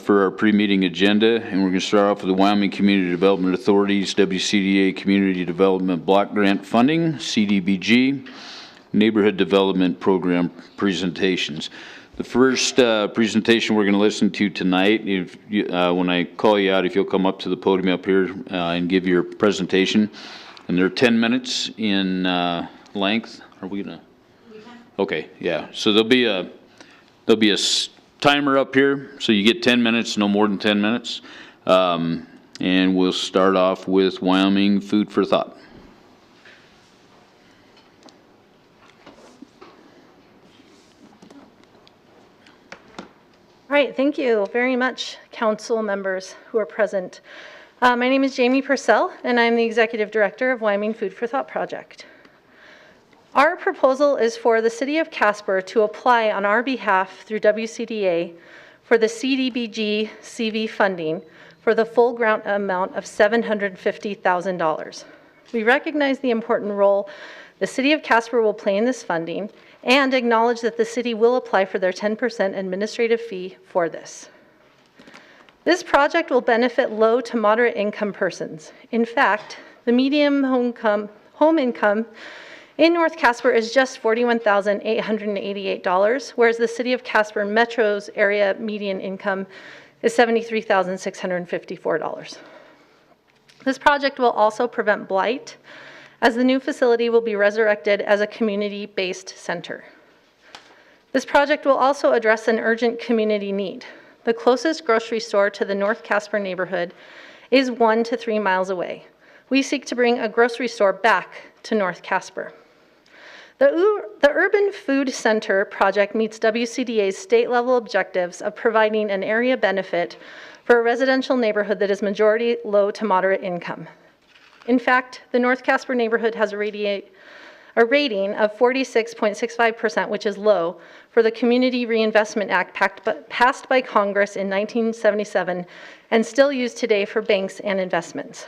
for our pre-meeting agenda, and we're going to start off with the Wyoming Community Development Authority's WCDA Community Development Block Grant Funding, CDBG, Neighborhood Development Program presentations. The first presentation we're going to listen to tonight, if you, when I call you out, if you'll come up to the podium up here and give your presentation. And they're 10 minutes in length. Are we going to? Okay, yeah. So there'll be a timer up here, so you get 10 minutes, no more than 10 minutes. And we'll start off with Wyoming Food for Thought. All right, thank you very much, council members who are present. My name is Jamie Purcell, and I'm the Executive Director of Wyoming Food for Thought Project. Our proposal is for the City of Casper to apply on our behalf through WCDA for the CDBG CV funding for the full grant amount of $750,000. We recognize the important role the City of Casper will play in this funding and acknowledge that the city will apply for their 10% administrative fee for this. This project will benefit low to moderate income persons. In fact, the median home income in North Casper is just $41,888, whereas the City of Casper Metro's area median income is $73,654. This project will also prevent blight, as the new facility will be resurrected as a community-based center. This project will also address an urgent community need. The closest grocery store to the North Casper neighborhood is 1 to 3 miles away. We seek to bring a grocery store back to North Casper. The Urban Food Center project meets WCDA's state-level objectives of providing an area benefit for a residential neighborhood that is majority low to moderate income. In fact, the North Casper neighborhood has a rating of 46.65%, which is low, for the Community Reinvestment Act passed by Congress in 1977 and still used today for banks and investments.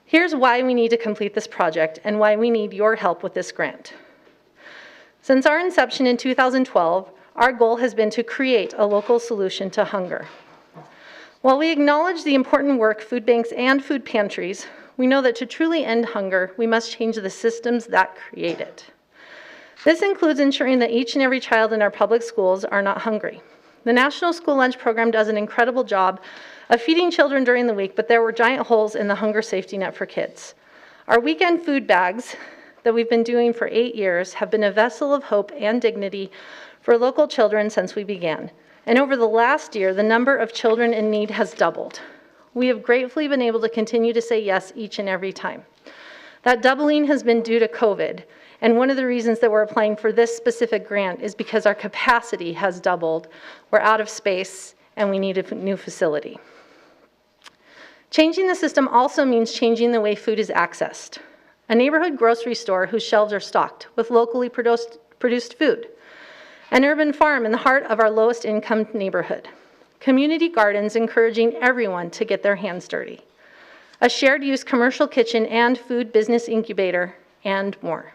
Here's why we need to complete this project and why we need your help with this grant. Since our inception in 2012, our goal has been to create a local solution to hunger. While we acknowledge the important work food banks and food pantries, we know that to truly end hunger, we must change the systems that create it. This includes ensuring that each and every child in our public schools are not hungry. The National School Lunch Program does an incredible job of feeding children during the week, but there were giant holes in the hunger safety net for kids. Our weekend food bags that we've been doing for 8 years have been a vessel of hope and dignity for local children since we began. And over the last year, the number of children in need has doubled. We have gratefully been able to continue to say yes each and every time. That doubling has been due to COVID, and one of the reasons that we're applying for this specific grant is because our capacity has doubled. We're out of space, and we need a new facility. Changing the system also means changing the way food is accessed. A neighborhood grocery store whose shelves are stocked with locally produced food. An urban farm in the heart of our lowest income neighborhood. Community gardens encouraging everyone to get their hands dirty. A shared use commercial kitchen and food business incubator, and more.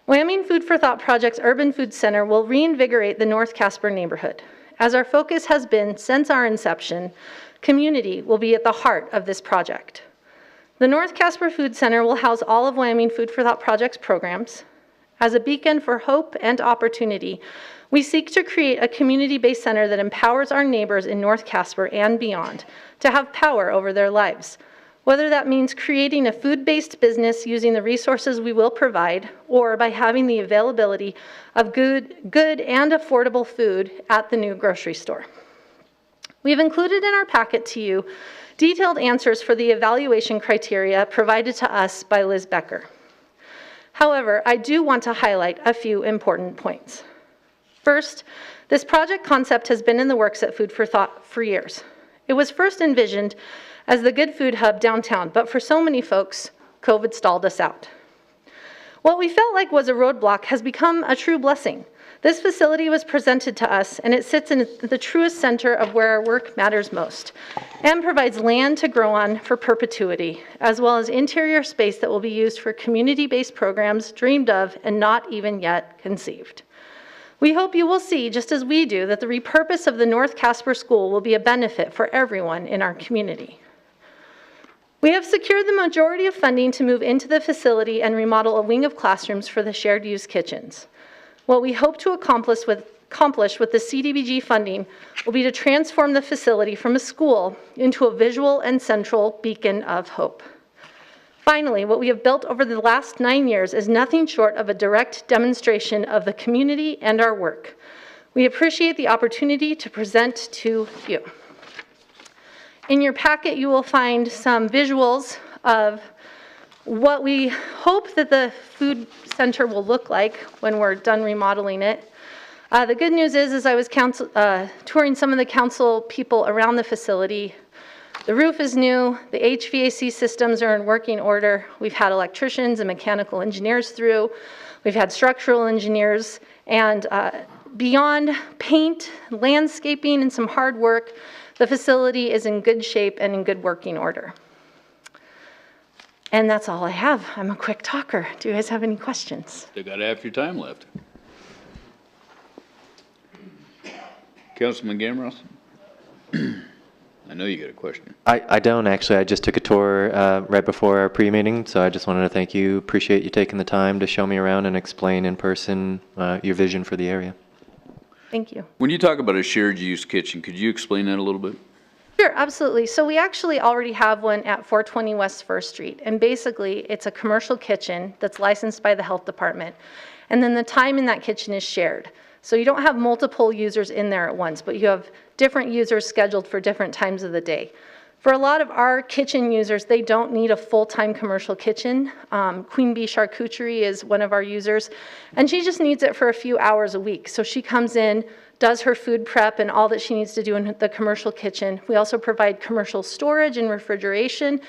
Wyoming Food for Thought Project's Urban Food Center will reinvigorate the North Casper neighborhood. As our focus has been since our inception, community will be at the heart of this project. The North Casper Food Center will house all of Wyoming Food for Thought Project's programs. As a beacon for hope and opportunity, we seek to create a community-based center that empowers our neighbors in North Casper and beyond to have power over their lives. Whether that means creating a food-based business using the resources we will provide, or by having the availability of good and affordable food at the new grocery store. We have included in our packet to you detailed answers for the evaluation criteria provided to us by Liz Becker. However, I do want to highlight a few important points. First, this project concept has been in the works at Food for Thought for years. It was first envisioned as the Good Food Hub downtown, but for so many folks, COVID stalled us out. What we felt like was a roadblock has become a true blessing. This facility was presented to us, and it sits in the truest center of where our work matters most, and provides land to grow on for perpetuity, as well as interior space that will be used for community-based programs dreamed of and not even yet conceived. We hope you will see, just as we do, that the repurpose of the North Casper School will be a benefit for everyone in our community. We have secured the majority of funding to move into the facility and remodel a wing of classrooms for the shared use kitchens. What we hope to accomplish with the CDBG funding will be to transform the facility from a school into a visual and central beacon of hope. Finally, what we have built over the last 9 years is nothing short of a direct demonstration of the community and our work. We appreciate the opportunity to present to you. In your packet, you will find some visuals of what we hope that the food center will look like when we're done remodeling it. The good news is I was touring some of the council people around the facility. The roof is new, the HVAC systems are in working order. We've had electricians and mechanical engineers through. We've had structural engineers, and beyond paint, landscaping, and some hard work, the facility is in good shape and in good working order. And that's all I have. I'm a quick talker. Do you guys have any questions? They got half your time left. Councilman Gamros? I know you got a question. I don't actually. I just took a tour right before our pre-meeting, so I just wanted to thank you. Appreciate you taking the time to show me around and explain in person your vision for the area. Thank you. When you talk about a shared use kitchen, could you explain that a little bit? Sure, absolutely. So we actually already have one at 420 West 1st Street, and basically it's a commercial kitchen that's licensed by the health department, and then the time in that kitchen is shared. So you don't have multiple users in there at once, but you have different users scheduled for different times of the day. For a lot of our kitchen users, they don't need a full-time commercial kitchen. Queen Bee Charcuterie is one of our users, and she just needs it for a few hours a week. So she comes in, does her food prep and all that she needs to do in the commercial kitchen. We also provide commercial storage and refrigeration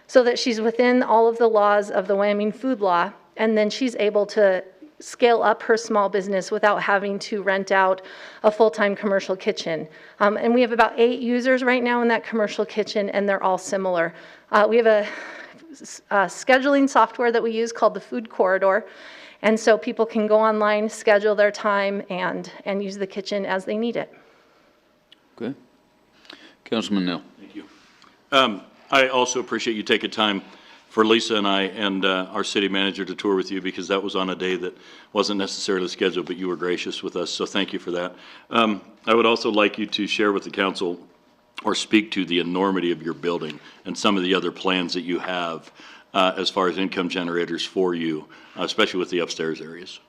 so that she's within all of the laws of the Wyoming food law, and then she's able to scale up her small business without having to rent out a full-time commercial kitchen. And we have about 8 users right now in that commercial kitchen, and they're all similar. We have a scheduling software that we use called the Food Corridor, and so people can go online, schedule their time, and use the kitchen as they need it. Okay. Councilman Neal. Thank you. I also appreciate you taking time for Lisa and I and our city manager to tour with you, because that was on a day that wasn't necessarily scheduled, but you were gracious with us, so thank you for that. I would also like you to share with the council or speak to the enormity of your building and some of the other plans that you have as far as income generators for you, especially with the upstairs areas.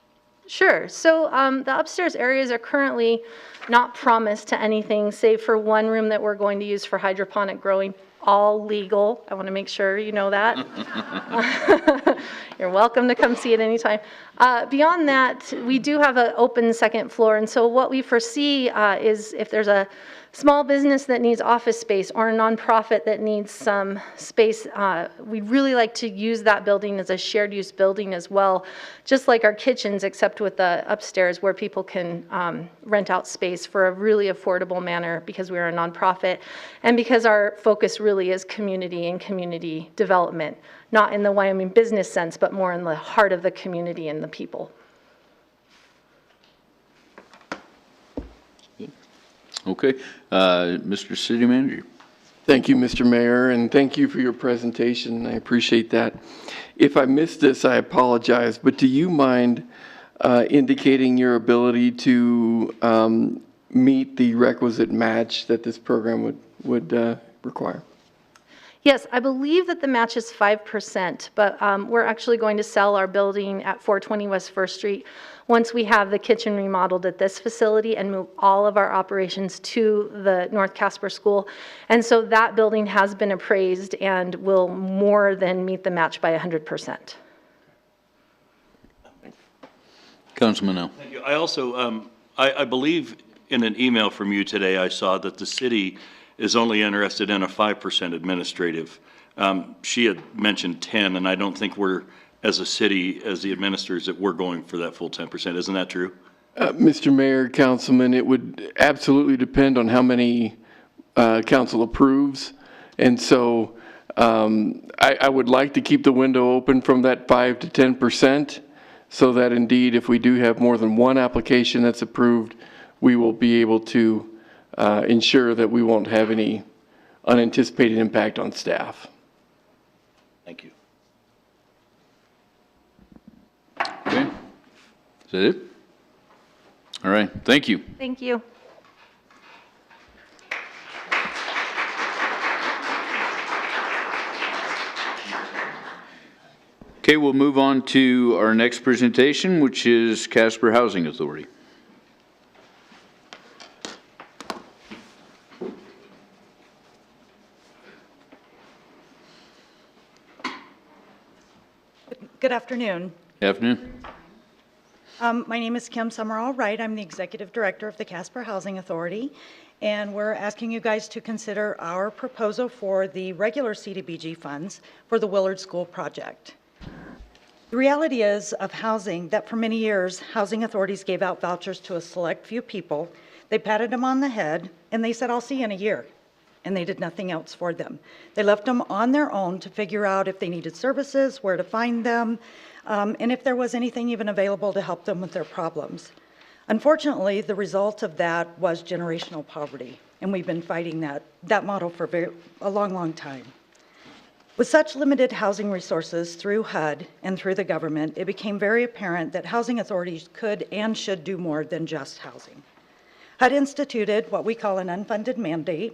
Sure. So the upstairs areas are currently not promised to anything save for one room that we're going to use for hydroponic growing. All legal. I want to make sure you know that. You're welcome to come see it anytime. Beyond that, we do have an open second floor, and so what we foresee is if there's a small business that needs office space or a nonprofit that needs some space, we'd really like to use that building as a shared use building as well, just like our kitchens, except with the upstairs where people can rent out space for a really affordable manner, because we're a nonprofit and because our focus really is community and community development, not in the Wyoming business sense, but more in the heart of the community and the people. Okay. Mr. City Manager. Thank you, Mr. Mayor, and thank you for your presentation. I appreciate that. If I missed this, I apologize, but do you mind indicating your ability to meet the requisite match that this program would require? Yes, I believe that the match is 5%, but we're actually going to sell our building at 420 West 1st Street once we have the kitchen remodeled at this facility and move all of our operations to the North Casper School. And so that building has been appraised and will more than meet the match by 100%. Councilman Neal. Thank you. I also, I believe in an email from you today, I saw that the city is only interested in a 5% administrative. She had mentioned 10, and I don't think we're, as a city, as the administrators, that we're going for that full 10%. Isn't that true? Mr. Mayor, Councilman, it would absolutely depend on how many council approves. And so I would like to keep the window open from that 5 to 10%. so that indeed, if we do have more than one application that's approved, we will be able to ensure that we won't have any unanticipated impact on staff. Thank you. Okay. Is that it? All right. Thank you. Thank you. Okay, we'll move on to our next presentation, which is Casper Housing Authority. Good afternoon. Afternoon. My name is Kim Summerall Wright. I'm the Executive Director of the Casper Housing Authority, and we're asking you guys to consider our proposal for the regular CDBG funds for the Willard School project. The reality is of housing that for many years, housing authorities gave out vouchers to a select few people. They patted them on the head, and they said, "I'll see you in a year." And they did nothing else for them. They left them on their own to figure out if they needed services, where to find them, and if there was anything even available to help them with their problems. Unfortunately, the result of that was generational poverty, and we've been fighting that model for a long, long time. With such limited housing resources through HUD and through the government, it became very apparent that housing authorities could and should do more than just housing. HUD instituted what we call an unfunded mandate,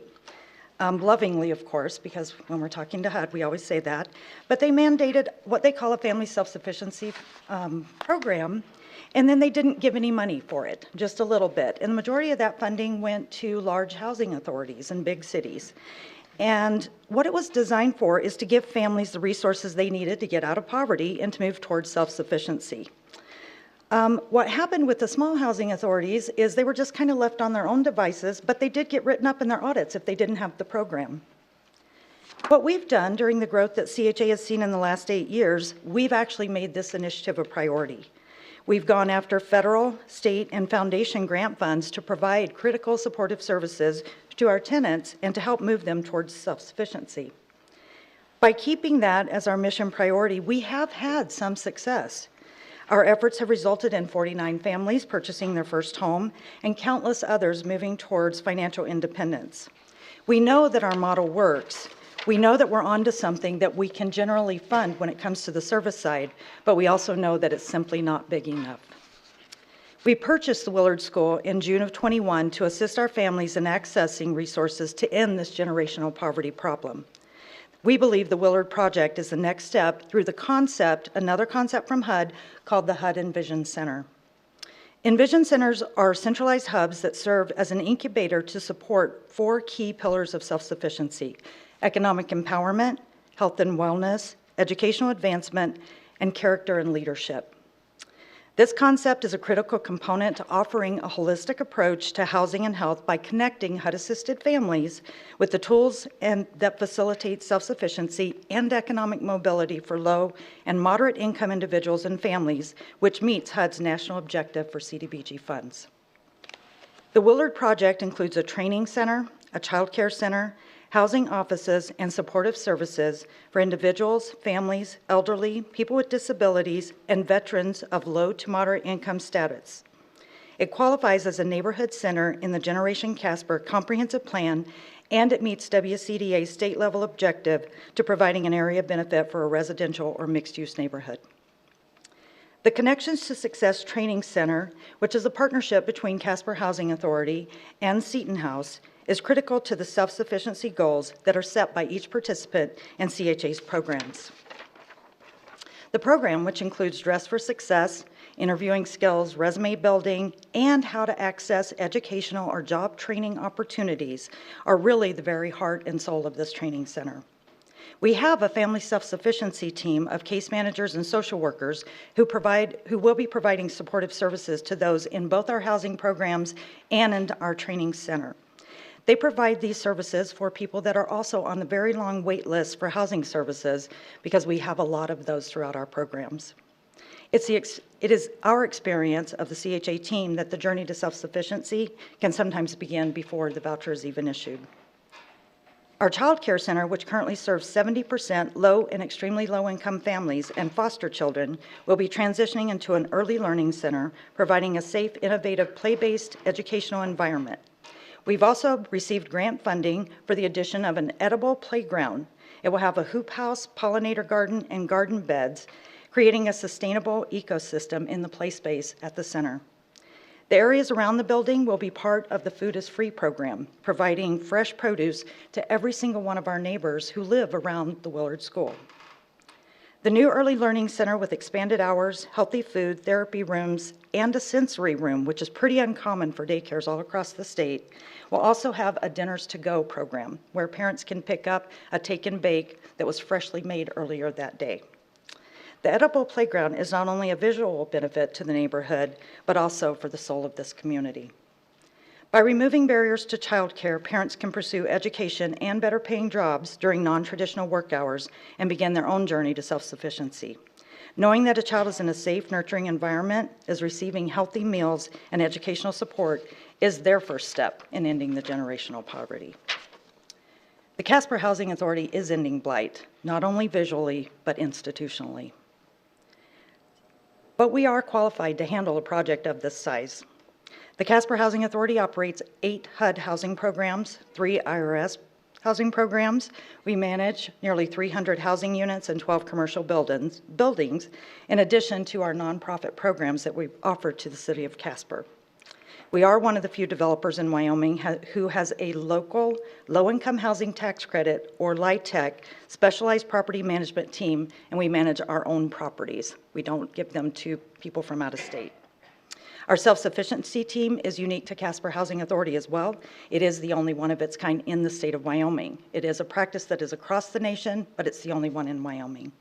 lovingly, of course, because when we're talking to HUD, we always say that, but they mandated what they call a family self-sufficiency program, and then they didn't give any money for it, just a little bit. And the majority of that funding went to large housing authorities in big cities. And what it was designed for is to give families the resources they needed to get out of poverty and to move towards self-sufficiency. What happened with the small housing authorities is they were just kind of left on their own devices, but they did get written up in their audits if they didn't have the program. What we've done during the growth that CHA has seen in the last 8 years, we've actually made this initiative a priority. We've gone after federal, state, and foundation grant funds to provide critical supportive services to our tenants and to help move them towards self-sufficiency. By keeping that as our mission priority, we have had some success. Our efforts have resulted in 49 families purchasing their first home and countless others moving towards financial independence. We know that our model works. We know that we're onto something that we can generally fund when it comes to the service side, but we also know that it's simply not big enough. We purchased the Willard School in June of 21 to assist our families in accessing resources to end this generational poverty problem. We believe the Willard project is the next step through the concept, another concept from HUD, called the HUD Envision Center. Envision Centers are centralized hubs that serve as an incubator to support 4 key pillars of self-sufficiency: economic empowerment, health and wellness, educational advancement, and character and leadership. This concept is a critical component to offering a holistic approach to housing and health by connecting HUD-assisted families with the tools that facilitate self-sufficiency and economic mobility for low and moderate income individuals and families, which meets HUD's national objective for CDBG funds. The Willard project includes a training center, a child care center, housing offices, and supportive services for individuals, families, elderly, people with disabilities, and veterans of low to moderate income status. It qualifies as a neighborhood center in the Generation Casper Comprehensive Plan, and it meets WCDA's state-level objective to providing an area benefit for a residential or mixed-use neighborhood. The Connections to Success Training Center, which is a partnership between Casper Housing Authority and Seton House, is critical to the self-sufficiency goals that are set by each participant in CHA's programs. The program, which includes Dress for Success, interviewing skills, resume building, and how to access educational or job training opportunities, are really the very heart and soul of this training center. We have a family self-sufficiency team of case managers and social workers who will be providing supportive services to those in both our housing programs and in our training center. They provide these services for people that are also on the very long wait list for housing services, because we have a lot of those throughout our programs. It is our experience of the CHA team that the journey to self-sufficiency can sometimes begin before the voucher is even issued. Our child care center, which currently serves 70% low and extremely low-income families and foster children, will be transitioning into an early learning center, providing a safe, innovative, play-based educational environment. We've also received grant funding for the addition of an edible playground. It will have a hoop house, pollinator garden, and garden beds, creating a sustainable ecosystem in the play space at the center. The areas around the building will be part of the Food is Free program, providing fresh produce to every single one of our neighbors who live around the Willard School. The new Early Learning Center with expanded hours, healthy food, therapy rooms, and a sensory room, which is pretty uncommon for daycares all across the state, will also have a dinners to go program where parents can pick up a take and bake that was freshly made earlier that day. The edible playground is not only a visual benefit to the neighborhood, but also for the soul of this community. By removing barriers to childcare, parents can pursue education and better paying jobs during non-traditional work hours and begin their own journey to self-sufficiency. Knowing that a child is in a safe, nurturing environment, is receiving healthy meals and educational support is their first step in ending the generational poverty. The Casper Housing Authority is ending blight, not only visually, but institutionally. But we are qualified to handle a project of this size. The Casper Housing Authority operates 8 HUD housing programs, 3 IRS housing programs. We manage nearly 300 housing units and 12 commercial buildings, in addition to our nonprofit programs that we offer to the city of Casper. We are one of the few developers in Wyoming who has a local low-income housing tax credit, or LIHTC, specialized property management team, and we manage our own properties. We don't give them to people from out of state. Our self-sufficiency team is unique to Casper Housing Authority as well. It is the only one of its kind in the state of Wyoming. It is a practice that is across the nation, but it's the only one in Wyoming.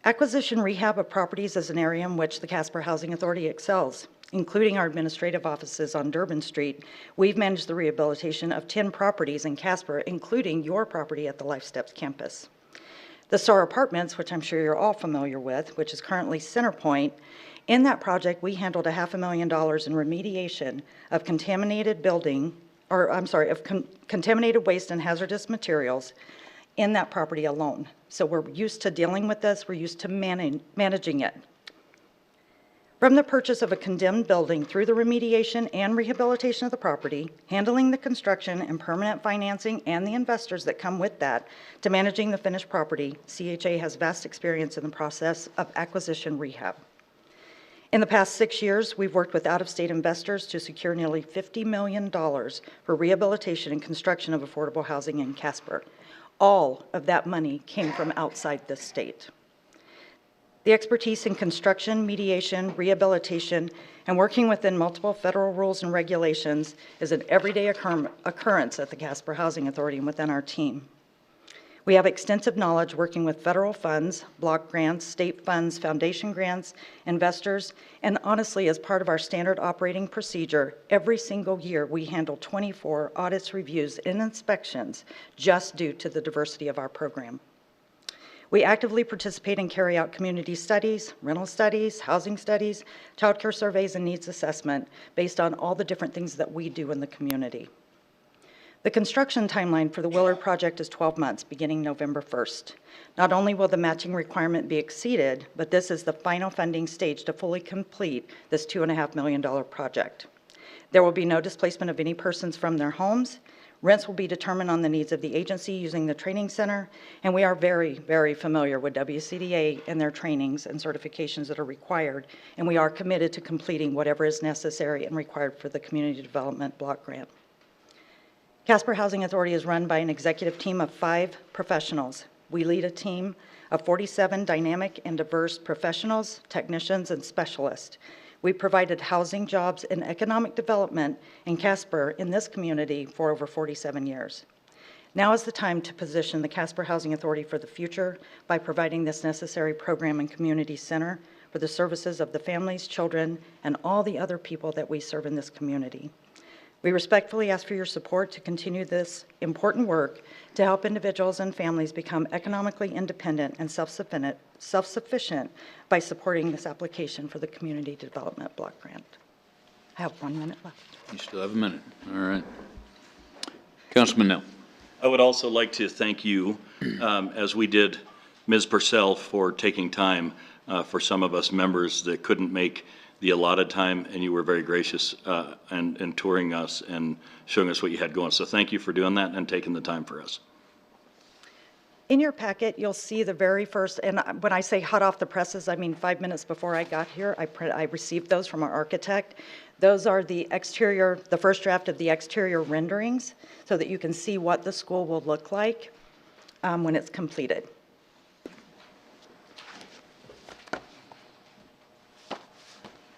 Acquisition rehab of properties is an area in which the Casper Housing Authority excels. Including our administrative offices on Durbin Street, we've managed the rehabilitation of 10 properties in Casper, including your property at the Life Steps campus. The Star Apartments, which I'm sure you're all familiar with, which is currently Centerpoint, in that project we handled $500,000 in remediation of contaminated contaminated waste and hazardous materials in that property alone. So we're used to dealing with this, we're used to managing it. From the purchase of a condemned building through the remediation and rehabilitation of the property, handling the construction and permanent financing and the investors that come with that, to managing the finished property, CHA has vast experience in the process of acquisition rehab. In the past 6 years, we've worked with out-of-state investors to secure nearly $50 million for rehabilitation and construction of affordable housing in Casper. All of that money came from outside the state. The expertise in construction, mediation, rehabilitation, and working within multiple federal rules and regulations is an everyday occurrence at the Casper Housing Authority and within our team. We have extensive knowledge working with federal funds, block grants, state funds, foundation grants, investors, and honestly, as part of our standard operating procedure, every single year we handle 24 audits, reviews, and inspections just due to the diversity of our program. We actively participate and carry out community studies, rental studies, housing studies, child care surveys, and needs assessment based on all the different things that we do in the community. The construction timeline for the Willard project is 12 months, beginning November 1st. Not only will the matching requirement be exceeded, but this is the final funding stage to fully complete this $2.5 million project. There will be no displacement of any persons from their homes. Rents will be determined on the needs of the agency using the training center, and we are very, very familiar with WCDA and their trainings and certifications that are required, and we are committed to completing whatever is necessary and required for the Community Development Block Grant. Casper Housing Authority is run by an executive team of 5 professionals. We lead a team of 47 dynamic and diverse professionals, technicians, and specialists. We provided housing, jobs, and economic development in Casper in this community for over 47 years. Now is the time to position the Casper Housing Authority for the future by providing this necessary program and community center for the services of the families, children, and all the other people that we serve in this community. We respectfully ask for your support to continue this important work to help individuals and families become economically independent and self-sufficient by supporting this application for the Community Development Block Grant. I have 1 minute left. You still have a minute. All right. Councilman Nell. I would also like to thank you, as we did Ms. Purcell, for taking time for some of us members that couldn't make the allotted time, and you were very gracious and touring us and showing us what you had going. So thank you for doing that and taking the time for us. In your packet, you'll see the very first, and when I say hot off the presses, I mean 5 minutes before I got here, I received those from our architect. Those are the exterior, the first draft of the exterior renderings, so that you can see what the school will look like when it's completed.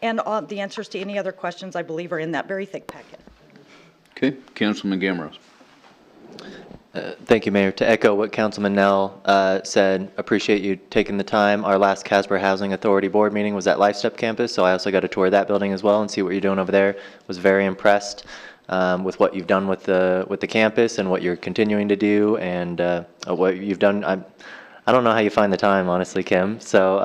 And all the answers to any other questions, I believe, are in that very thick packet. Okay, Councilman Gamros. Thank you, Mayor. To echo what Councilman Nell said, appreciate you taking the time. Our last Casper Housing Authority Board meeting was at Life Step Campus, so I also got to tour that building as well and see what you're doing over there. Was very impressed with what you've done with the campus and what you're continuing to do, and what you've done. I don't know how you find the time, honestly, Kim. So,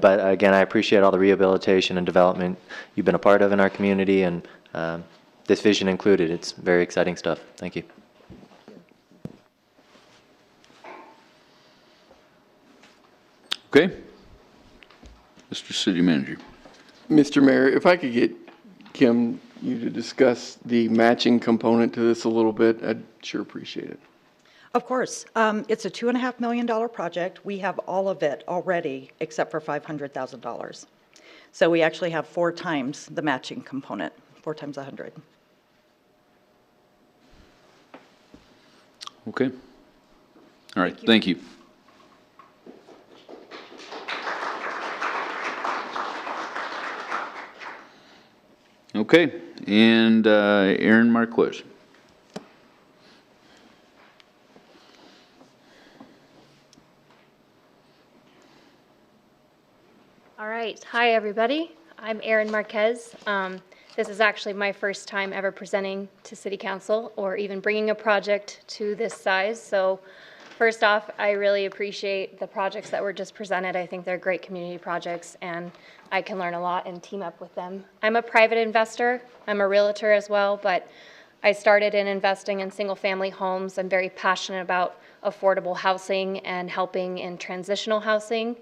but again, I appreciate all the rehabilitation and development you've been a part of in our community, and this vision included. It's very exciting stuff. Thank you. Okay. Mr. City Manager. Mr. Mayor, if I could get Kim, you to discuss the matching component to this a little bit, I'd sure appreciate it. Of course. It's a $2.5 million project. We have all of it already except for $500,000. So we actually have 4 times the matching component, 4 times 100. Okay. All right, thank you. Okay, and Aaron Marquez. All right. Hi, everybody. I'm Erin Marquez. This is actually my first time ever presenting to City Council or even bringing a project to this size. So first off, I really appreciate the projects that were just presented. I think they're great community projects, and I can learn a lot and team up with them. I'm a private investor. I'm a realtor as well, but I started in investing in single-family homes. I'm very passionate about affordable housing and helping in transitional housing.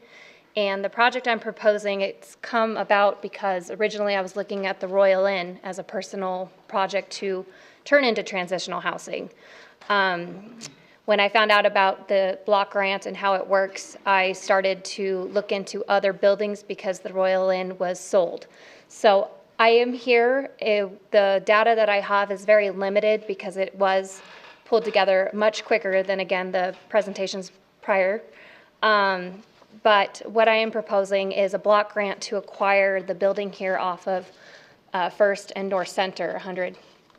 And the project I'm proposing, it's come about because originally I was looking at the Royal Inn as a personal project to turn into transitional housing. When I found out about the block grant and how it works, I started to look into other buildings because the Royal Inn was sold. So I am here. The data that I have is very limited because it was pulled together much quicker than, again, the presentations prior. But what I am proposing is a block grant to acquire the building here off of First and North Center, 100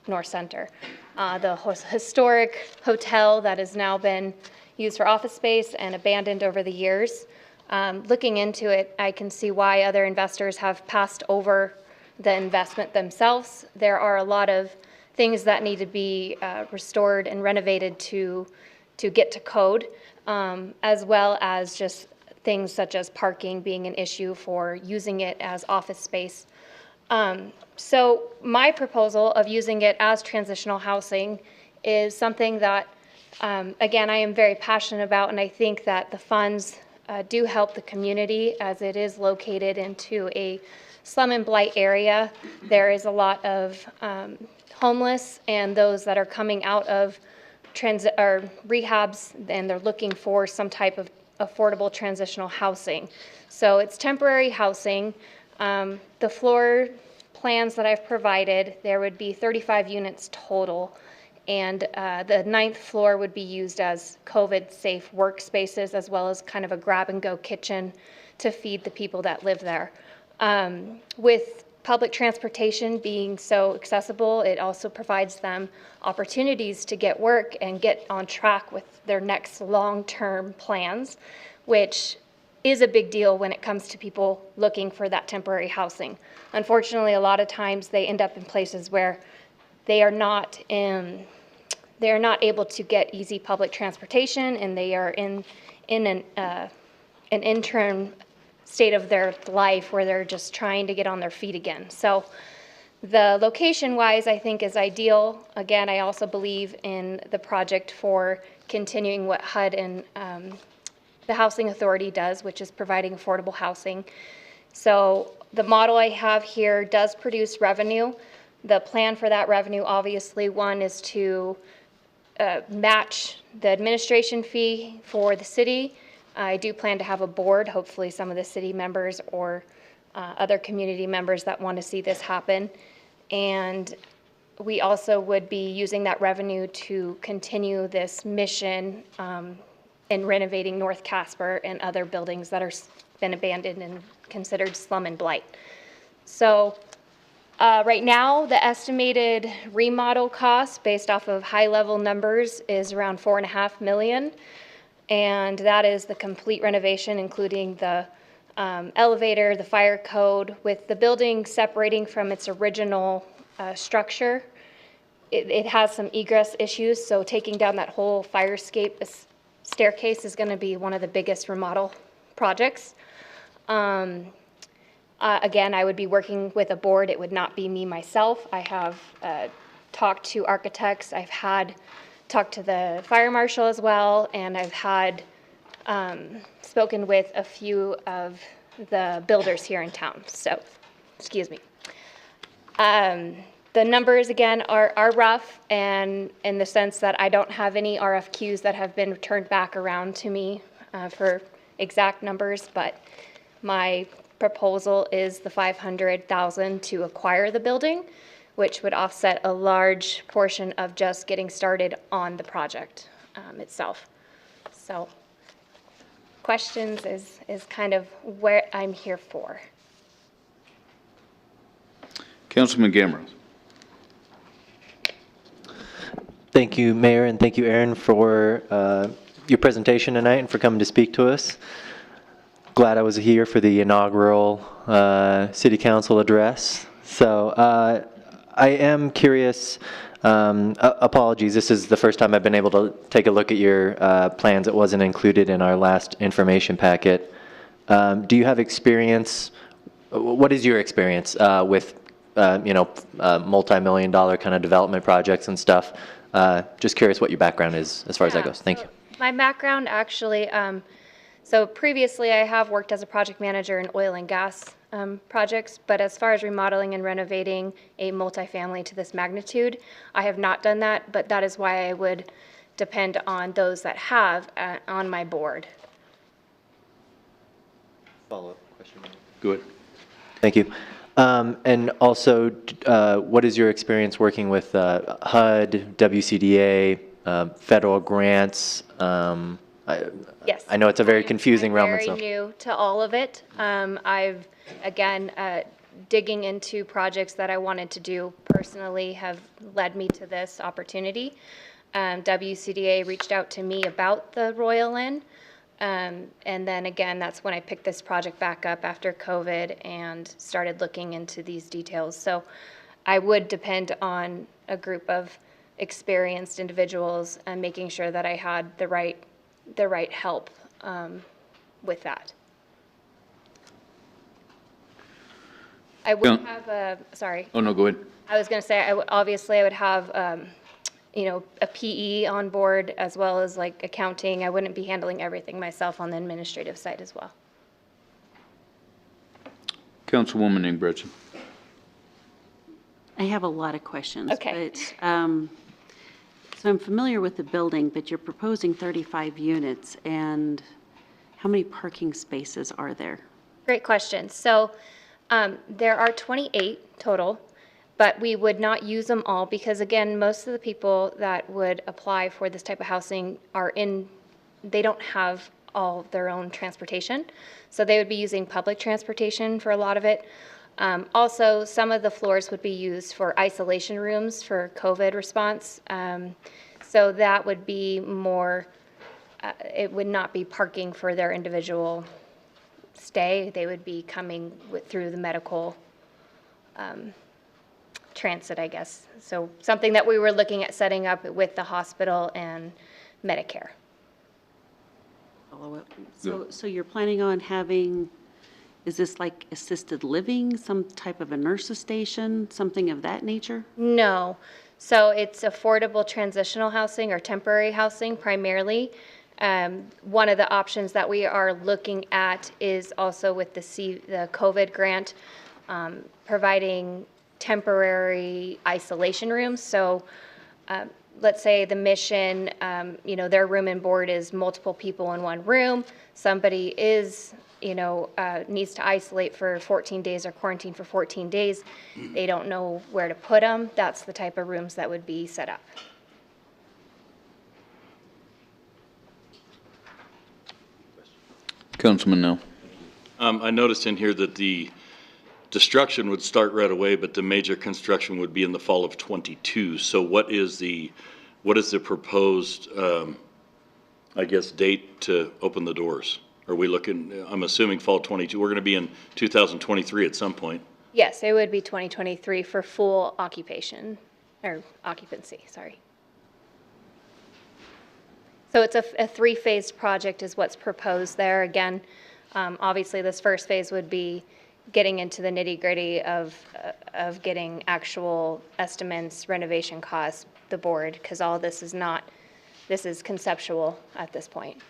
North Center. The historic hotel that has now been used for office space and abandoned over the years. Looking into it, I can see why other investors have passed over the investment themselves. There are a lot of things that need to be restored and renovated to get to code, as well as just things such as parking being an issue for using it as office space. So my proposal of using it as transitional housing is something that, again, I am very passionate about, and I think that the funds do help the community as it is located into a slum and blight area. There is a lot of homeless and those that are coming out of rehabs, and they're looking for some type of affordable transitional housing. So it's temporary housing. The floor plans that I've provided, there would be 35 units total, and the 9th floor would be used as COVID-safe workspaces, as well as kind of a grab-and-go kitchen to feed the people that live there. With public transportation being so accessible, it also provides them opportunities to get work and get on track with their next long-term plans, which is a big deal when it comes to people looking for that temporary housing. Unfortunately, a lot of times they end up in places where they are not able to get easy public transportation, and they are in an interim state of their life where they're just trying to get on their feet again. So The location-wise, I think, is ideal. Again, I also believe in the project for continuing what HUD and the Housing Authority does, which is providing affordable housing. So the model I have here does produce revenue. The plan for that revenue, obviously, one is to match the administration fee for the city. I do plan to have a board, hopefully some of the city members or other community members that want to see this happen. And we also would be using that revenue to continue this mission in renovating North Casper and other buildings that are been abandoned and considered slum and blight. So right now, the estimated remodel cost based off of high-level numbers is around $4.5 million. And that is the complete renovation, including the elevator, the fire code, with the building separating from its original structure. It has some egress issues, so taking down that whole fire escape staircase is going to be one of the biggest remodel projects. Again, I would be working with a board. It would not be me myself. I have talked to architects. I've had talked to the fire marshal as well, and I've had spoken with a few of the builders here in town. So, excuse me. The numbers, again, are rough, and in the sense that I don't have any RFQs that have been turned back around to me for exact numbers, but my proposal is the $500,000 to acquire the building, which would offset a large portion of just getting started on the project itself. So, questions is kind of where I'm here for. Councilman Gamera. Thank you, Mayor, and thank you, Aaron, for your presentation tonight and for coming to speak to us. Glad I was here for the inaugural City Council address. So I am curious, apologies, this is the first time I've been able to take a look at your plans. It wasn't included in our last information packet. Do you have experience, what is your experience with multi-million-dollar kind of development projects and stuff? Just curious what your background is as far as that goes. Thank you. My background actually, so previously I have worked as a project manager in oil and gas projects, but as far as remodeling and renovating a multifamily to this magnitude, I have not done that, but that is why I would depend on those that have on my board. Follow-up question. Go ahead. Thank you. And also, what is your experience working with HUD, WCDA, federal grants? Yes. I know it's a very confusing realm I'm itself. very new to all of it. I've, again, digging into projects that I wanted to do personally have led me to this opportunity. WCDA reached out to me about the Royal Inn. And then again, that's when I picked this project back up after COVID and started looking into these details. So I would depend on a group of experienced individuals and making sure that I had the right help with that. I would have a, sorry. Oh, no, go ahead. I was going to say, obviously I would have, a PE on board as well as like accounting. I wouldn't be handling everything myself on the administrative side as well. Councilwoman Ingebretson. I have a lot of questions. Okay. But, so I'm familiar with the building, but you're proposing 35 units, and how many parking spaces are there? Great question. So there are 28 total, but we would not use them all because, again, most of the people that would apply for this type of housing they don't have all their own transportation. So they would be using public transportation for a lot of it. Also, some of the floors would be used for isolation rooms for COVID response. So that would be more, it would not be parking for their individual stay. They would be coming through the medical transit, I guess. So something that we were looking at setting up with the hospital and Medicare. So you're planning on having Is this like assisted living, some type of a nurse's station, something of that nature? No. So it's affordable transitional housing or temporary housing primarily. One of the options that we are looking at is also with the COVID grant, providing temporary isolation rooms. So let's say the mission, their room and board is multiple people in one room. Somebody is, needs to isolate for 14 days or quarantine for 14 days. They don't know where to put them. That's the type of rooms that would be set up. Councilman Nell. I noticed in here that the destruction would start right away, but the major construction would be in the fall of '22. So what is the proposed, date to open the doors? Are we looking, I'm assuming fall '22, we're going to be in 2023 at some point. Yes, it would be 2023 for full occupation, or occupancy, sorry. So it's a three-phased project is what's proposed there. Again, obviously this first phase would be getting into the nitty-gritty of getting actual estimates, renovation costs, the board, because all this is not, this is conceptual at this point.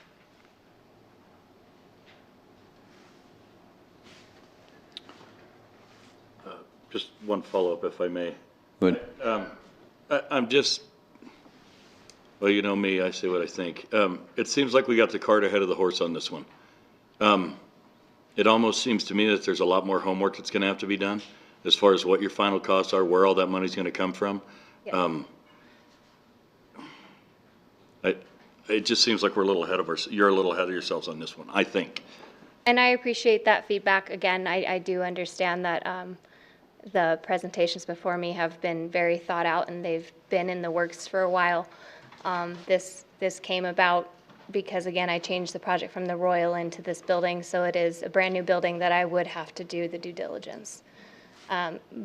Just one follow-up, if I may. Good. I'm just, well, you know me, I say what I think. It seems like we got the cart ahead of the horse on this one. It almost seems to me that there's a lot more homework that's going to have to be done as far as what your final costs are, where all that money's going to come from. Yes. It just seems like we're a little ahead of you're a little ahead of yourselves on this one, I think. And I appreciate that feedback. Again, I do understand that the presentations before me have been very thought out and they've been in the works for a while. This came about because, again, I changed the project from the Royal into this building, so it is a brand-new building that I would have to do the due diligence.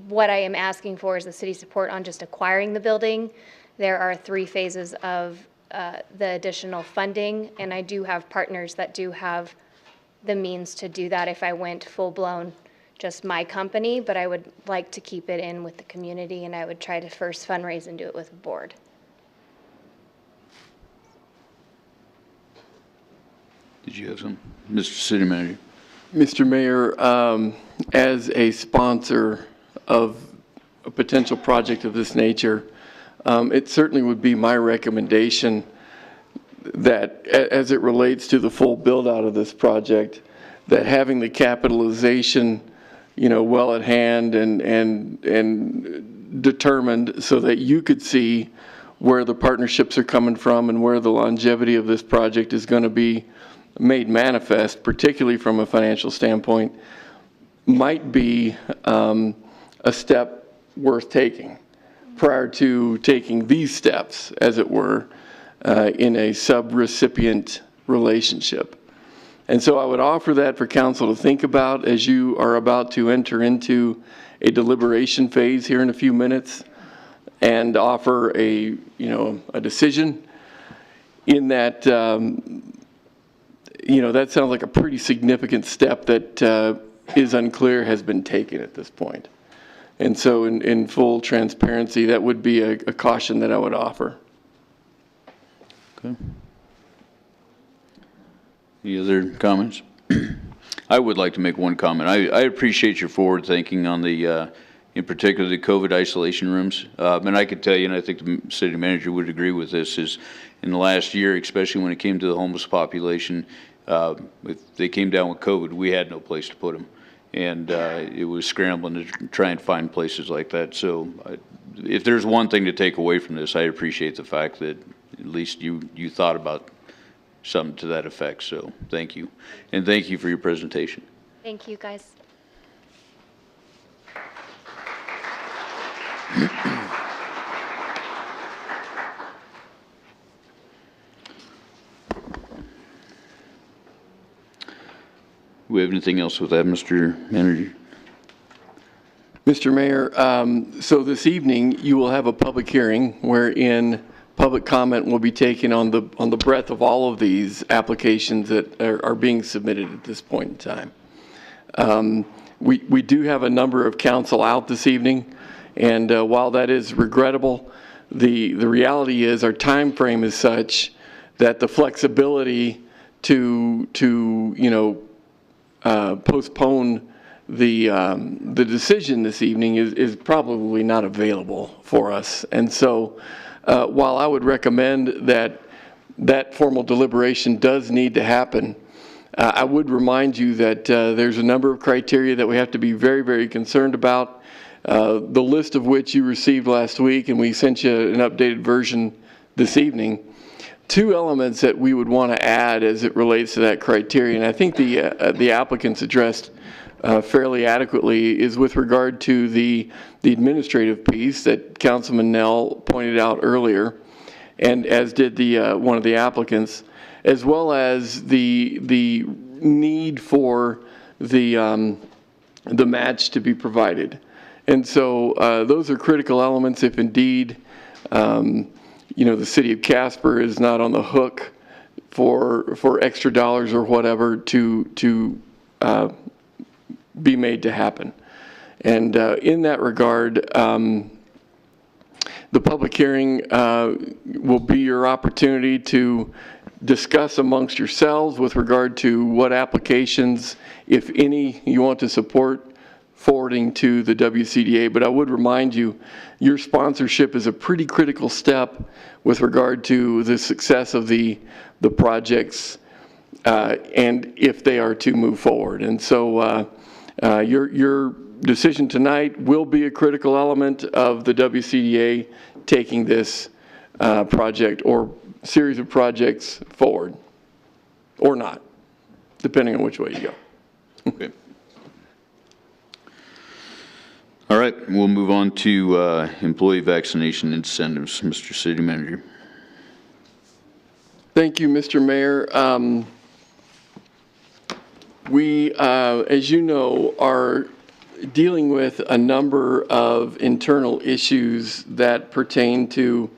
What I am asking for is the city support on just acquiring the building. There are 3 phases of the additional funding, and I do have partners that do have the means to do that if I went full-blown just my company, but I would like to keep it in with the community, and I would try to first fundraise and do it with a board. Did you have some? Mr. City Manager. Mr. Mayor, as a sponsor of a potential project of this nature, it certainly would be my recommendation that as it relates to the full build out of this project, that having the capitalization, well at hand and determined so that you could see where the partnerships are coming from and where the longevity of this project is going to be made manifest, particularly from a financial standpoint, might be a step worth taking prior to taking these steps, as it were, in a sub-recipient relationship. And so I would offer that for council to think about as you are about to enter into a deliberation phase here in a few minutes and offer a decision in that, that sounds like a pretty significant step that is unclear has been taken at this point. And so in full transparency, that would be a caution that I would offer. Okay. Any other comments? I would like to make one comment. I appreciate your forward thinking on the, in particular, the COVID isolation rooms. And I could tell you, and I think the city manager would agree with this, is in the last year, especially when it came to the homeless population, if they came down with COVID, we had no place to put them. And it was scrambling to try and find places like that. So if there's one thing to take away from this, I appreciate the fact that at least you thought about something to that effect. So thank you. And thank you for your presentation. Thank you, guys. Do we have anything else with that, Mr. Manager? Mr. Mayor, so this evening you will have a public hearing wherein public comment will be taken on the breadth of all of these applications that are being submitted at this point in time. We do have a number of council out this evening, and while that is regrettable, the reality is our time frame is such that the flexibility to postpone the decision this evening is probably not available for us. And so while I would recommend that formal deliberation does need to happen, I would remind you that there's a number of criteria that we have to be very, very concerned about, the list of which you received last week, and we sent you an updated version this evening. Two elements that we would want to add as it relates to that criteria, and I think the applicants addressed fairly adequately, is with regard to the administrative piece that Councilman Nell pointed out earlier, and as did one of the applicants, as well as the need for the match to be provided. And so those are critical elements if indeed the city of Casper is not on the hook for extra dollars or whatever to be made to happen. And in that regard, the public hearing will be your opportunity to discuss amongst yourselves with regard to what applications, if any, you want to support forwarding to the WCDA. But I would remind you, your sponsorship is a pretty critical step with regard to the success of the projects and if they are to move forward. And so your decision tonight will be a critical element of the WCDA taking this project or series of projects forward, or not, depending on which way you go. Okay. All right, we'll move on to employee vaccination incentives. Mr. City Manager. Thank you, Mr. Mayor. We, as you know, are dealing with a number of internal issues that pertain to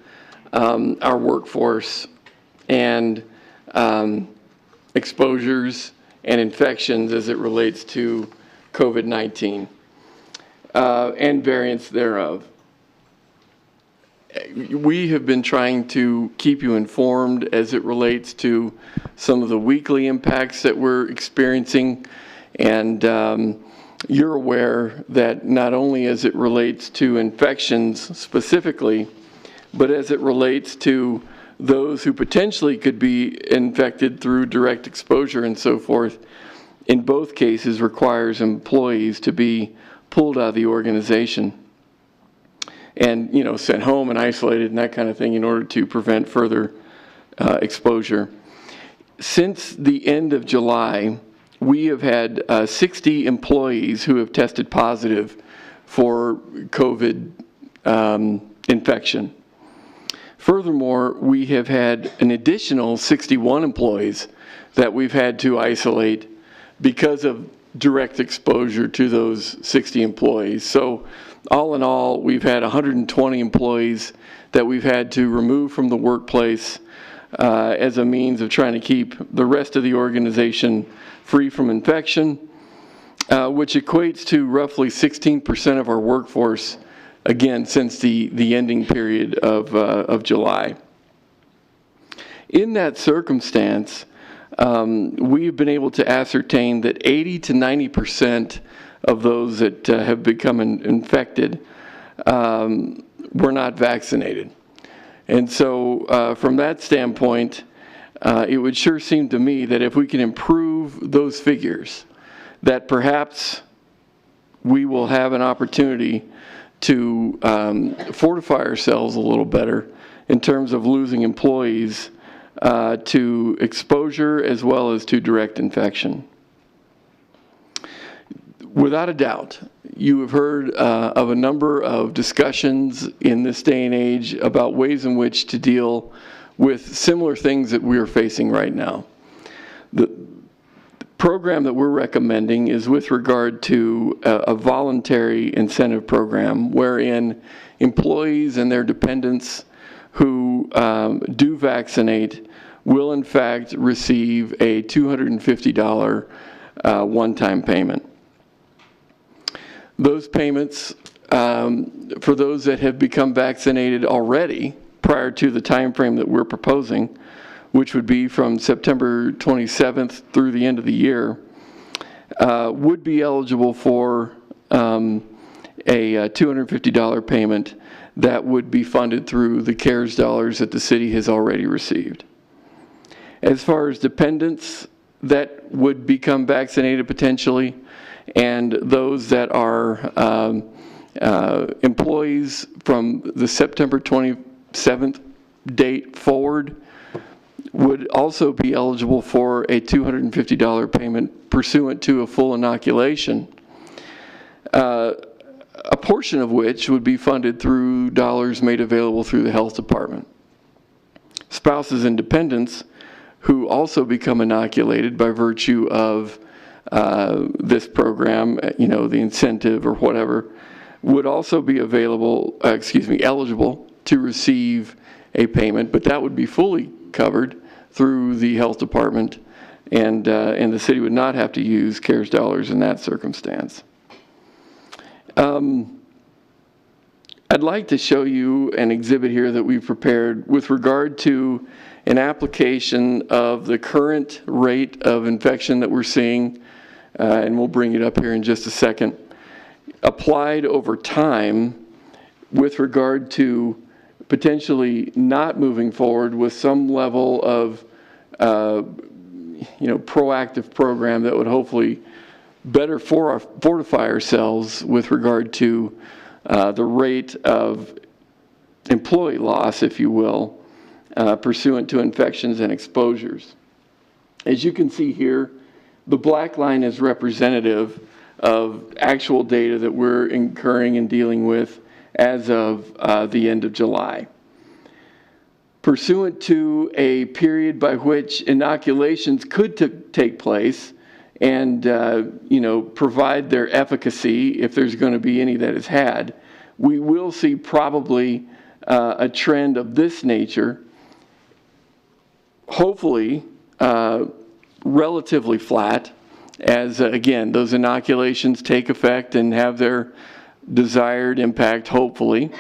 our workforce and exposures and infections as it relates to COVID-19 and variants thereof. We have been trying to keep you informed as it relates to some of the weekly impacts that we're experiencing, and you're aware that not only as it relates to infections specifically, but as it relates to those who potentially could be infected through direct exposure and so forth, in both cases requires employees to be pulled out of the organization and, sent home and isolated and that kind of thing in order to prevent further exposure. Since the end of July, we have had 60 employees who have tested positive for COVID infection. Furthermore, we have had an additional 61 employees that we've had to isolate because of direct exposure to those 60 employees. So all in all, we've had 120 employees that we've had to remove from the workplace as a means of trying to keep the rest of the organization free from infection, which equates to roughly 16% of our workforce, again, since the ending period of July. In that circumstance, we've been able to ascertain that 80 to 90% of those that have become infected were not vaccinated. And so from that standpoint, it would sure seem to me that if we can improve those figures, that perhaps we will have an opportunity to fortify ourselves a little better in terms of losing employees to exposure as well as to direct infection. Without a doubt, you have heard of a number of discussions in this day and age about ways in which to deal with similar things that we are facing right now. The program that we're recommending is with regard to a voluntary incentive program wherein employees and their dependents who do vaccinate will in fact receive a $250 one-time payment. those payments for those that have become vaccinated already prior to the time frame that we're proposing, which would be from September 27th through the end of the year, would be eligible for a $250 payment that would be funded through the CARES dollars that the city has already received. As far as dependents that would become vaccinated potentially, and those that are employees from the September 27th date forward, would also be eligible for a $250 payment pursuant to a full inoculation, a portion of which would be funded through dollars made available through the health department. Spouses and dependents who also become inoculated by virtue of this program, you know, the incentive or whatever, would also be eligible to receive a payment, but that would be fully covered through the health department, and the city would not have to use CARES dollars in that circumstance. I'd like to show you an exhibit here that we've prepared with regard to an application of the current rate of infection that we're seeing, and we'll bring it up here in just a second, applied over time with regard to potentially not moving forward with some level of proactive program that would hopefully better fortify ourselves with regard to the rate of employee loss, if you will, pursuant to infections and exposures. As you can see here, the black line is representative of actual data that we're incurring and dealing with as of the end of July. Pursuant to a period by which inoculations could take place and provide their efficacy, if there's going to be any that is had, we will see probably a trend of this nature, hopefully relatively flat, as again those inoculations take effect and have their desired impact, hopefully.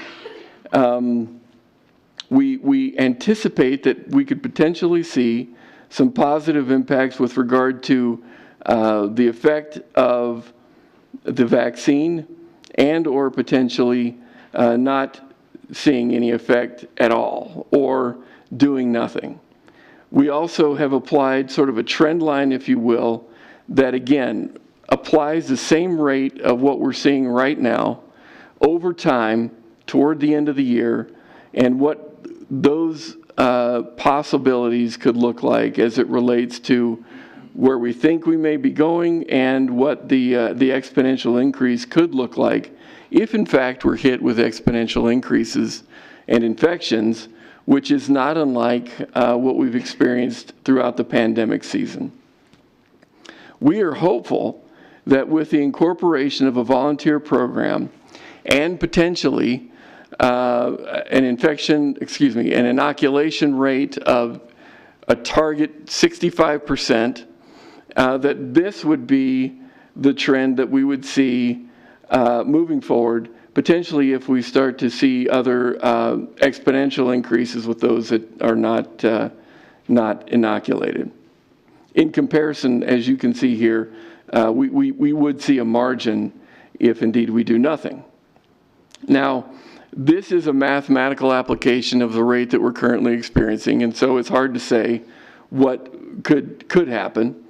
We anticipate that we could potentially see some positive impacts with regard to the effect of the vaccine, and or potentially not seeing any effect at all or doing nothing. We also have applied sort of a trend line, if you will, that again applies the same rate of what we're seeing right now over time toward the end of the year, and what those possibilities could look like as it relates to where we think we may be going and what the exponential increase could look like if in fact we're hit with exponential increases and infections, which is not unlike what we've experienced throughout the pandemic season. We are hopeful that with the incorporation of a volunteer program and potentially an inoculation rate of a target 65%, that this would be the trend that we would see moving forward, potentially if we start to see other exponential increases with those that are not inoculated. In comparison, as you can see here, we would see a margin if indeed we do nothing. Now, this is a mathematical application of the rate that we're currently experiencing, and so it's hard to say what could happen,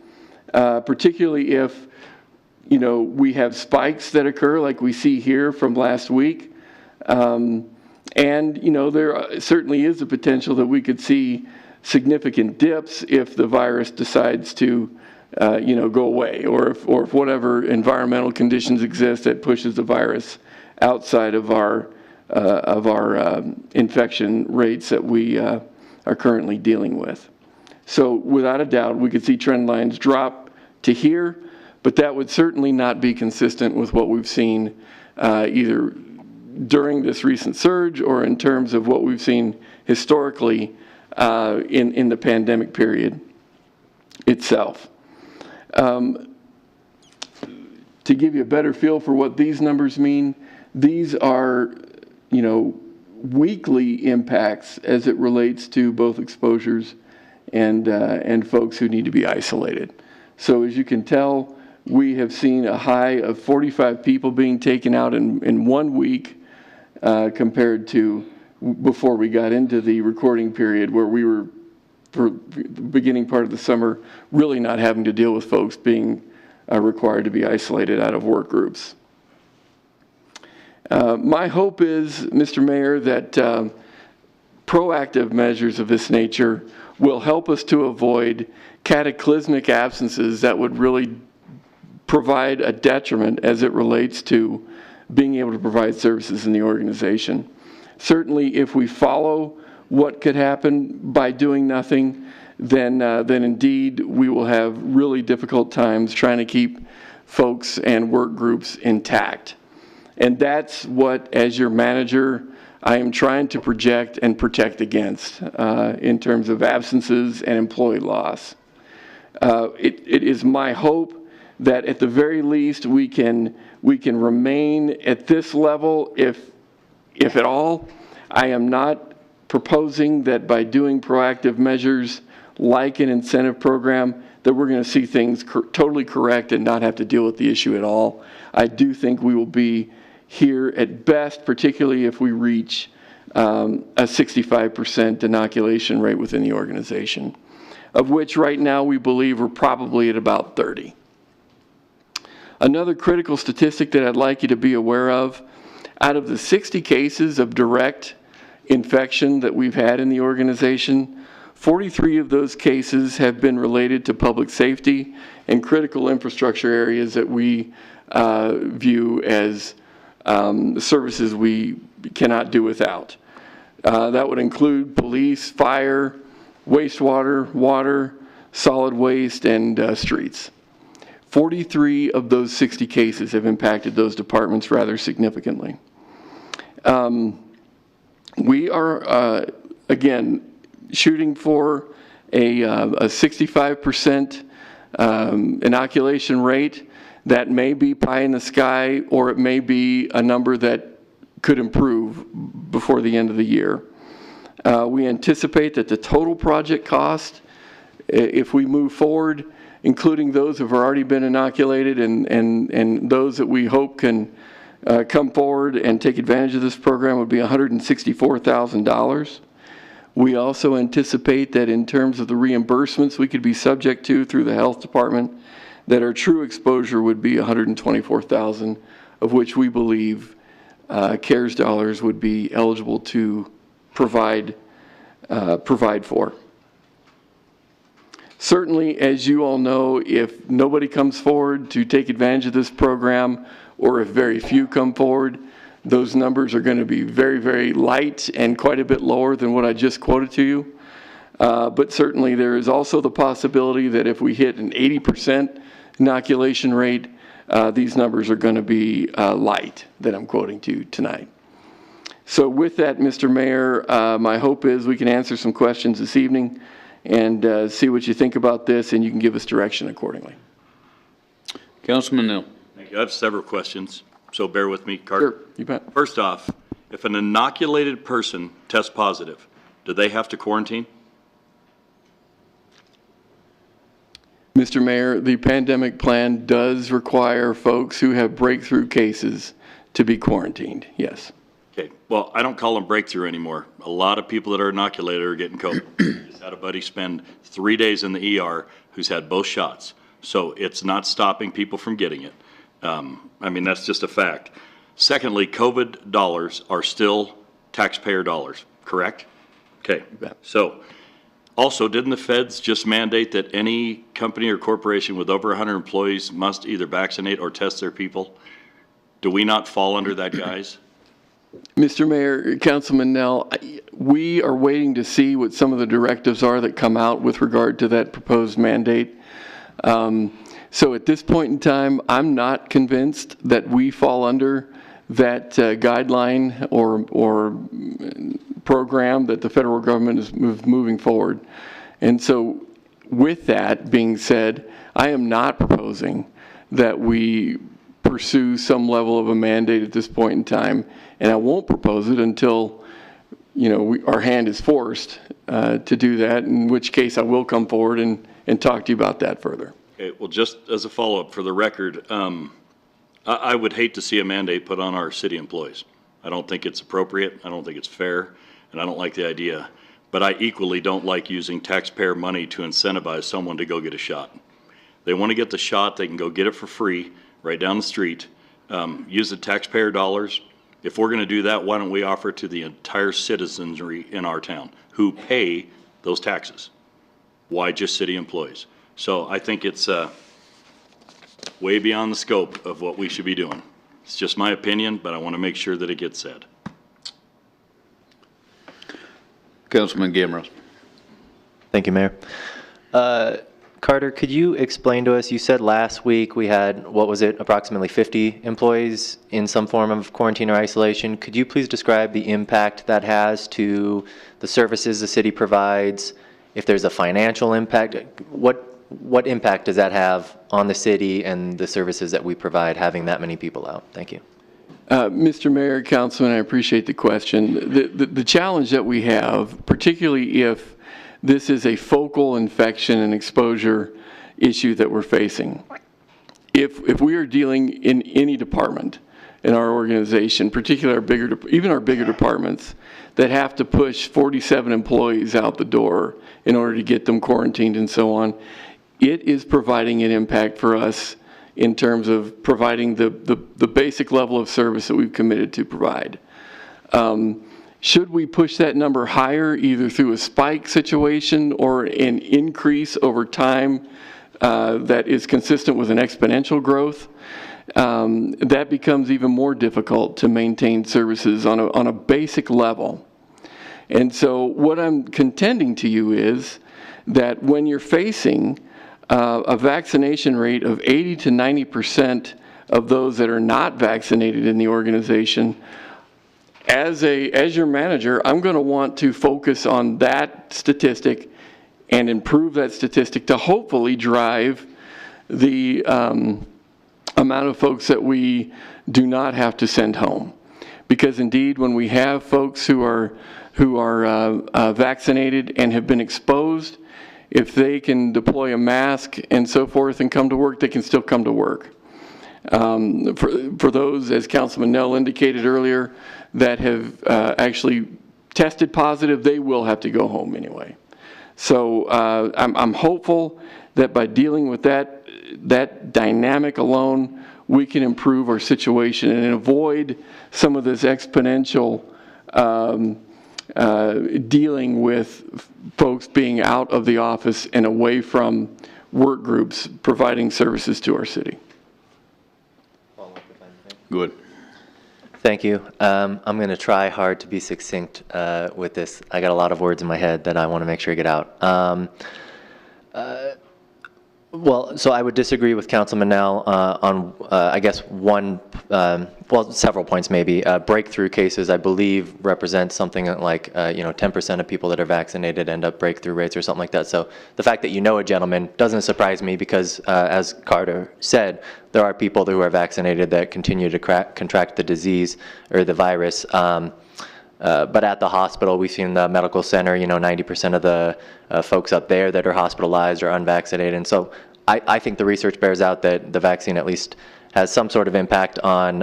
particularly if we have spikes that occur like we see here from last week, and there certainly is a potential that we could see significant dips if the virus decides to go away, or if whatever environmental conditions exist that pushes the virus outside of our infection rates that we are currently dealing with. So without a doubt, we could see trend lines drop to here, but that would certainly not be consistent with what we've seen either during this recent surge or in terms of what we've seen historically in the pandemic period itself. To to give you a better feel for what these numbers mean, these are, weekly impacts as it relates to both exposures and folks who need to be isolated. So as you can tell, we have seen a high of 45 people being taken out in 1 week compared to before we got into the recording period, where we were, for the beginning part of the summer, really not having to deal with folks being required to be isolated out of work groups. My hope is, Mr. Mayor, that proactive measures of this nature will help us to avoid cataclysmic absences that would really provide a detriment as it relates to being able to provide services in the organization. Certainly, if we follow what could happen by doing nothing, then indeed we will have really difficult times trying to keep folks and work groups intact. And that's what, as your manager, I am trying to project and protect against in terms of absences and employee loss. It is my hope that at the very least we can remain at this level, if at all. I am not proposing that by doing proactive measures like an incentive program that we're going to see things totally correct and not have to deal with the issue at all. I do think we will be here at best, particularly if we reach a 65% inoculation rate within the organization, of which right now we believe we're probably at about 30. Another critical statistic that I'd like you to be aware of, out of the 60 cases of direct infection that we've had in the organization, 43 of those cases have been related to public safety and critical infrastructure areas that we view as services we cannot do without. That would include police, fire, wastewater, water, solid waste, and streets. 43 of those 60 cases have impacted those departments rather significantly. We are, again, shooting for a 65% inoculation rate. That may be pie in the sky, or it may be a number that could improve before the end of the year. We anticipate that the total project cost, if we move forward, including those who have already been inoculated and those that we hope can come forward and take advantage of this program, would be $164,000. We also anticipate that in terms of the reimbursements we could be subject to through the health department, that our true exposure would be $124,000, of which we believe CARES dollars would be eligible to provide for. Certainly, as you all know, if nobody comes forward to take advantage of this program, or if very few come forward, those numbers are going to be very, very light and quite a bit lower than what I just quoted to you. But certainly there is also the possibility that if we hit an 80% inoculation rate, these numbers are going to be light that I'm quoting to you tonight. So with that, Mr. Mayor, my hope is we can answer some questions this evening and see what you think about this, and you can give us direction accordingly. Councilman Neal. Thank you. I have several questions, so bear with me, Carter. Sure, you bet. First off, if an inoculated person tests positive, do they have to quarantine? Mr. Mayor, the pandemic plan does require folks who have breakthrough cases to be quarantined, yes. Okay, well, I don't call them breakthrough anymore. A lot of people that are inoculated are getting COVID. Just had a buddy spend 3 days in the ER who's had both shots. So it's not stopping people from getting it. I mean, that's just a fact. Secondly, COVID dollars are still taxpayer dollars, correct? Okay, so also, didn't the feds just mandate that any company or corporation with over 100 employees must either vaccinate or test their people? Do we not fall under that, guys? Mr. Mayor, Councilman Nell, we are waiting to see what some of the directives are that come out with regard to that proposed mandate. So at this point in time, I'm not convinced that we fall under that guideline or program that the federal government is moving forward. And so with that being said, I am not proposing that we pursue some level of a mandate at this point in time, and I won't propose it until, our hand is forced to do that, in which case I will come forward and talk to you about that further. Okay, well, just as a follow-up for the record, I would hate to see a mandate put on our city employees. I don't think it's appropriate, I don't think it's fair, and I don't like the idea. But I equally don't like using taxpayer money to incentivize someone to go get a shot. They want to get the shot, they can go get it for free right down the street. Use the taxpayer dollars. If we're going to do that, why don't we offer it to the entire citizenry in our town who pay those taxes? Why just city employees? So I think it's way beyond the scope of what we should be doing. It's just my opinion, but I want to make sure that it gets said. Councilman Gamros. Thank you, Mayor. Carter, could you explain to us, you said last week we had, what was it, approximately 50 employees in some form of quarantine or isolation. Could you please describe the impact that has to the services the city provides? If there's a financial impact, what impact does that have on the city and the services that we provide having that many people out? Thank you. Mr. Mayor, Councilman, I appreciate the question. The challenge that we have, particularly if this is a focal infection and exposure issue that we're facing, if we are dealing in any department in our organization, particularly even our bigger departments, that have to push 47 employees out the door in order to get them quarantined and so on, it is providing an impact for us in terms of providing the basic level of service that we've committed to provide. Should we push that number higher, either through a spike situation or an increase over time that is consistent with an exponential growth, that becomes even more difficult to maintain services on a basic level. And so what I'm contending to you is that when you're facing a vaccination rate of 80 to 90% of those that are not vaccinated in the organization, as your manager, I'm going to want to focus on that statistic and improve that statistic to hopefully drive the amount of folks that we do not have to send home. Because indeed, when we have folks who are vaccinated and have been exposed, if they can deploy a mask and so forth and come to work, they can still come to work. For those, as Councilman Nell indicated earlier, that have actually tested positive, they will have to go home anyway. So I'm hopeful that by dealing with that dynamic alone, we can improve our situation and avoid some of this exponential dealing with folks being out of the office and away from work groups providing services to our city. Good. Thank you. I'm going to try hard to be succinct with this. I got a lot of words in my head that I want to make sure I get out. Well, so I would disagree with Councilman Nell on, I guess, several points maybe. Breakthrough cases, I believe, represent something like, 10% of people that are vaccinated end up breakthrough rates or something like that. So the fact that you know a gentleman doesn't surprise me because, as Carter said, there are people who are vaccinated that continue to contract the disease or the virus. But at the hospital, we've seen the medical center, 90% of the folks up there that are hospitalized are unvaccinated. And so I think the research bears out that the vaccine at least has some sort of impact on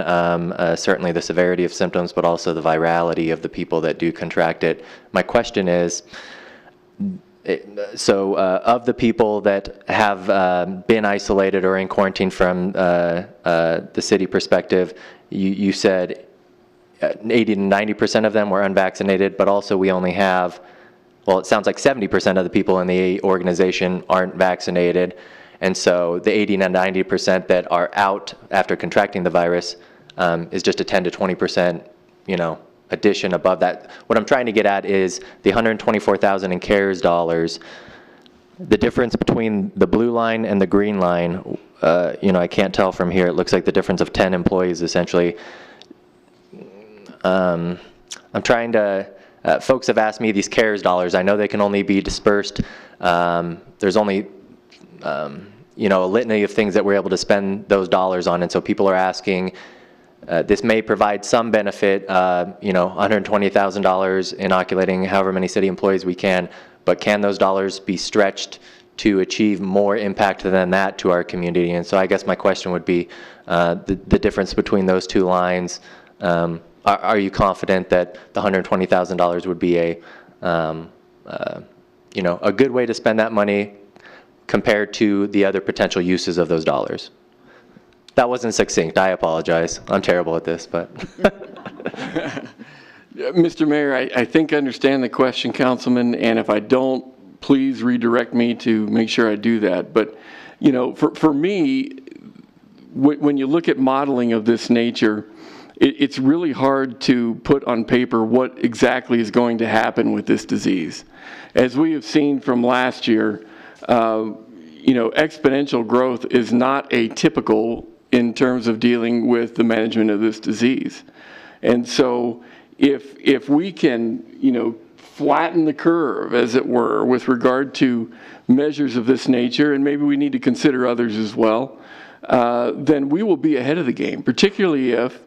certainly the severity of symptoms, but also the virality of the people that do contract it. My question is, of the people that have been isolated or in quarantine from the city perspective, you said 80 to 90% of them were unvaccinated, but also we only have, well, it sounds like 70% of the people in the organization aren't vaccinated. And so the 80 to 90% that are out after contracting the virus is just a 10 to 20%, addition above that. What I'm trying to get at is the $124,000 in CARES dollars, the difference between the blue line and the green line, I can't tell from here. It looks like the difference of 10 employees essentially. I'm trying to, folks have asked me these CARES dollars. I know they can only be dispersed. There's only, you know, a litany of things that we're able to spend those dollars on. And so people are asking, this may provide some benefit, you know, $120,000 inoculating however many city employees we can, but can those dollars be stretched to achieve more impact than that to our community? And so I guess my question would be the difference between those two lines. Are you confident that the $120,000 would be a, you know, a good way to spend that money compared to the other potential uses of those dollars? That wasn't succinct. I apologize. I'm terrible at this, but. Mr. Mayor, I think I understand the question, Councilman, and if I don't, please redirect me to make sure I do that. But, you know, for me, when you look at modeling of this nature, it's really hard to put on paper what exactly is going to happen with this disease. As we have seen from last year, you know, exponential growth is not atypical in terms of dealing with the management of this disease. And so if we can, you know, flatten the curve, as it were, with regard to measures of this nature, and maybe we need to consider others as well, then we will be ahead of the game, particularly if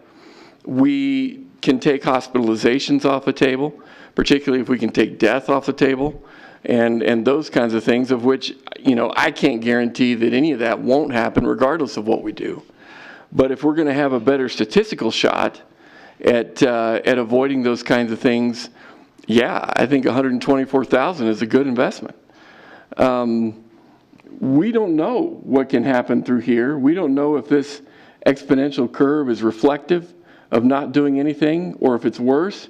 we can take hospitalizations off the table, particularly if we can take death off the table, and those kinds of things, of which, you know, I can't guarantee that any of that won't happen regardless of what we do. But if we're going to have a better statistical shot at avoiding those kinds of things, yeah, I think $124,000 is a good investment. We don't know what can happen through here. We don't know if this exponential curve is reflective of not doing anything, or if it's worse,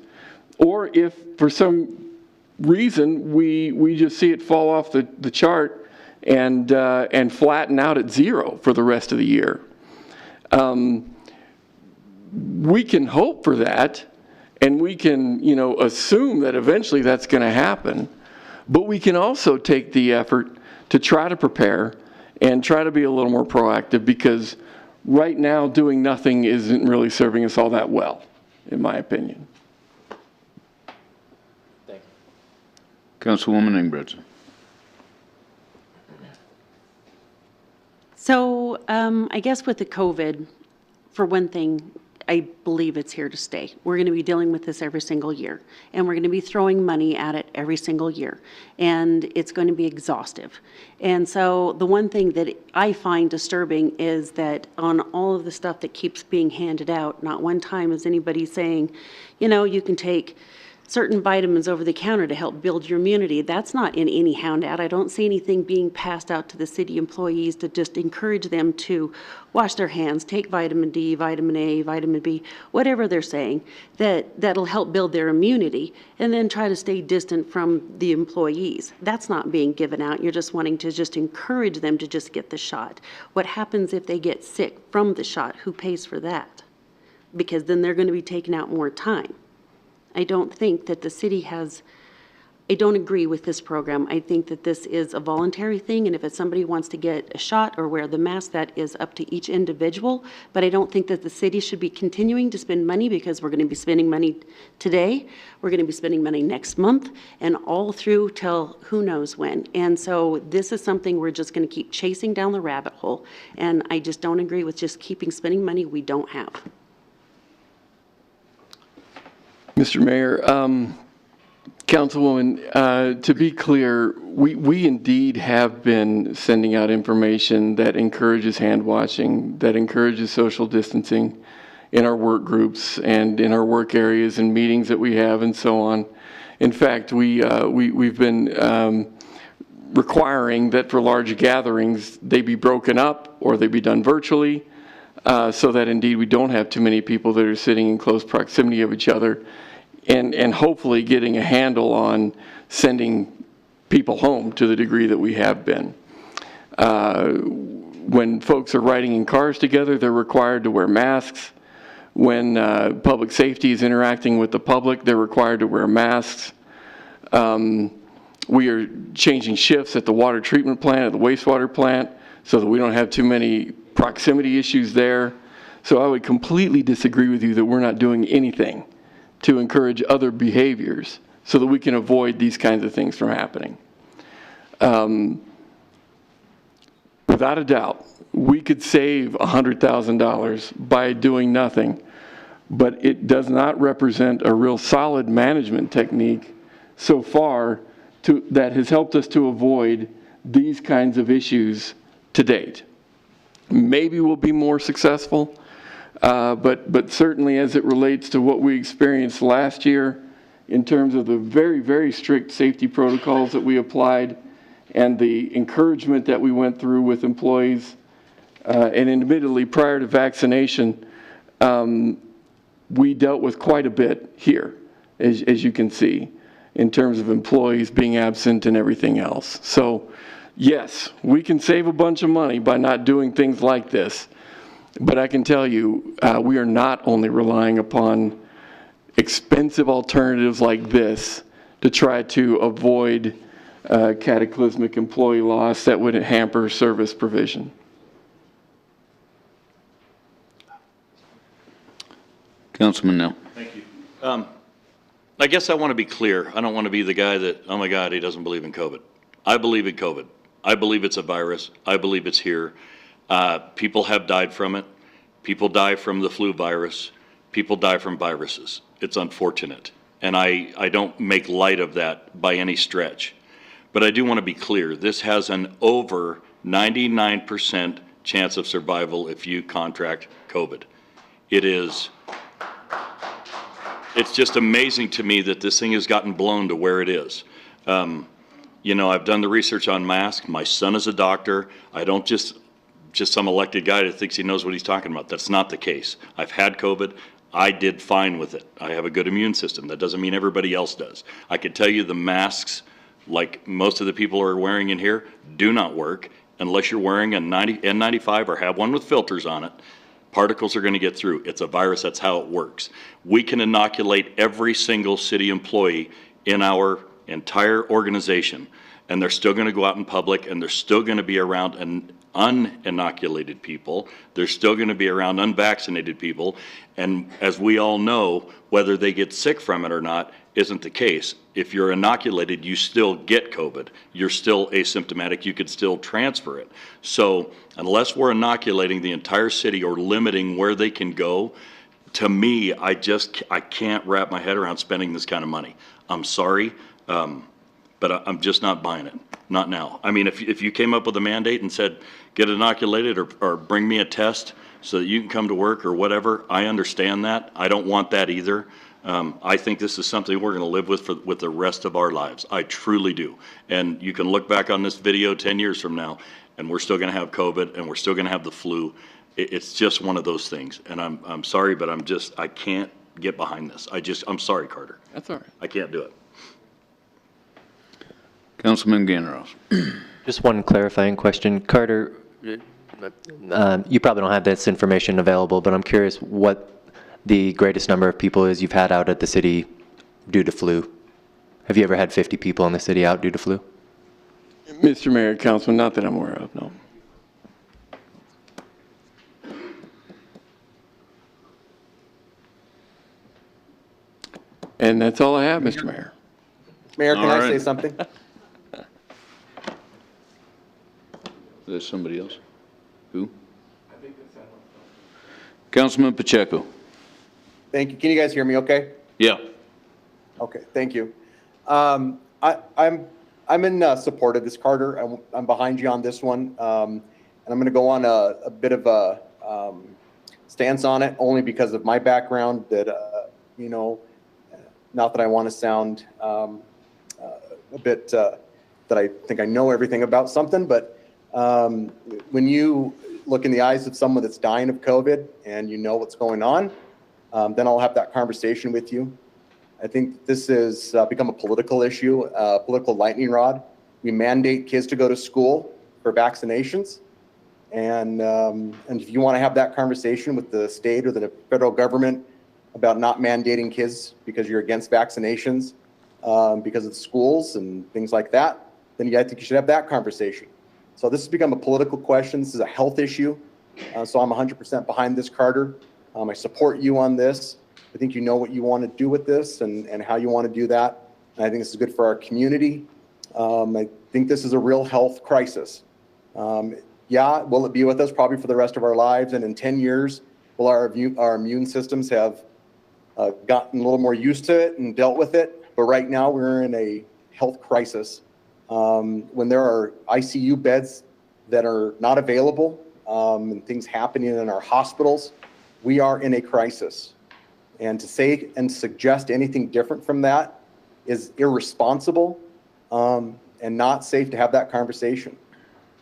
or if for some reason we just see it fall off the chart and flatten out at zero for the rest of the year. We can hope for that, and we can, you know, assume that eventually that's going to happen, but we can also take the effort to try to prepare and try to be a little more proactive, because right now doing nothing isn't really serving us all that well, in my opinion. Thank you. Councilwoman Ingebretson. So I guess with the COVID, for one thing, I believe it's here to stay. We're going to be dealing with this every single year, and we're going to be throwing money at it every single year, and it's going to be exhaustive. And so the one thing that I find disturbing is that on all of the stuff that keeps being handed out, not one time is anybody saying, you know, you can take certain vitamins over the counter to help build your immunity. That's not in any handout. I don't see anything being passed out to the city employees to just encourage them to wash their hands, take vitamin D, vitamin A, vitamin B, whatever they're saying, that'll help build their immunity, and then try to stay distant from the employees. That's not being given out. You're just wanting to just encourage them to just get the shot. What happens if they get sick from the shot? Who pays for that? Because then they're going to be taking out more time. I don't think that the city has, I don't agree with this program. I think that this is a voluntary thing, and if somebody wants to get a shot or wear the mask, that is up to each individual. But I don't think that the city should be continuing to spend money, because we're going to be spending money today, we're going to be spending money next month, and all through till who knows when. And so this is something we're just going to keep chasing down the rabbit hole, and I just don't agree with just keeping spending money we don't have. Mr. Mayor, Councilwoman, to be clear, we indeed have been sending out information that encourages hand washing, that encourages social distancing in our work groups and in our work areas and meetings that we have and so on. In fact, we've been requiring that for large gatherings, they be broken up or they be done virtually, so that indeed we don't have too many people that are sitting in close proximity of each other, and hopefully getting a handle on sending people home to the degree that we have been. When folks are riding in cars together, they're required to wear masks. When public safety is interacting with the public, they're required to wear masks. We are changing shifts at the water treatment plant, at the wastewater plant, so that we don't have too many proximity issues there. So I would completely disagree with you that we're not doing anything to encourage other behaviors so that we can avoid these kinds of things from happening. With without a doubt, we could save $100,000 by doing nothing, but it does not represent a real solid management technique so far that has helped us to avoid these kinds of issues to date. Maybe we'll be more successful, but certainly as it relates to what we experienced last year in terms of the very, very strict safety protocols that we applied and the encouragement that we went through with employees, and admittedly prior to vaccination, we dealt with quite a bit here, as you can see, in terms of employees being absent and everything else. So yes, we can save a bunch of money by not doing things like this, but I can tell you, we are not only relying upon expensive alternatives like this to try to avoid cataclysmic employee loss that would hamper service provision. Councilman Nell. Thank you. I guess I want to be clear. I don't want to be the guy that, oh my God, he doesn't believe in COVID. I believe in COVID. I believe it's a virus. I believe it's here. People have died from it. People die from the flu virus. People die from viruses. It's unfortunate. And I don't make light of that by any stretch. But I do want to be clear. This has an over 99% chance of survival if you contract COVID. It's just amazing to me that this thing has gotten blown to where it is. You know, I've done the research on masks. My son is a doctor. I don't just some elected guy that thinks he knows what he's talking about. That's not the case. I've had COVID. I did fine with it. I have a good immune system. That doesn't mean everybody else does. I can tell you the masks, like most of the people are wearing in here, do not work unless you're wearing a N95 or have one with filters on it. Particles are going to get through. It's a virus. That's how it works. We can inoculate every single city employee in our entire organization, and they're still going to go out in public, and they're still going to be around uninoculated people. They're still going to be around unvaccinated people. And as we all know, whether they get sick from it or not isn't the case. If you're inoculated, you still get COVID. You're still asymptomatic. You could still transfer it. So unless we're inoculating the entire city or limiting where they can go, to me, I can't wrap my head around spending this kind of money. I'm sorry, but I'm just not buying it. Not now. I mean, if you came up with a mandate and said, get inoculated or bring me a test so that you can come to work or whatever, I understand that. I don't want that either. I think this is something we're going to live with the rest of our lives. I truly do. And you can look back on this video 10 years from now, and we're still going to have COVID, and we're still going to have the flu. It's just one of those things. And I'm sorry, but I can't get behind this. I'm sorry, Carter. That's all right. I can't do it. Councilman Ganneros. Just one clarifying question. Carter, you probably don't have this information available, but I'm curious what the greatest number of people is you've had out at the city due to flu. Have you ever had 50 people in the city out due to flu? Mr. Mayor, Councilman, not that I'm aware of, no. And that's all I have, Mr. Mayor. Mayor, can All I right. say something? There's somebody else? Who? Councilman Pacheco. Thank you. Can you guys hear me okay? Yeah. Okay, thank you. I'm in support of this, Carter. I'm behind you on this one. And I'm going to go on a bit of a stance on it, only because of my background that, you know, not that I want to sound a bit that I think I know everything about something, but when you look in the eyes of someone that's dying of COVID and you know what's going on, then I'll have that conversation with you. I think this has become a political issue, a political lightning rod. We mandate kids to go to school for vaccinations. And if you want to have that conversation with the state or the federal government about not mandating kids because you're against vaccinations, because of schools and things like that, then I think you should have that conversation. So this has become a political question. This is a health issue. So I'm 100% behind this, Carter. I support you on this. I think you know what you want to do with this and how you want to do that. And I think this is good for our community. I think this is a real health crisis. You Yeah, will it be with us probably for the rest of our lives? And in 10 years, will our immune systems have gotten a little more used to it and dealt with it? But right now we're in a health crisis. When there are ICU beds that are not available and things happening in our hospitals, we are in a crisis. And to say and suggest anything different from that is irresponsible and not safe to have that conversation.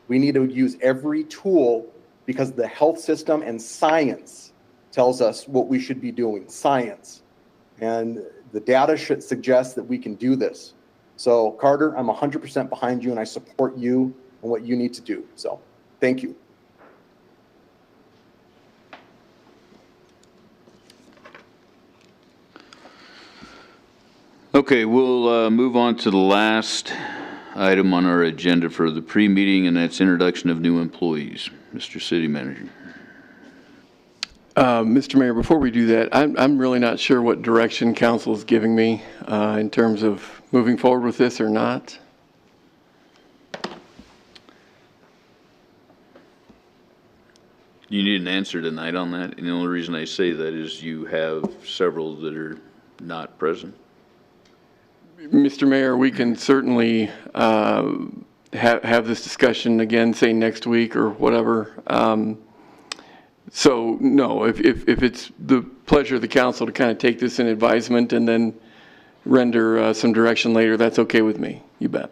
We need to use every tool because the health system and science tells us what we should be doing, science. And the data should suggest that we can do this. So Carter, I'm 100% behind you and I support you and what you need to do. So thank you. Okay, we'll move on to the last item on our agenda for the pre-meeting, and that's introduction of new employees. Mr. City Manager. Mr. Mayor, before we do that, I'm really not sure what direction council is giving me in terms of moving forward with this or not. You need an answer tonight on that, and the only reason I say that is you have several that are not present. Mr. Mayor, we can certainly have this discussion again, say next week or whatever. So no, if it's the pleasure of the council to kind of take this in advisement and then render some direction later, that's okay with me. You bet.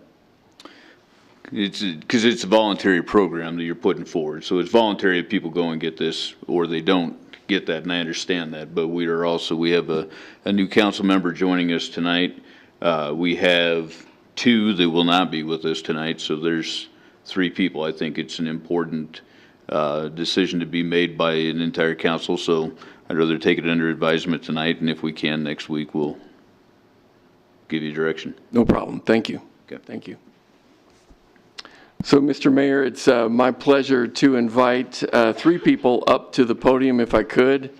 It's because it's a voluntary program that you're putting forward. So it's voluntary if people go and get this or they don't get that, and I understand that. But we have a new council member joining us tonight. We have 2 that will not be with us tonight, so there's 3 people. I think it's an important decision to be made by an entire council, so I'd rather take it under advisement tonight, and if we can, next week, we'll give you direction. No problem. Thank you. Okay. Thank you. So, Mr. Mayor, it's my pleasure to invite 3 people up to the podium if I could.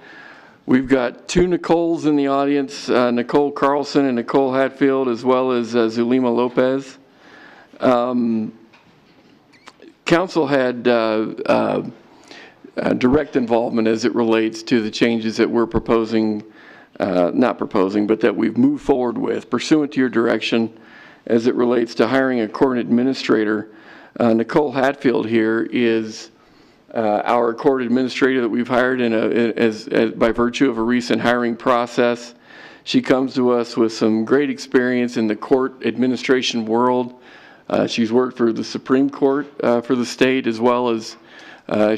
We've got 2 Nicoles in the audience, Nicole Carlson and Nicole Hatfield, as well as Zulima Lopez. Council had direct involvement as it relates to the changes that we're proposing, not proposing, but that we've moved forward with pursuant to your direction as it relates to hiring a court administrator. Nicole Hatfield here is our court administrator that we've hired by virtue of a recent hiring process. She comes to us with some great experience in the court administration world. She's worked for the Supreme Court for the state, as well as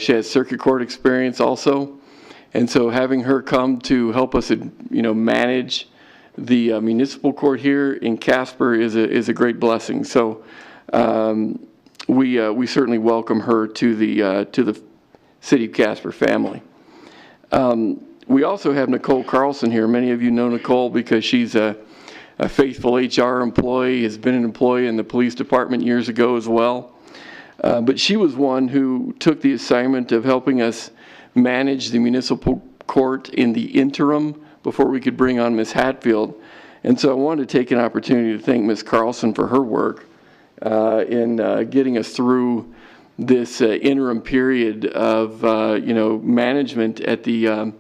she has circuit court experience also. And so having her come to help us, manage the municipal court here in Casper is a great blessing. So we certainly welcome her to the City of Casper family. We also have Nicole Carlson here. Many of you know Nicole because she's a faithful HR employee, has been an employee in the police department years ago as well. But she was one who took the assignment of helping us manage the municipal court in the interim before we could bring on Ms. Hatfield. And so I wanted to take an opportunity to thank Ms. Carlson for her work in getting us through this interim period of management at the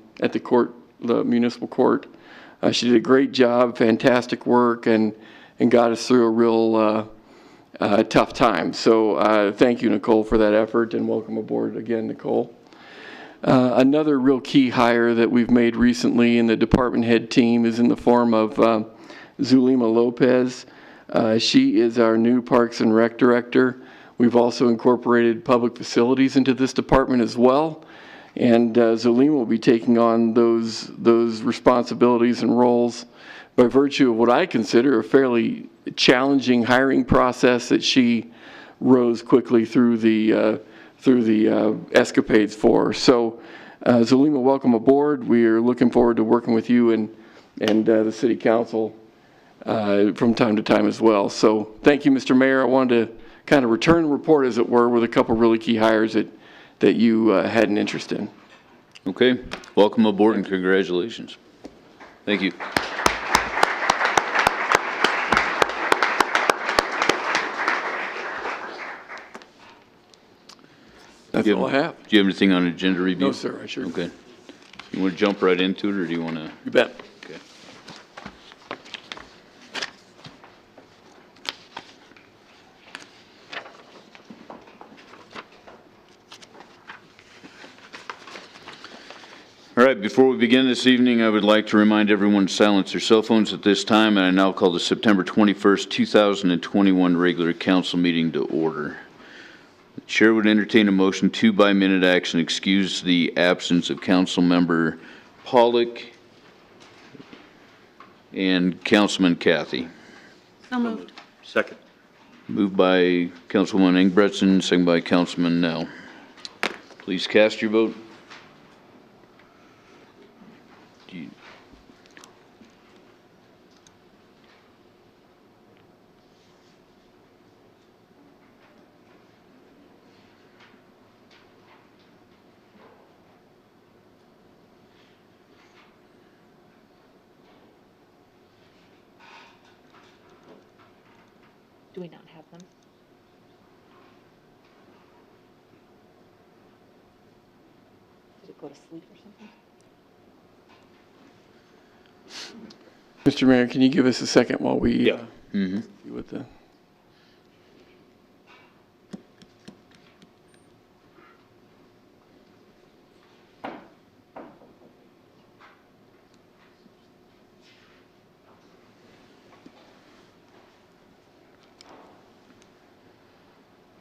court, the municipal court. She did a great job, fantastic work, and got us through a real tough time. So thank you, Nicole, for that effort, and welcome aboard again, Nicole. Another real key hire that we've made recently in the department head team is in the form of Zulima Lopez. She is our new Parks and Rec Director. We've also incorporated public facilities into this department as well. And Zulima will be taking on those responsibilities and roles by virtue of what I consider a fairly challenging hiring process that she rose quickly through the escapades for. So Zulima, welcome aboard. We are looking forward to working with you and the City Council from time to time as well. So thank you, Mr. Mayor. I wanted to kind of return the report, as it were, with a couple really key hires that you had an interest in. Okay, welcome aboard and congratulations. Thank you. That's Do you all I have. Do you have anything on agenda review? No, sir, I sure. Okay. You want to jump right into it, or do you want to? You bet. Okay. All right, before we begin this evening, I would like to remind everyone to silence their cell phones at this time, and I now call the September 21st, 2021 regular council meeting to order. The chair would entertain a motion to, by minute action, excuse the absence of Council Member Pollock and Councilman Kathy. So moved. Second. Moved by Councilwoman Ingebretson, second by Councilman Nell. Please cast your vote. Do you- Do we not have them? Did it go to sleep or something? Mr. Mayor, can you give us a second while we Yeah. Mm-hmm. see what the...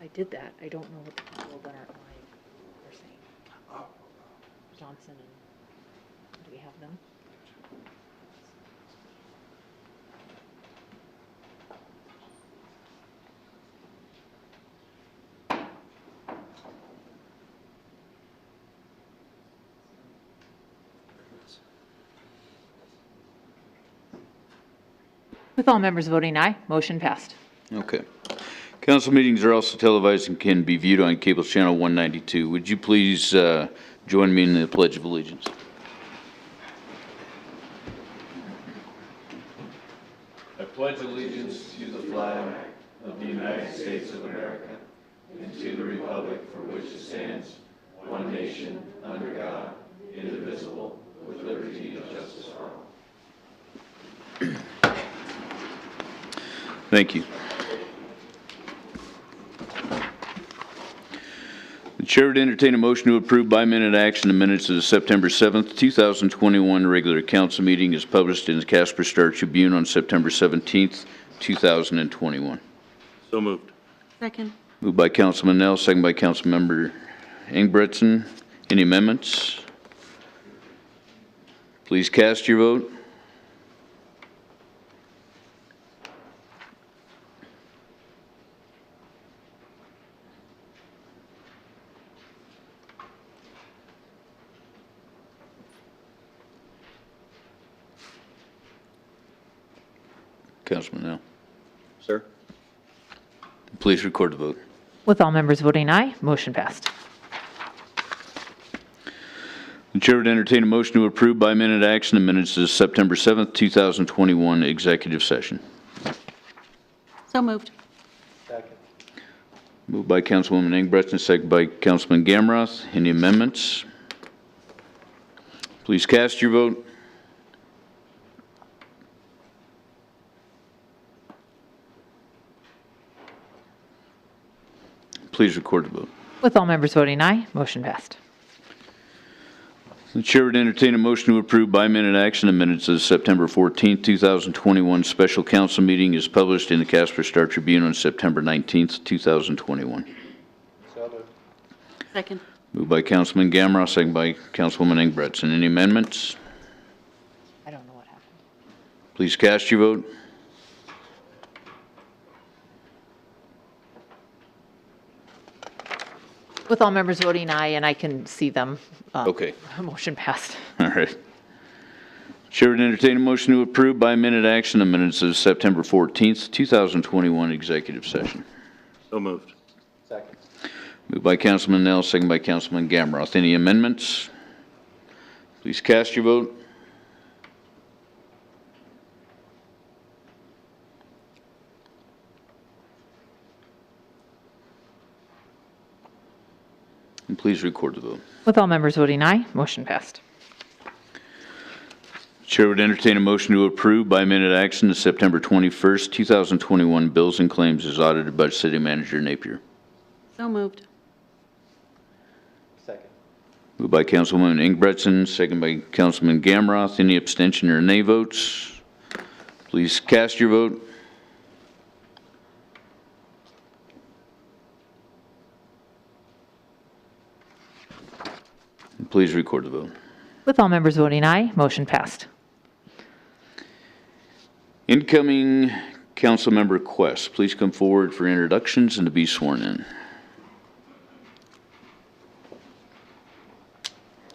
I did that. I don't know what the people that aren't live are saying. Johnson and, do we have them? With all members voting aye, motion passed. Okay. Council meetings are also televised and can be viewed on cable channel 192. Would you please join me in the Pledge of Allegiance? I pledge allegiance to the flag of the United States of America and to the republic for which it stands, one nation, under God, indivisible, with liberty and justice for all. Thank you. The chair would entertain a motion to approve by minute action the minutes of the September 7th, 2021 regular council meeting as published in the Casper Star Tribune on September 17th, 2021. So moved. Second. Moved by Councilman Nell, second by Councilmember Ingebretson. Any amendments? Please cast your vote. Councilman Nell, Sir? please record the vote. With all members voting aye, motion passed. The chair would entertain a motion to approve by minute action the minutes of the September 7th, 2021 executive session. So moved. Moved by Councilwoman Ingebretson, second by Councilman Gamroth. Any amendments? Please cast your vote. Please record the vote. With all members voting aye, motion passed. The chair would entertain a motion to approve by minute action the minutes of the September 14th, 2021 special council meeting as published in the Casper Star Tribune on September 19th, 2021. Second. Moved by Councilman Gamroth, second by Councilwoman Ingebretson. Any amendments? I don't know what happened. Please cast your vote. With all members voting aye, and I can see them. Okay. Motion passed. All right. Chair would entertain a motion to approve by minute action the minutes of September 14th, 2021 executive session. So moved. Second. Moved by Councilman Nell, second by Councilman Gamroth. Any amendments? Please cast your vote. And please record the vote. With all members voting aye, motion passed. Chair would entertain a motion to approve by minute action the September 21st, 2021 bills and claims as audited by City Manager Napier. So moved. Second. Moved by Councilwoman Ingebretson, second by Councilman Gamroth. Any abstention or nay votes? Please cast your vote. And please record the vote. With all members voting aye, motion passed. Incoming council member requests. Please come forward for introductions and to be sworn in.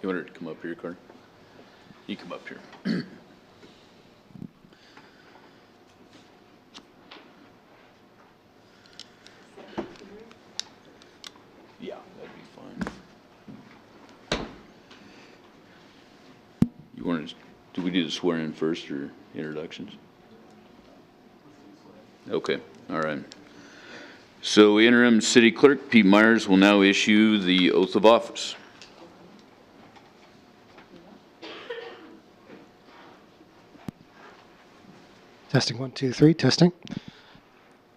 You want her to come up here, Carter? You come up here. Yeah, that'd be fine. You want to, do we do the swearing in first or introductions? Okay, all right. So interim city clerk Pete Myers will now issue the oath of office. Testing 1, 2, 3, testing.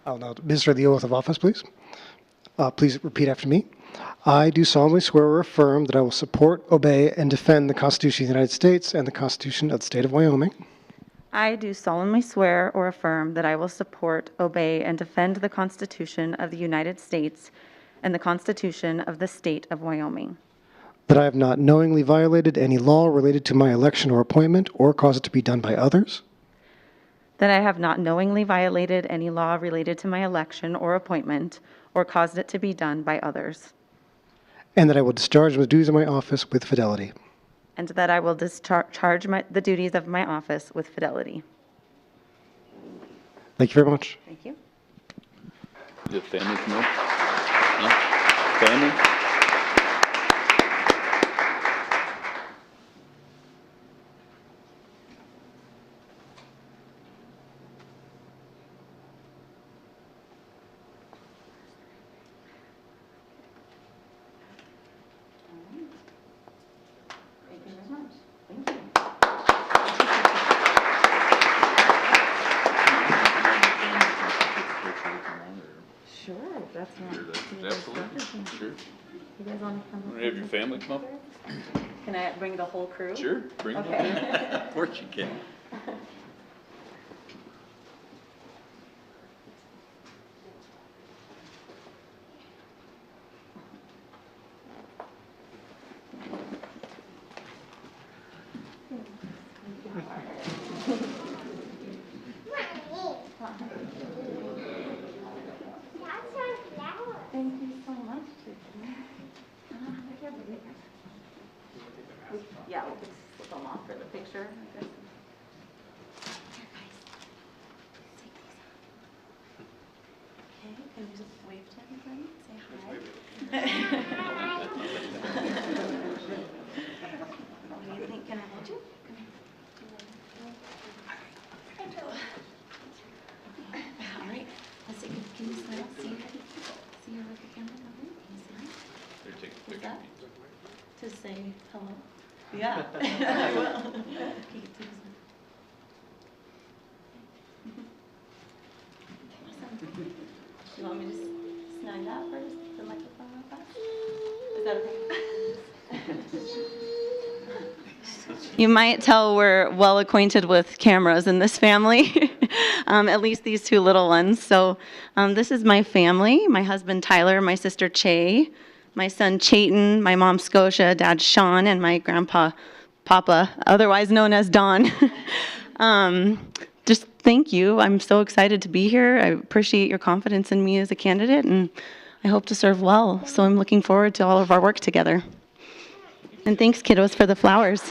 I'll now administer the oath of office, please. Please repeat after me. I do solemnly swear or affirm that I will support, obey, and defend the Constitution of the United States and the Constitution of the State of Wyoming. I do solemnly swear or affirm that I will support, obey, and defend the Constitution of the United States and the Constitution of the State of Wyoming. That I have not knowingly violated any law related to my election or appointment or caused it to be done by others. That I have not knowingly violated any law related to my election or appointment or caused it to be done by others. And that I will discharge the duties of my office with fidelity. And that I will discharge the duties of my office with fidelity. Thank you very much. Thank you. The family come up? Huh? Family? Sure, that's not. Absolutely, sure. You guys want to come? Want to have your family come up? Can I bring the whole crew? Sure, bring them up Okay. here. Of course you can. Thank you so much. Yeah, we'll just slip them off for the picture. I guess. Okay, can you just wave to everybody? Say hi. What do you think? Can I hold you? All right. Let's see. Can you smile? See your look at camera? Can you smile? They're taking a Is picture. that to say hello? Yeah, I will. Okay, take a smile. Awesome. You want me to snag that first, the microphone real fast? Is that okay? You might tell we're well acquainted with cameras in this family, at least these two little ones. So this is my family, my husband Tyler, my sister Che, my son Chayton, my mom Scotia, dad Sean, and my grandpa Papa, otherwise known as Don. Just thank you. I'm so excited to be here. I appreciate your confidence in me as a candidate, and I hope to serve well. So I'm looking forward to all of our work together. And thanks, kiddos, for the flowers.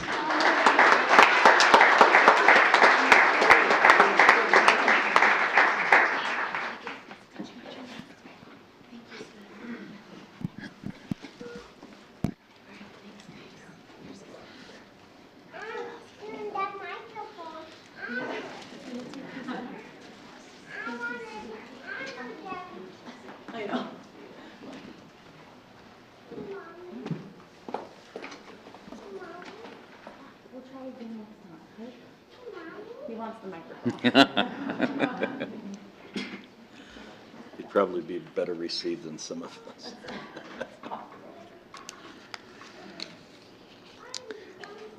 I know. You'd probably be better received than some of us.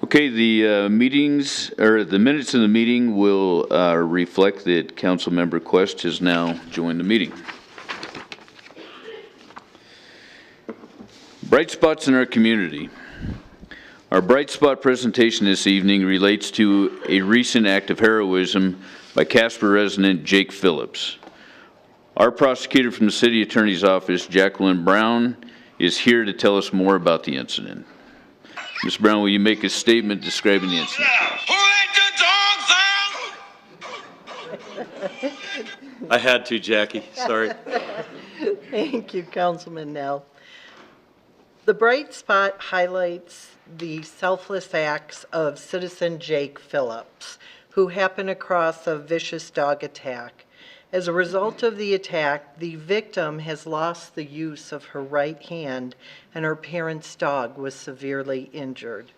Okay, the meetings, or the minutes of the meeting will reflect that Councilmember Quest has now joined the meeting. Bright spots in our community. Our bright spot presentation this evening relates to a recent act of heroism by Casper resident Jake Phillips. Our prosecutor from the City Attorney's Office, Jacqueline Brown, is here to tell us more about the incident. Ms. Brown, will you make a statement describing the incident? I had to, Jackie, sorry. Thank you, Councilman Nell. The bright spot highlights the selfless acts of citizen Jake Phillips, who happened across a vicious dog attack. As a result of the attack, the victim has lost the use of her right hand, and her parent's dog was severely injured.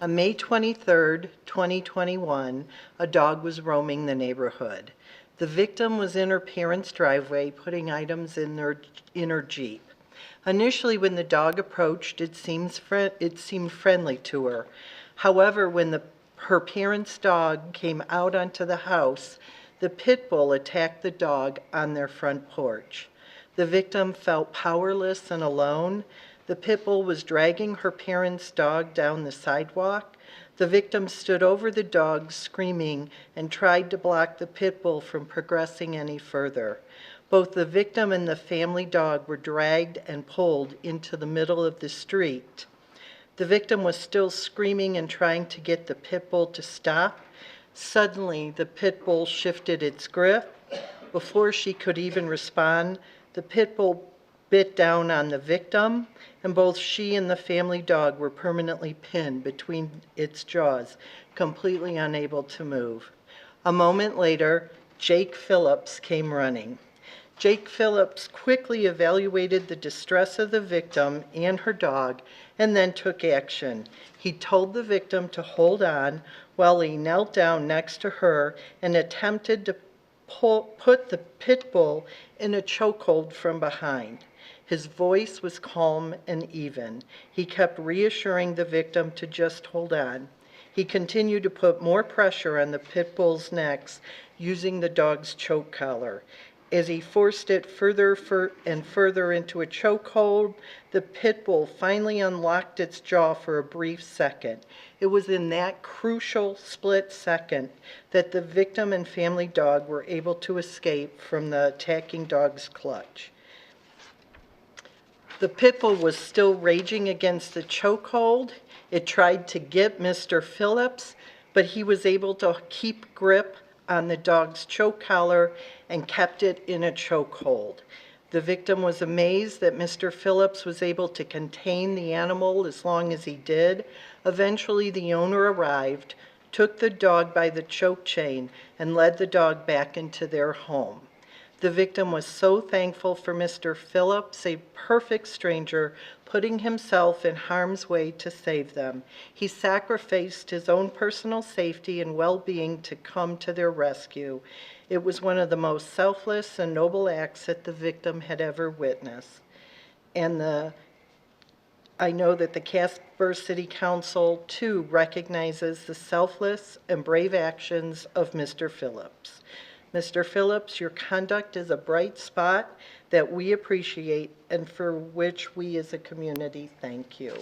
On May 23, 2021, a dog was roaming the neighborhood. The victim was in her parents' driveway putting items in her Jeep. Initially, when the dog approached, it seemed friendly to her. However, when her parents' dog came out onto the house, the pit bull attacked the dog on their front porch. The victim felt powerless and alone. The pit bull was dragging her parents' dog down the sidewalk. The victim stood over the dog, screaming, and tried to block the pit bull from progressing any further. Both the victim and the family dog were dragged and pulled into the middle of the street. The victim was still screaming and trying to get the pit bull to stop. Suddenly, the pit bull shifted its grip. Before she could even respond, the pit bull bit down on the victim, and both she and the family dog were permanently pinned between its jaws, completely unable to move. A moment later, Jake Phillips came running. Jake Phillips quickly evaluated the distress of the victim and her dog and then took action. He told the victim to hold on while he knelt down next to her and attempted to put the pit bull in a chokehold from behind. His voice was calm and even. He kept reassuring the victim to just hold on. He continued to put more pressure on the pit bull's necks using the dog's choke collar. As he forced it further and further into a chokehold, the pit bull finally unlocked its jaw for a brief second. It was in that crucial split second that the victim and family dog were able to escape from the attacking dog's clutch. The pit bull was still raging against the chokehold. It tried to get Mr. Phillips, but he was able to keep grip on the dog's choke collar and kept it in a chokehold. The victim was amazed that Mr. Phillips was able to contain the animal as long as he did. Eventually, the owner arrived, took the dog by the choke chain, and led the dog back into their home. The victim was so thankful for Mr. Phillips, a perfect stranger, putting himself in harm's way to save them. He sacrificed his own personal safety and well-being to come to their rescue. It was one of the most selfless and noble acts that the victim had ever witnessed. And I know that the Casper City Council, too, recognizes the selfless and brave actions of Mr. Phillips. Mr. Phillips, your conduct is a bright spot that we appreciate and for which we as a community thank you.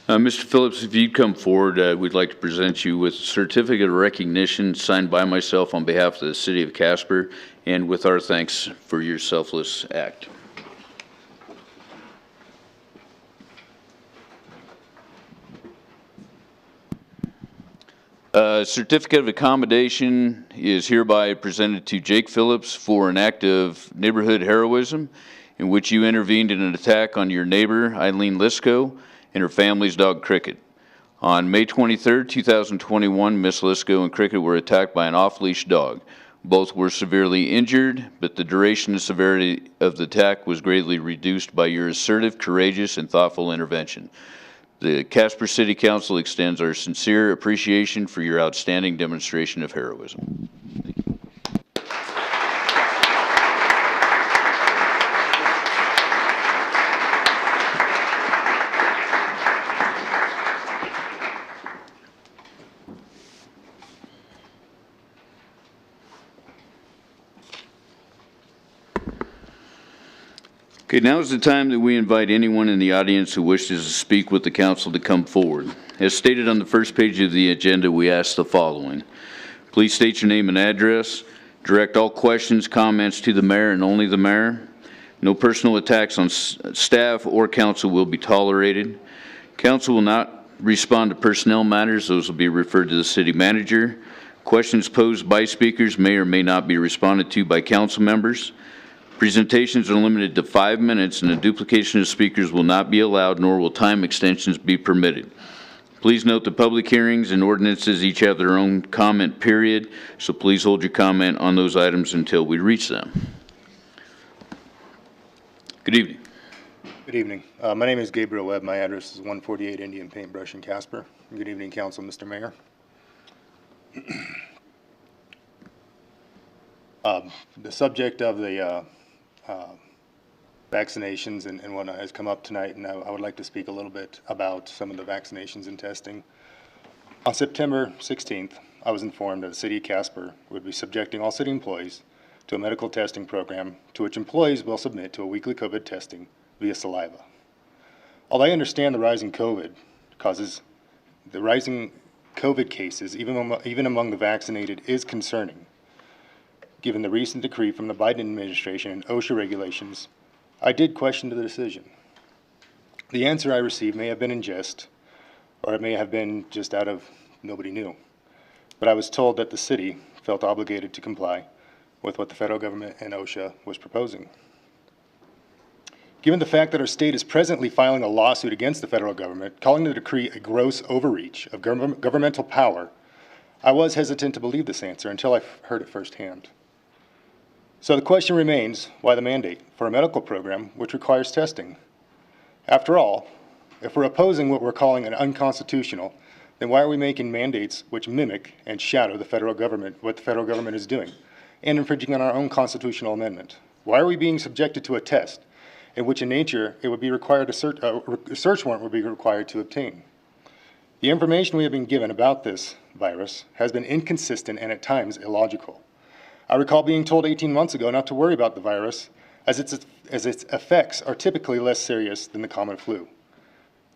Mr. Phillips, if you'd come forward, we'd like to present you with a certificate of recognition signed by myself on behalf of the City of Casper and with our thanks for your selfless act. A certificate of accommodation is hereby presented to Jake Phillips for an act of neighborhood heroism in which you intervened in an attack on your neighbor, Eileen Lisco, and her family's dog, Cricket. On May 23, 2021, Miss Lisco and Cricket were attacked by an off-leash dog. Both were severely injured, but the duration and severity of the attack was greatly reduced by your assertive, courageous, and thoughtful intervention. The Casper City Council extends our sincere appreciation for your outstanding demonstration of heroism. Okay, now is the time that we invite anyone in the audience who wishes to speak with the council to come forward. As stated on the first page of the agenda, we ask the following. Please state your name and address. Direct all questions, comments to the mayor and only the mayor. No personal attacks on staff or council will be tolerated. Council will not respond to personnel matters. Those will be referred to the city manager. Questions posed by speakers may or may not be responded to by council members. Presentations are limited to 5 minutes, and a duplication of speakers will not be allowed, nor will time extensions be permitted. Please note that public hearings and ordinances each have their own comment period, so please hold your comment on those items until we reach them. Good evening. Good evening. My name is Gabriel Webb. My address is 148 Indian Paintbrush in Casper. Good evening, Council, Mr. Mayor. The subject of the vaccinations and whatnot has come up tonight, and I would like to speak a little bit about some of the vaccinations and testing. On September 16th, I was informed that the City of Casper would be subjecting all city employees to a medical testing program to which employees will submit to a weekly COVID testing via saliva. Although I understand the rising COVID cases, even among the vaccinated, is concerning, given the recent decree from the Biden administration and OSHA regulations, I did question the decision. The answer I received may have been in jest, or it may have been just out of nobody knew. But I was told that the city felt obligated to comply with what the federal government and OSHA was proposing. Given the fact that our state is presently filing a lawsuit against the federal government, calling the decree a gross overreach of governmental power, I was hesitant to believe this answer until I heard it firsthand. So the question remains, why the mandate for a medical program which requires testing? After all, if we're opposing what we're calling an unconstitutional, then why are we making mandates which mimic and shadow the federal government, what the federal government is doing, and infringing on our own constitutional amendment? Why are we being subjected to a test in which in nature it would be required a search warrant would be required to obtain? The information we have been given about this virus has been inconsistent and at times illogical. I recall being told 18 months ago not to worry about the virus as its effects are typically less serious than the common flu.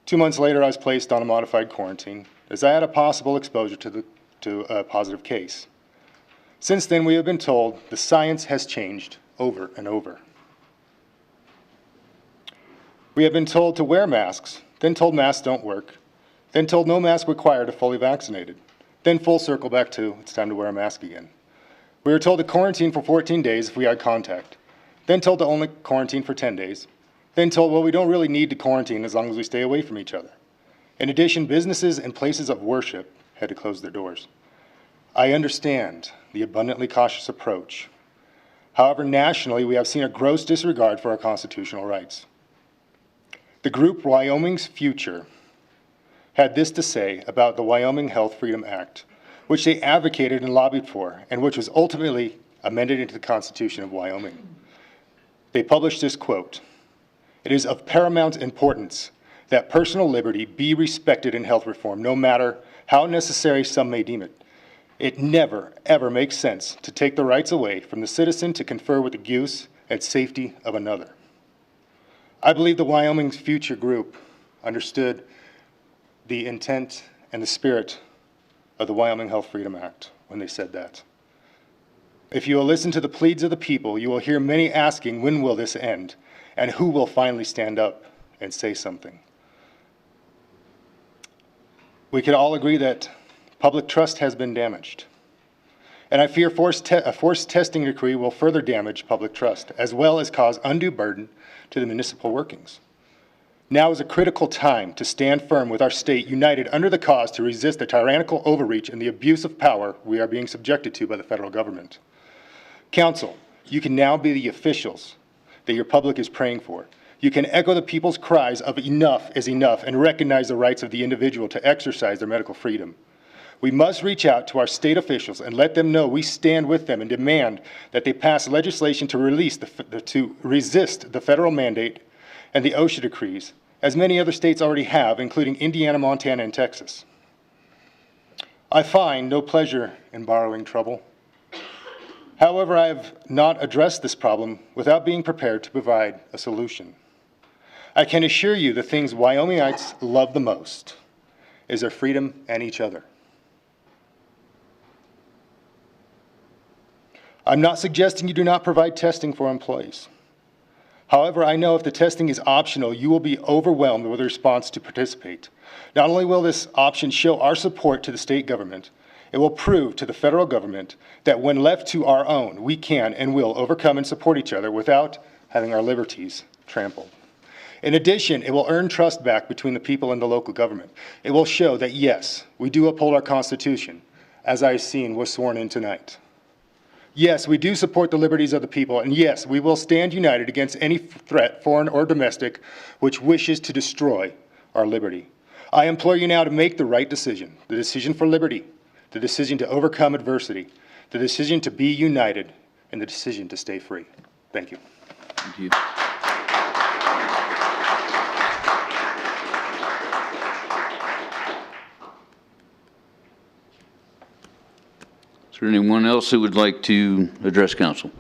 2 months later, I was placed on a modified quarantine as I had a possible exposure to a positive case. Since then, we have been told the science has changed over and over. We have been told to wear masks, then told masks don't work, then told no mask required if fully vaccinated, then full circle back to it's time to wear a mask again. We were told to quarantine for 14 days if we had contact, then told to only quarantine for 10 days, then told, well, we don't really need to quarantine as long as we stay away from each other. In addition, businesses and places of worship had to close their doors. I understand the abundantly cautious approach. However, nationally, we have seen a gross disregard for our constitutional rights. The group Wyoming's Future had this to say about the Wyoming Health Freedom Act, which they advocated and lobbied for, and which was ultimately amended into the Constitution of Wyoming. They published this quote, "It is of paramount importance that personal liberty be respected in health reform, no matter how necessary some may deem it. It never, ever makes sense to take the rights away from the citizen to confer with the use and safety of another." I believe the Wyoming's Future group understood the intent and the spirit of the Wyoming Health Freedom Act when they said that. If you will listen to the pleas of the people, you will hear many asking, when will this end? And who will finally stand up and say something? We can all agree that public trust has been damaged. And I fear a forced testing decree will further damage public trust, as well as cause undue burden to the municipal workings. Now is a critical time to stand firm with our state united under the cause to resist the tyrannical overreach and the abuse of power we are being subjected to by the federal government. Council, you can now be the officials that your public is praying for. You can echo the people's cries of enough is enough and recognize the rights of the individual to exercise their medical freedom. We must reach out to our state officials and let them know we stand with them and demand that they pass legislation to resist the federal mandate and the OSHA decrees, as many other states already have, including Indiana, Montana, and Texas. I find no pleasure in borrowing trouble. However, I have not addressed this problem without being prepared to provide a solution. I can assure you the things Wyomingites love the most is their freedom and each other. I'm not suggesting you do not provide testing for employees. However, I know if the testing is optional, you will be overwhelmed with a response to participate. Not only will this option show our support to the state government, it will prove to the federal government that when left to our own, we can and will overcome and support each other without having our liberties trampled. In addition, it will earn trust back between the people and the local government. It will show that, yes, we do uphold our Constitution, as I have seen was sworn in tonight. Yes, we do support the liberties of the people, and yes, we will stand united against any threat, foreign or domestic, which wishes to destroy our liberty. I implore you now to make the right decision, the decision for liberty, the decision to overcome adversity, the decision to be united, and the decision to stay free. Thank you. Thank you. Is there anyone else who would like to address council?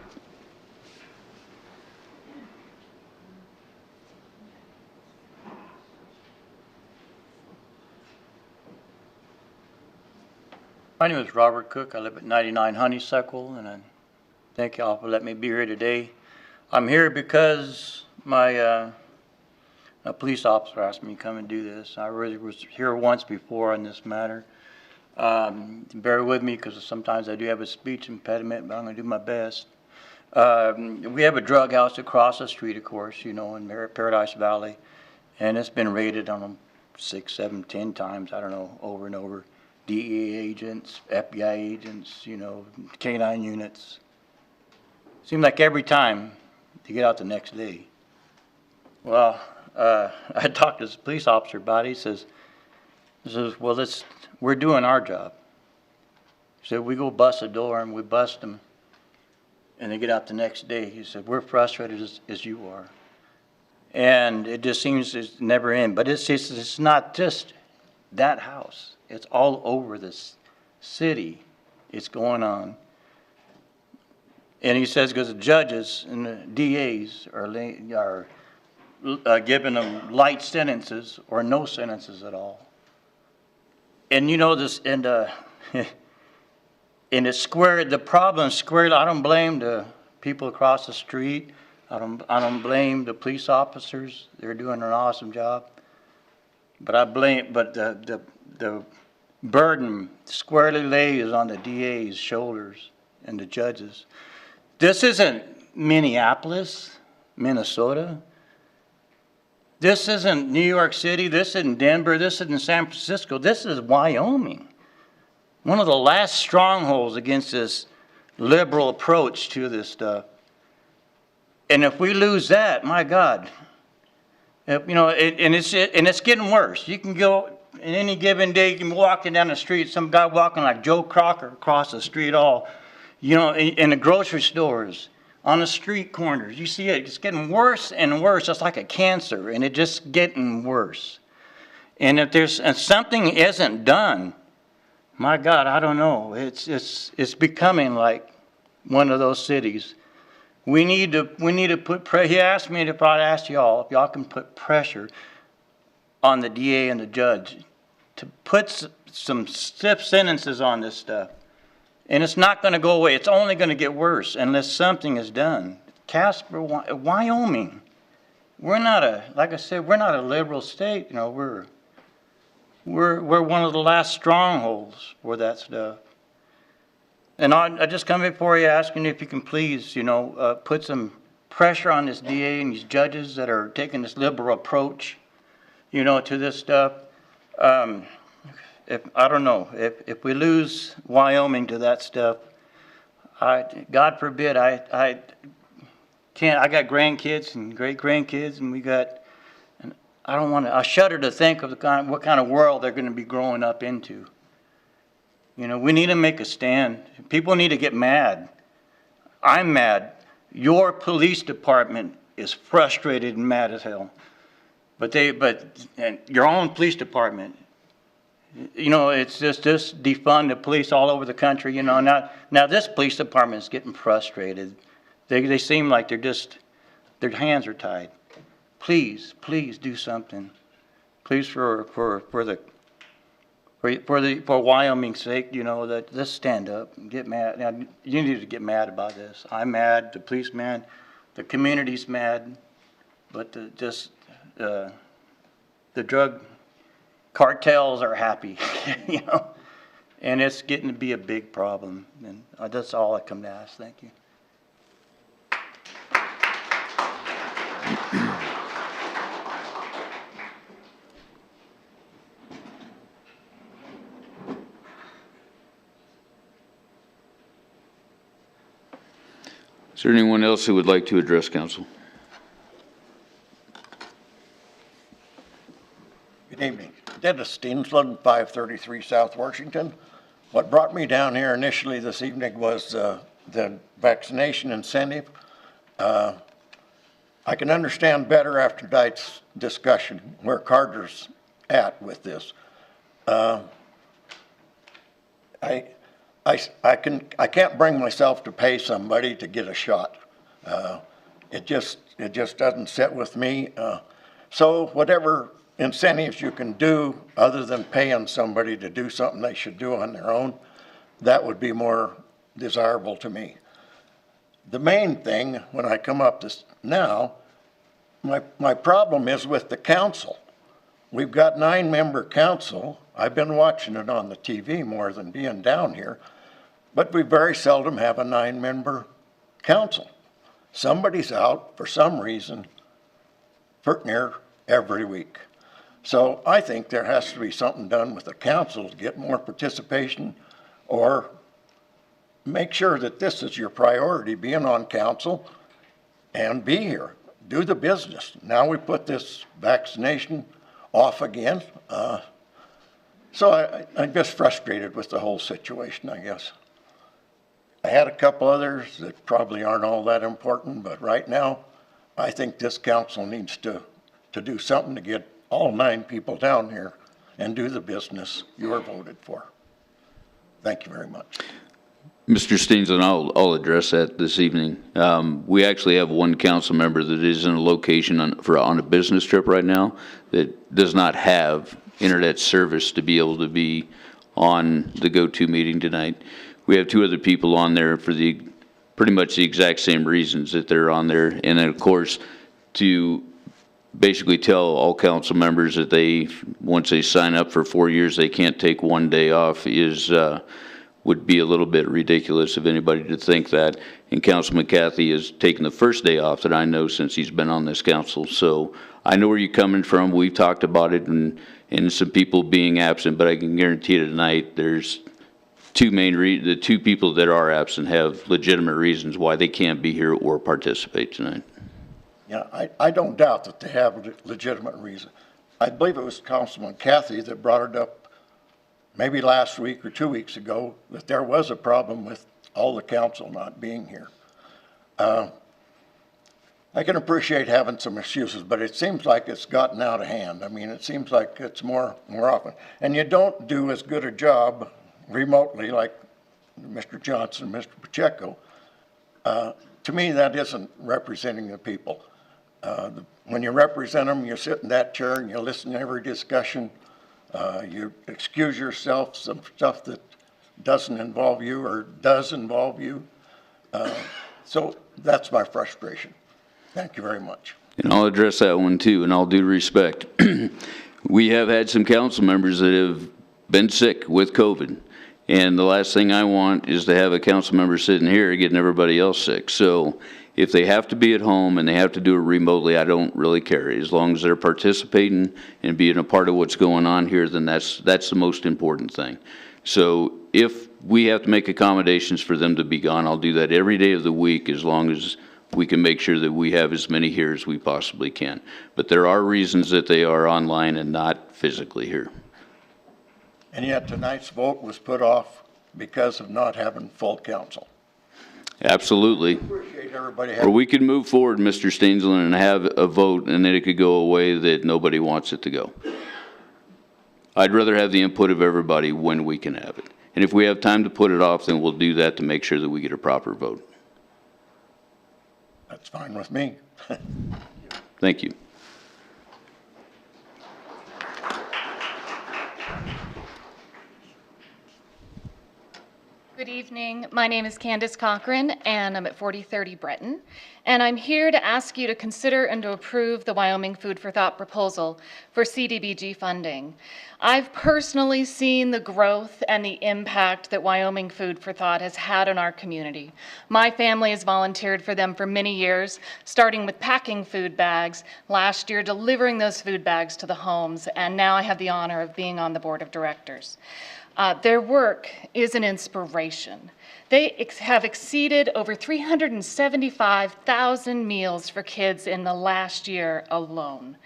My name is Robert Cook. I live at 99 Honeysuckle, and I thank y'all for letting me be here today. I'm here because a police officer asked me to come and do this. I really was here once before on this matter. Bear with me because sometimes I do have a speech impediment, but I'm going to do my best. We have a drug house across the street, of course, you know, in Paradise Valley, and it's been raided on 6, 7, 10 times, I don't know, over and over. DEA agents, FBI agents, you know, K-9 units. Seemed like every time to get out the next day. Well, I talked to this police officer about it. He says, well, we're doing our job. He said, we go bust a door and we bust them and they get out the next day. He said, we're frustrated as you are. And it just seems to never end. But it's not just that house. It's all over this city. It's going on. And he says because the judges and the DAs are giving them light sentences or no sentences at all. And you know this, and it's square. The problem is square. I don't blame the people across the street. I don't blame the police officers. They're doing an awesome job. But the burden squarely lays on the DA's shoulders and the judges. This isn't Minneapolis, Minnesota. This isn't New York City. This isn't Denver. This isn't San Francisco. This is Wyoming. One of the last strongholds against this liberal approach to this stuff. And if we lose that, my God, you know, and it's getting worse. You can go in any given day, you can be walking down the street, some guy walking like Joe Crocker across the street, all, you know, in the grocery stores, on the street corners. You see it, it's getting worse and worse. It's like a cancer, and it's just getting worse. And if something isn't done, my God, I don't know. It's becoming like one of those cities. We need to put pressure. He asked me to probably ask y'all if y'all can put pressure on the DA and the judge to put some stiff sentences on this stuff. And it's not going to go away. It's only going to get worse unless something is done. Casper, Wyoming, we're not like I said, we're not a liberal state. You know, we're one of the last strongholds for that stuff. And I just come before you asking if you can please, you know, put some pressure on this DA and these judges that are taking this liberal approach, you know, to this stuff. I don't know, if we lose Wyoming to that stuff, God forbid, I can't, I got grandkids and great-grandkids, and we got, and I don't want to, I shudder to think of what kind of world they're going to be growing up into. You know, we need to make a stand. People need to get mad. I'm mad. Your police department is frustrated and mad as hell. And your own police department, you know, it's just defund the police all over the country, you know. Now this police department is getting frustrated. They seem like their hands are tied. Please do something. Please for Wyoming's sake, you know, let's stand up and get mad. Now, you need to get mad about this. I'm mad, the police mad, the community's mad, but the drug cartels are happy, you know, and it's getting to be a big problem. And that's all I come to ask. Thank you. Is there anyone else who would like to address council? Good evening. Dennis Steensland, 533 South Washington. What brought me down here initially this evening was the vaccination incentive. I can understand better after tonight's discussion where Carter's at with this. I can't bring myself to pay somebody to get a shot. It just doesn't sit with me. So whatever incentives you can do other than paying somebody to do something they should do on their own, that would be more desirable to me. The main thing when I come up this now, my problem is with the council. We've got 9-member council. I've been watching it on the TV more than being down here, but we very seldom have a 9-member council. Somebody's out for some reason for near every week. So I think there has to be something done with the council to get more participation, or make sure that this is your priority, being on council, and be here, do the business. Now we put this vaccination off again. So I'm just frustrated with the whole situation, I guess. I had a couple others that probably aren't all that important, but right now, I think this council needs to do something to get all 9 people down here and do the business you were voted for. Thank you very much. Mr. Steens, and I'll address that this evening. We actually have one council member that is in a location on a business trip right now that does not have internet service to be able to be on the go-to meeting tonight. We have 2 other people on there for pretty much the exact same reasons that they're on there. And then, of course, to basically tell all council members that once they sign up for 4 years, they can't take 1 day off would be a little bit ridiculous of anybody to think that. And Councilman Cathy has taken the first day off that I know since he's been on this council. So I know where you're coming from. We've talked about it and some people being absent, but I can guarantee you tonight there's the 2 people that are absent have legitimate reasons why they can't be here or participate tonight. Yeah, I don't doubt that they have a legitimate reason. I believe it was Councilman Cathy that brought it up maybe last week or 2 weeks ago, that there was a problem with all the council not being here. I can appreciate having some excuses, but it seems like it's gotten out of hand. I mean, it seems like it's more often. And you don't do as good a job remotely like Mr. Johnson, Mr. Pacheco. To me, that isn't representing the people. When you represent them, you sit in that chair and you listen to every discussion. You excuse yourself, some stuff that doesn't involve you or does involve you. So that's my frustration. Thank you very much. And I'll address that one too, in all due respect. We have had some council members that have been sick with COVID. And the last thing I want is to have a council member sitting here getting everybody else sick. So If they have to be at home and they have to do it remotely, I don't really care. As long as they're participating and being a part of what's going on here, then that's the most important thing. So if we have to make accommodations for them to be gone, I'll do that every day of the week as long as we can make sure that we have as many here as we possibly can. But there are reasons that they are online and not physically here. And yet tonight's vote was put off because of not having full council. Absolutely. Appreciate everybody Or having. we could move forward, Mr. Stainsland, and have a vote, and then it could go away that nobody wants it to go. I'd rather have the input of everybody when we can have it. And if we have time to put it off, then we'll do that to make sure that we get a proper vote. That's fine with me. Thank you. Good evening. My name is Candace Cochran, and I'm at 4030 Breton. And I'm here to ask you to consider and to approve the Wyoming Food for Thought proposal for CDBG funding. I've personally seen the growth and the impact that Wyoming Food for Thought has had on our community. My family has volunteered for them for many years, starting with packing food bags, last year delivering those food bags to the homes, and now I have the honor of being on the board of directors. Their work is an inspiration. They have exceeded over 375,000 meals for kids in the last year alone.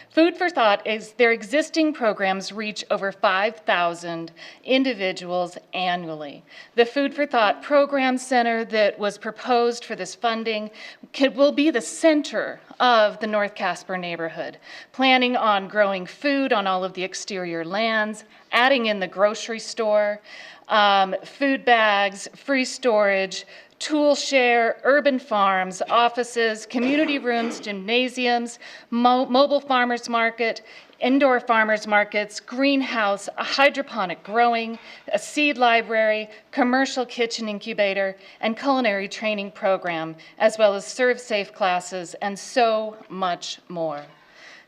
Food for Thought is their existing programs reach over 5,000 individuals annually. The Food for Thought Program Center that was proposed for this funding will be the center of the North Casper neighborhood, planning on growing food on all of the exterior lands, adding in the grocery store, food bags, free storage, tool share, urban farms, offices, community rooms, gymnasiums, mobile farmers market, indoor farmers markets, greenhouse, a hydroponic growing, a seed library, commercial kitchen incubator, and culinary training program, as well as Serve Safe classes, and so much more.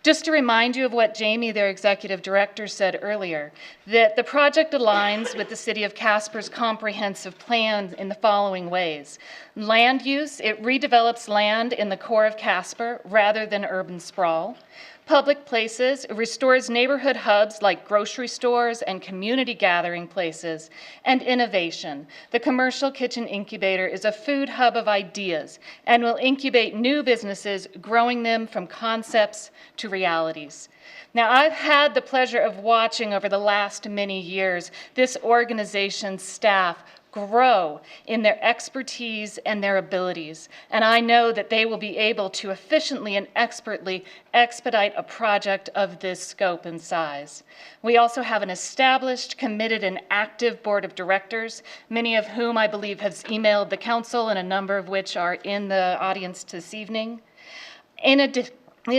Just to remind you of what Jamie, their executive director, said earlier, that the project aligns with the City of Casper's comprehensive plan in the following ways. Land use, it redevelops land in the core of Casper rather than urban sprawl. Public places, it restores neighborhood hubs like grocery stores and community gathering places. And innovation, the Commercial Kitchen Incubator is a food hub of ideas and will incubate new businesses, growing them from concepts to realities. Now, I've had the pleasure of watching over the last many years this organization's staff grow in their expertise and their abilities, and I know that they will be able to efficiently and expertly expedite a project of this scope and size. We also have an established, committed, and active board of directors, many of whom I believe have emailed the council and a number of which are in the audience this evening. In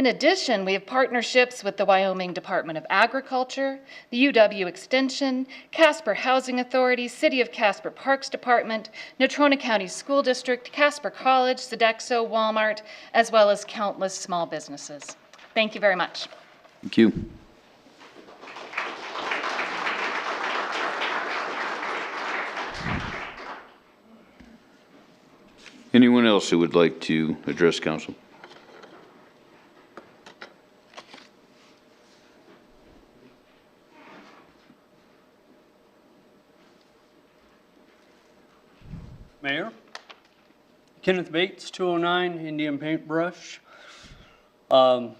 addition, we have partnerships with the Wyoming Department of Agriculture, the UW Extension, Casper Housing Authority, City of Casper Parks Department, Natrona County School District, Casper College, Sodexo, Walmart, as well as countless small businesses. Thank you very much. Thank you. Anyone else who would like to address council? Mayor, Kenneth Bates, 209 Indian Paintbrush. I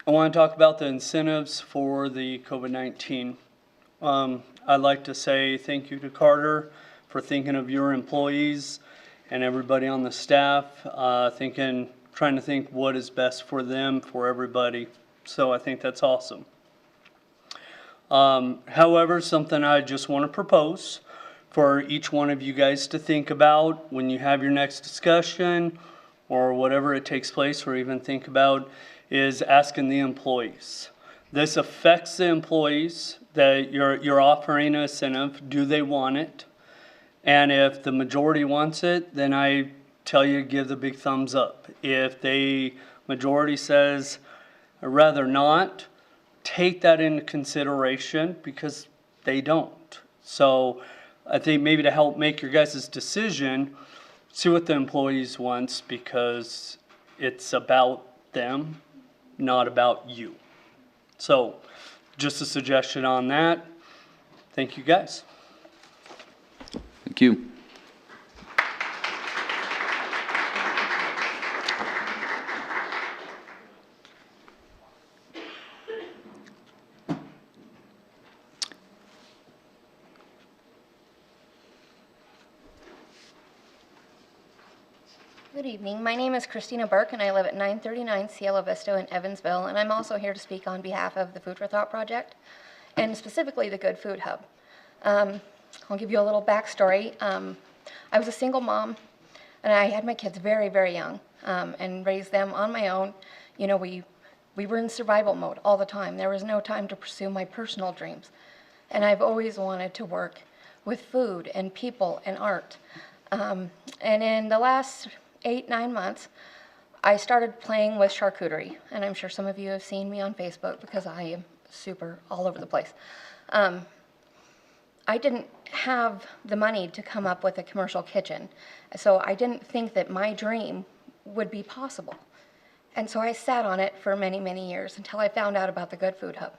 want to talk about the incentives for the COVID-19. I'd like to say thank you to Carter for thinking of your employees and everybody on the staff, trying to think what is best for them, for everybody. So I think that's awesome. However, something I just want to propose for each one of you guys to think about when you have your next discussion or whatever it takes place, or even think about, is asking the employees. This affects the employees that you're offering an incentive. Do they want it? And if the majority wants it, then I tell you, give the big thumbs up. If the majority says, I'd rather not, take that into consideration, because they don't. So I think maybe to help make your guys' decision, see what the employees wants, because it's about them, not about you. So just a suggestion on that. Thank you, guys. Thank you. Good evening. My name is Christina Burke, and I live at 939 Cielo Vista in Evansville, and I'm also here to speak on behalf of the Food for Thought Project, and specifically the Good Food Hub. I'll give you a little backstory. I was a single mom, and I had my kids very, very young, and raised them on my own. You know, we were in survival mode all the time. There was no time to pursue my personal dreams, and I've always wanted to work with food and people and art. And in the last 8-9 months, I started playing with charcuterie, and I'm sure some of you have seen me on Facebook because I am super all over the place. I didn't have the money to come up with a commercial kitchen, so I didn't think that my dream would be possible. And so I sat on it for many, many years until I found out about the Good Food Hub.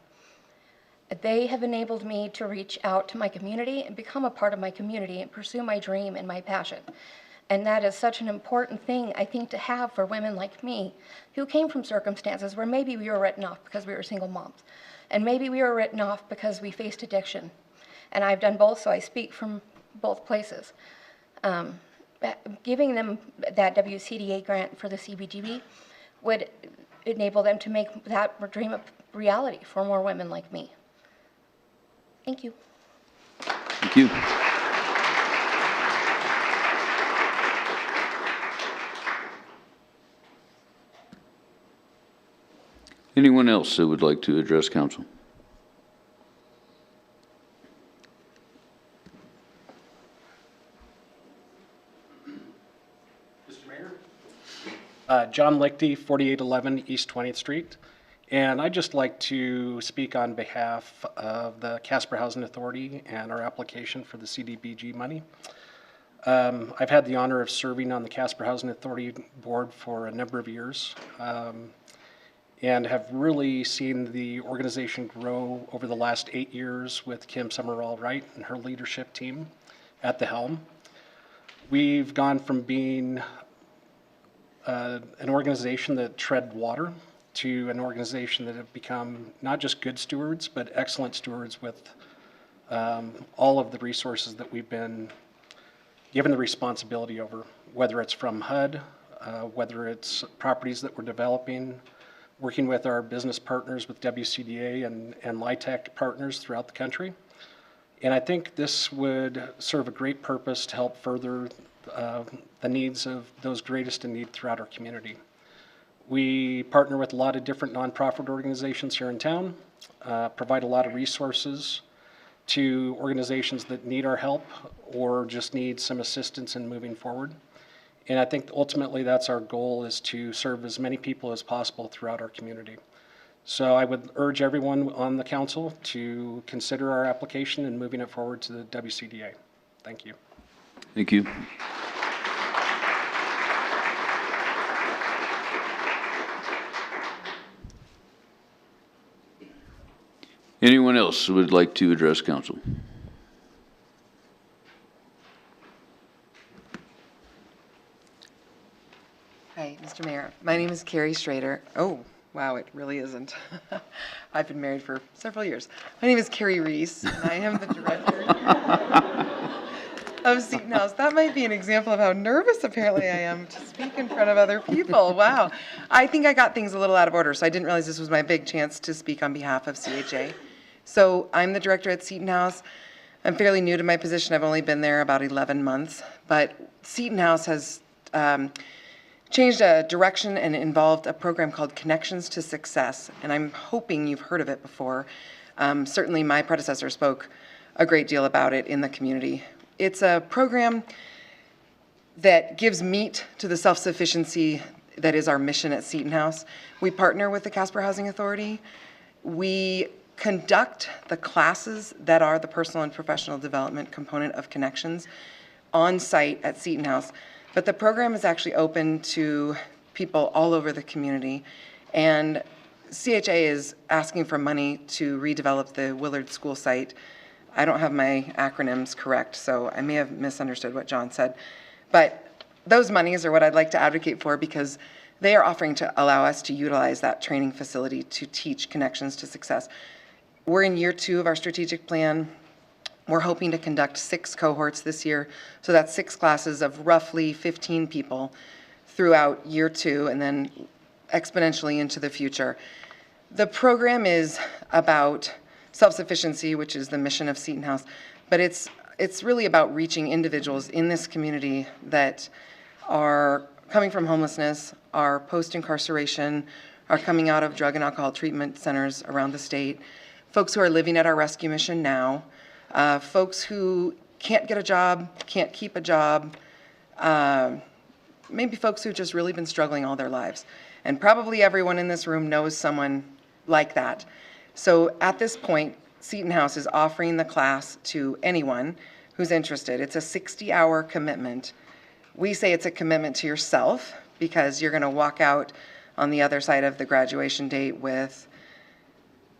They have enabled me to reach out to my community and become a part of my community and pursue my dream and my passion. And that is such an important thing, I think, to have for women like me who came from circumstances where maybe we were written off because we were single moms. And maybe we were written off because we faced addiction. And I've done both, so I speak from both places. Giving them that WCDA grant for the CBGB would enable them to make that dream a reality for more women like me. Thank you. Thank you. Anyone else that would like to address council? Mr. Mayor? John Lichty, 4811 East 20th Street. And I'd just like to speak on behalf of the Casper Housing Authority and our application for the CDBG money. I've had the honor of serving on the Casper Housing Authority board for a number of years. And have really seen the organization grow over the last 8 years with Kim Summerall-Wright and her leadership team at the helm. We've gone from being an organization that tread water to an organization that have become not just good stewards, but excellent stewards with all of the resources that we've been given the responsibility over, whether it's from HUD, whether it's properties that we're developing, working with our business partners with WCDA and LIHTC partners throughout the country. And I think this would serve a great purpose to help further the needs of those greatest in need throughout our community. We partner with a lot of different nonprofit organizations here in town, provide a lot of resources to organizations that need our help or just need some assistance in moving forward. And I think ultimately that's our goal, is to serve as many people as possible throughout our community. So I would urge everyone on the council to consider our application and moving it forward to the WCDA. Thank you. Thank you. Anyone else who would like to address council? Hi, Mr. Mayor. My name is Carrie Schrader. Oh, wow, it really isn't. I've been married for several years. My name is Carrie Reese, and I am the director of Seton House. That might be an example of how nervous apparently I am to speak in front of other people. Wow. I think I got things a little out of order, so I didn't realize this was my big chance to speak on behalf of CHA. So I'm the director at Seton House. I'm fairly new to my position. I've only been there about 11 months, but Seton House has changed a direction and involved a program called Connections to Success, and I'm hoping you've heard of it before. Certainly my predecessor spoke a great deal about it in the community. It's a program that gives meat to the self-sufficiency that is our mission at Seton House. We partner with the Casper Housing Authority. We conduct the classes that are the personal and professional development component of Connections on site at Seton House. But the program is actually open to people all over the community. And CHA is asking for money to redevelop the Willard School site. I don't have my acronyms correct, so I may have misunderstood what John said. But those monies are what I'd like to advocate for because they are offering to allow us to utilize that training facility to teach connections to success. We're in year 2 of our strategic plan. We're hoping to conduct 6 cohorts this year. So that's 6 classes of roughly 15 people throughout year 2 and then exponentially into the future. The program is about self-sufficiency, which is the mission of Seton House, but it's really about reaching individuals in this community that are coming from homelessness, are post-incarceration, are coming out of drug and alcohol treatment centers around the state, folks who are living at our rescue mission now, folks who can't get a job, can't keep a job, maybe folks who've just really been struggling all their lives. And probably everyone in this room knows someone like that. So at this point, Seton House is offering the class to anyone who's interested. It's a 60-hour commitment. We say it's a commitment to yourself because you're going to walk out on the other side of the graduation date with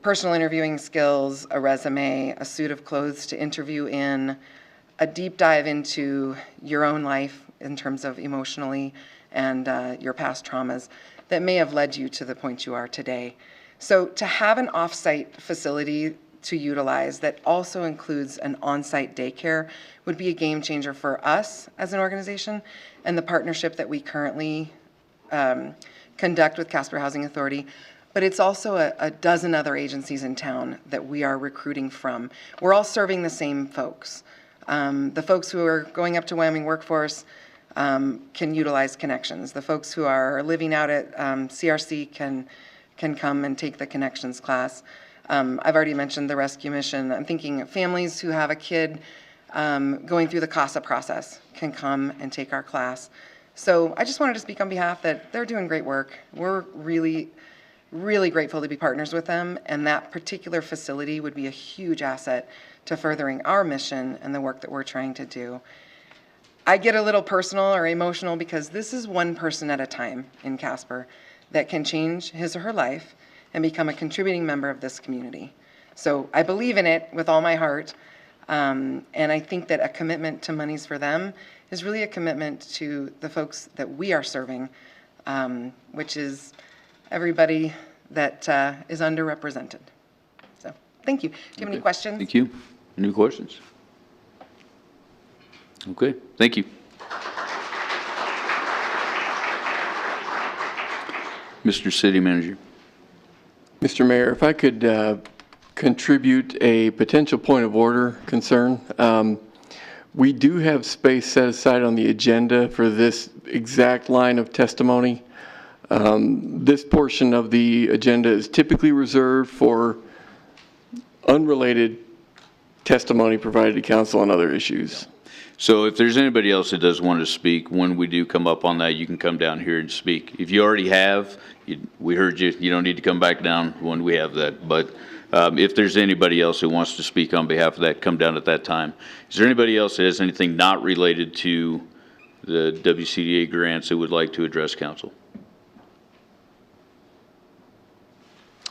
personal interviewing skills, a resume, a suit of clothes to interview in, a deep dive into your own life in terms of emotionally and your past traumas that may have led you to the point you are today. So to have an off-site facility to utilize that also includes an on-site daycare would be a game changer for us as an organization, and the partnership that we currently conduct with Casper Housing Authority. But it's also a dozen other agencies in town that we are recruiting from. We're all serving the same folks. The folks who are going up to Wyoming Workforce can utilize connections. The folks who are living out at CRC can come and take the connections class. I've already mentioned the rescue mission. I'm thinking families who have a kid going through the CASA process can come and take our class. So I just wanted to speak on behalf that they're doing great work. We're really grateful to be partners with them, and that particular facility would be a huge asset to furthering our mission and the work that we're trying to do. I get a little personal or emotional because this is one person at a time in Casper that can change his or her life and become a contributing member of this community. So I believe in it with all my heart, and I think that a commitment to monies for them is really a commitment to the folks that we are serving, which is everybody that is underrepresented. So thank you. Do you have any questions? Thank you. Any questions? Okay, thank you. Mr. City Manager. Mr. Mayor, if I could contribute a potential point of order concern. We do have space set aside on the agenda for this exact line of testimony. This portion of the agenda is typically reserved for unrelated testimony provided to council on other issues. So if there's anybody else that does want to speak, when we do come up on that, you can come down here and speak. If you already have, we heard you, you don't need to come back down when we have that. But if there's anybody else who wants to speak on behalf of that, come down at that time. Is there anybody else that has anything not related to the WCDA grants that would like to address council?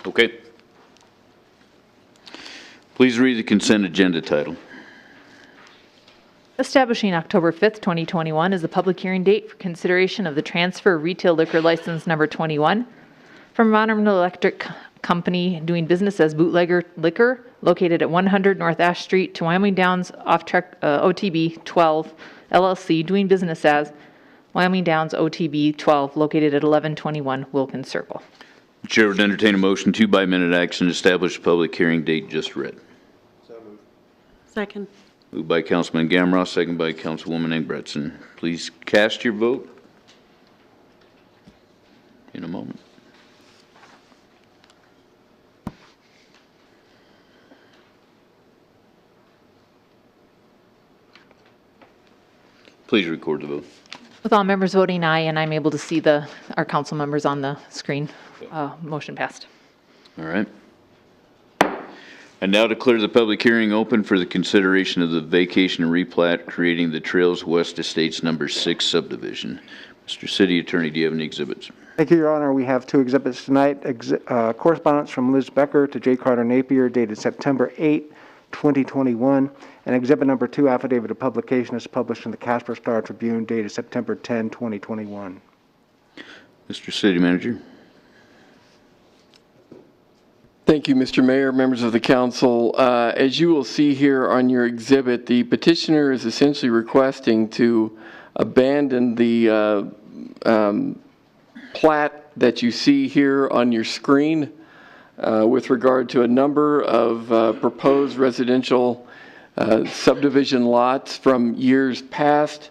Okay. Please read the consent agenda title. Establishing October 5th, 2021 as the public hearing date for consideration of the transfer of retail liquor license number 21 from Modern Electric Company doing business as Bootlegger Liquor located at 100 North Ash Street to Wyoming Downs Off-Track OTB 12 LLC doing business as Wyoming Downs OTB 12 located at 1121 Wilkins Circle. The chair would entertain a motion to by minute action establish public hearing date just read. So moved. Second. Moved by Councilman Gamroth, second by Councilwoman Ingebretson. Please cast your vote in a moment. Please record the vote. With all members voting aye, and I'm able to see our council members on the screen, motion passed. All right. I now declare the public hearing open for the consideration of the vacation and replat creating the Trails West Estates Number 6 subdivision. Mr. City Attorney, do you have any exhibits? Thank you, Your Honor. We have two exhibits tonight. Correspondence from Liz Becker to J. Carter Napier dated September 8, 2021. And exhibit number 2, affidavit of publication, is published in the Casper Star Tribune dated September 10, 2021. Mr. City Manager. Thank you, Mr. Mayor, members of the council. As you will see here on your exhibit, the petitioner is essentially requesting to abandon the plat that you see here on your screen with regard to a number of proposed residential subdivision lots from years past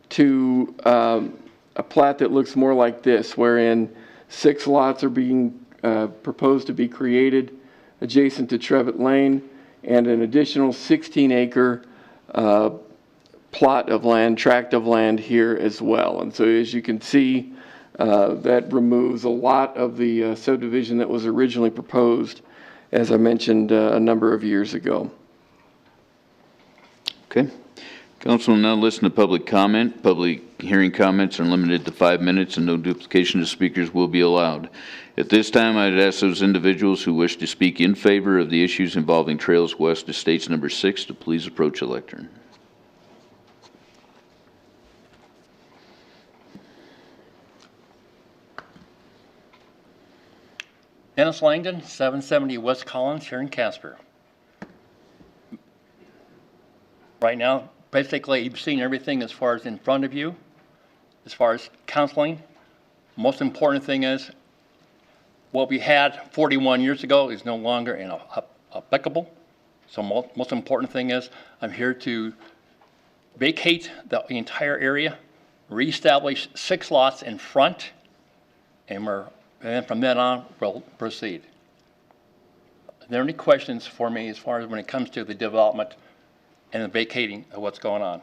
to a plat that looks more like this, wherein 6 lots are being proposed to be created adjacent to Trevitt Lane, and an additional 16-acre plot of land, tract of land here as well. And so as you can see, that removes a lot of the subdivision that was originally proposed, as I mentioned a number of years ago. Okay. Council will now listen to public comment. Public hearing comments are limited to 5 minutes and no duplication of speakers will be allowed. At this time, I'd ask those individuals who wish to speak in favor of the issues involving Trails West Estates Number 6 to please approach the lectern. Dennis Langdon, 770 West Collins here in Casper. Right now, basically, you've seen everything as far as in front of you, as far as counseling. Most important thing is what we had 41 years ago is no longer applicable. So most important thing is I'm here to vacate the entire area, reestablish 6 lots in front, and then from then on, we'll proceed. Are there any questions for me as far as when it comes to the development and the vacating of what's going on?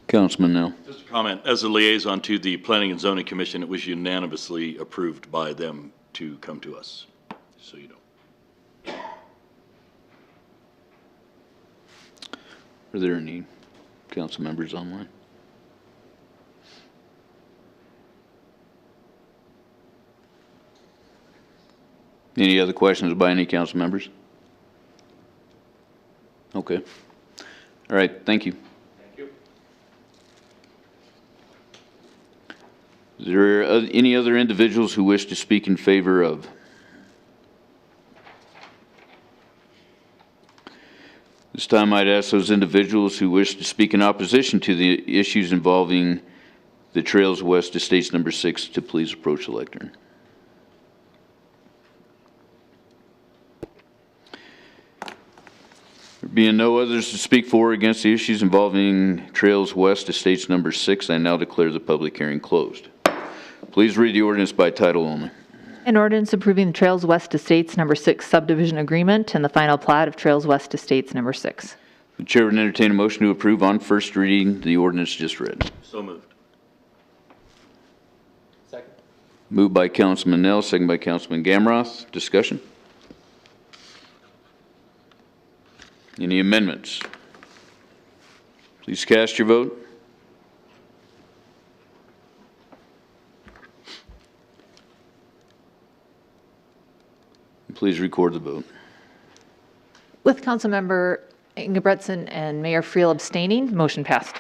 Councilman Nell. Just a comment. As a liaison to the Planning and Zoning Commission, it was unanimously approved by them to come to us, so you know. Are there any council members online? Any other questions by any council members? Okay. All right, thank you. Thank you. Is there any other individuals who wish to speak in favor of? This time I'd ask those individuals who wish to speak in opposition to the issues involving the Trails West Estates Number 6 to please approach the lectern. There being no others to speak for or against the issues involving Trails West Estates Number 6, I now declare the public hearing closed. Please read the ordinance by title only. An ordinance approving the Trails West Estates Number 6 subdivision agreement and the final plat of Trails West Estates Number 6. The chair would entertain a motion to approve on first reading the ordinance just read. So moved. Second. Moved by Councilman Nell, second by Councilman Gamroth. Discussion? Any amendments? Please cast your vote. Please record the vote. With Councilmember Ingebretson and Mayor Friel abstaining, motion passed.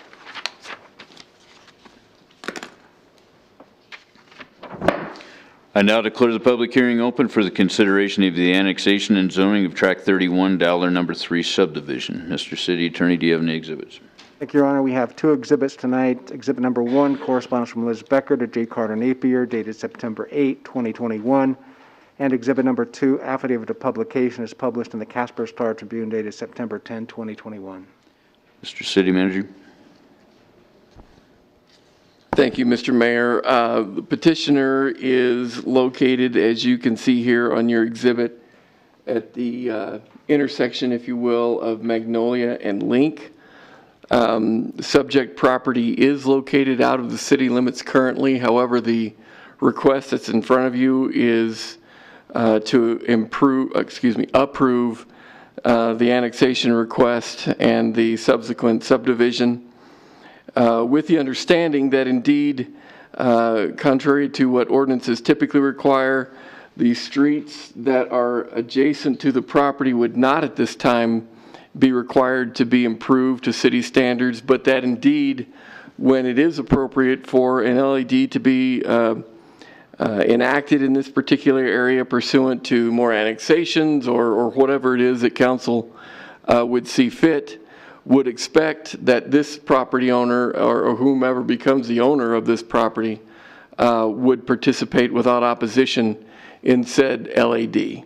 I now declare the public hearing open for the consideration of the annexation and zoning of Tract 31, Dollar Number 3 subdivision. Mr. City Attorney, do you have any exhibits? Thank you, Your Honor. We have two exhibits tonight. Exhibit number 1, correspondence from Liz Becker to J. Carter Napier, dated September 8, 2021. And exhibit number 2, affidavit of publication, is published in the Casper Star Tribune, dated September 10, 2021. Mr. City Manager. Thank you, Mr. Mayor. The petitioner is located, as you can see here on your exhibit, at the intersection, if you will, of Magnolia and Link. The subject property is located out of the city limits currently. However, the request that's in front of you is to approve the annexation request and the subsequent subdivision, with the understanding that indeed, contrary to what ordinances typically require, the streets that are adjacent to the property would not at this time be required to be improved to city standards, but that indeed, when it is appropriate for an LED to be enacted in this particular area pursuant to more annexations or whatever it is that council would see fit, would expect that this property owner or whomever becomes the owner of this property would participate without opposition in said LAD.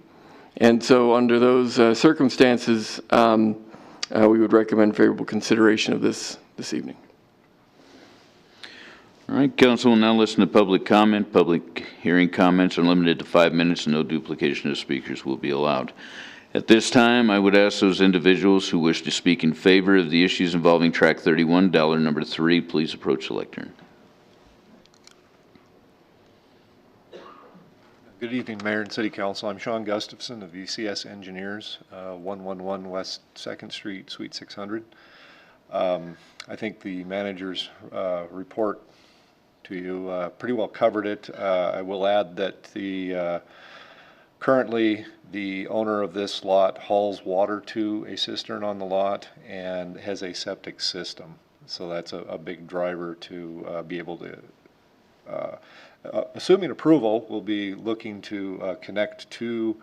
And so under those circumstances, we would recommend favorable consideration of this evening. All right, council will now listen to public comment. Public hearing comments are limited to 5 minutes and no duplication of speakers will be allowed. At this time, I would ask those individuals who wish to speak in favor of the issues involving Track 31, dollar number 3, please approach the lectern. Good evening, Mayor and City Council. I'm Sean Gustafson of VCS Engineers, 111 West 2nd Street, Suite 600. I think the manager's report to you pretty well covered it. I will add that currently the owner of this lot hauls water to a cistern on the lot and has a septic system. So that's a big driver to be able to assuming approval, we'll be looking to connect to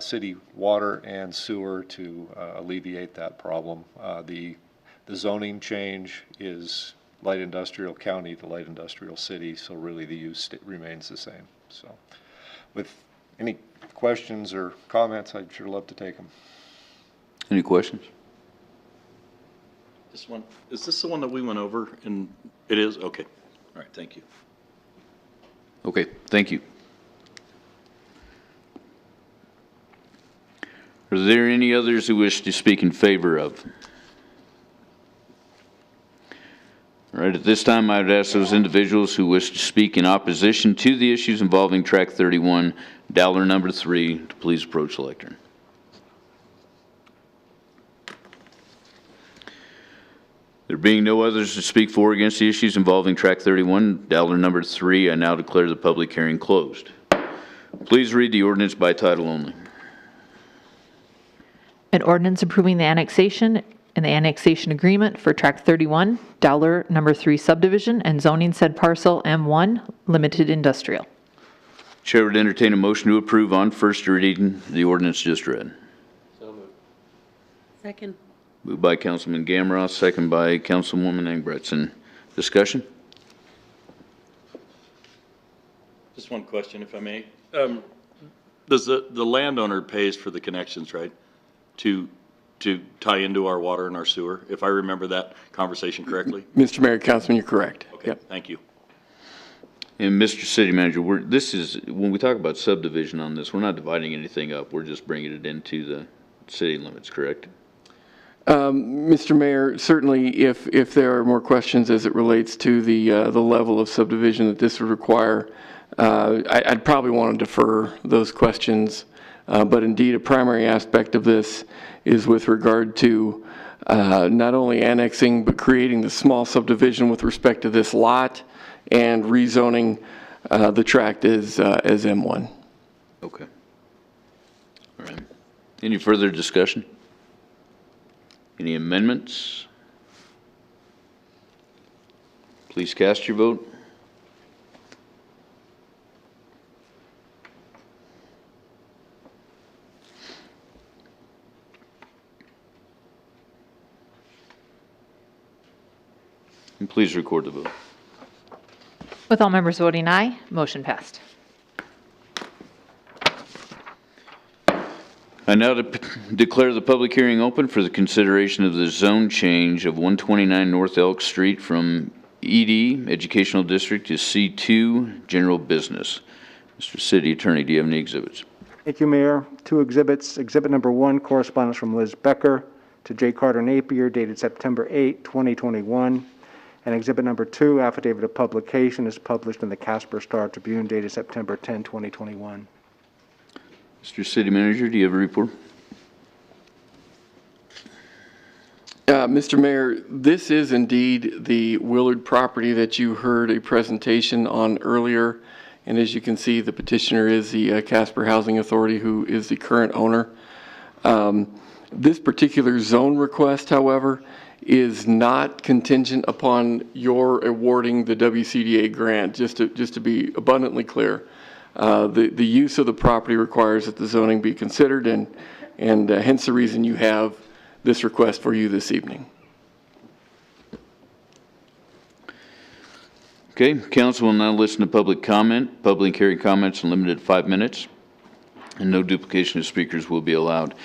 city water and sewer to alleviate that problem. The zoning change is light industrial county to light industrial city, so really the use remains the same. So with any questions or comments, I'd sure love to take them. Any questions? This one, is this the one that we went over? And it is? Okay. All right, thank you. Okay, thank you. Are there any others who wish to speak in favor of? All right, at this time, I would ask those individuals who wish to speak in opposition to the issues involving Track 31, dollar number 3, to please approach the lectern. There being no others to speak for or against the issues involving Track 31, dollar number 3, I now declare the public hearing closed. Please read the ordinance by title only. An ordinance approving the annexation and the annexation agreement for Tract 31, dollar number 3 subdivision and zoning said parcel M1, limited industrial. Chair would entertain a motion to approve on first reading the ordinance just read. So moved. Second. Moved by Councilman Gamroth, second by Councilwoman Engbretson. Discussion? Just one question, if I may. Does the landowner pays for the connections, right? To tie into our water and our sewer, if I remember that conversation correctly? Mr. Mayor, Councilman, you're correct. Okay, yep. Thank you. And Mr. City Manager, when we talk about subdivision on this, we're not dividing anything up. We're just bringing it into the city limits, correct? Mr. Mayor, certainly if there are more questions as it relates to the level of subdivision that this would require, I'd probably want to defer those questions. But indeed, a primary aspect of this is with regard to not only annexing, but creating the small subdivision with respect to this lot and rezoning the tract as M1. Okay. All right. Any further discussion? Any amendments? Please cast your vote. And please record the vote. With all members voting aye, motion passed. I now declare the public hearing open for the consideration of the zone change of 129 North Elk Street from ED, Educational District, to C2, General Business. Mr. City Attorney, do you have any exhibits? Thank you, Mayor. 2 exhibits. Exhibit number 1, correspondence from Liz Becker to J. Carter Napier, dated September 8, 2021. And exhibit number 2, affidavit of publication, is published in the Casper Star Tribune, dated September 10, 2021. Mr. City Manager, do you have a report? Mr. Mayor, this is indeed the Willard property that you heard a presentation on earlier. And as you can see, the petitioner is the Casper Housing Authority, who is the current owner. This particular zone request, however, is not contingent upon your awarding the WCDA grant, just to be abundantly clear. The use of the property requires that the zoning be considered, and hence the reason you have this request for you this evening. Okay, council will now listen to public comment. Public hearing comments are limited to 5 minutes, and no duplication of speakers will be allowed.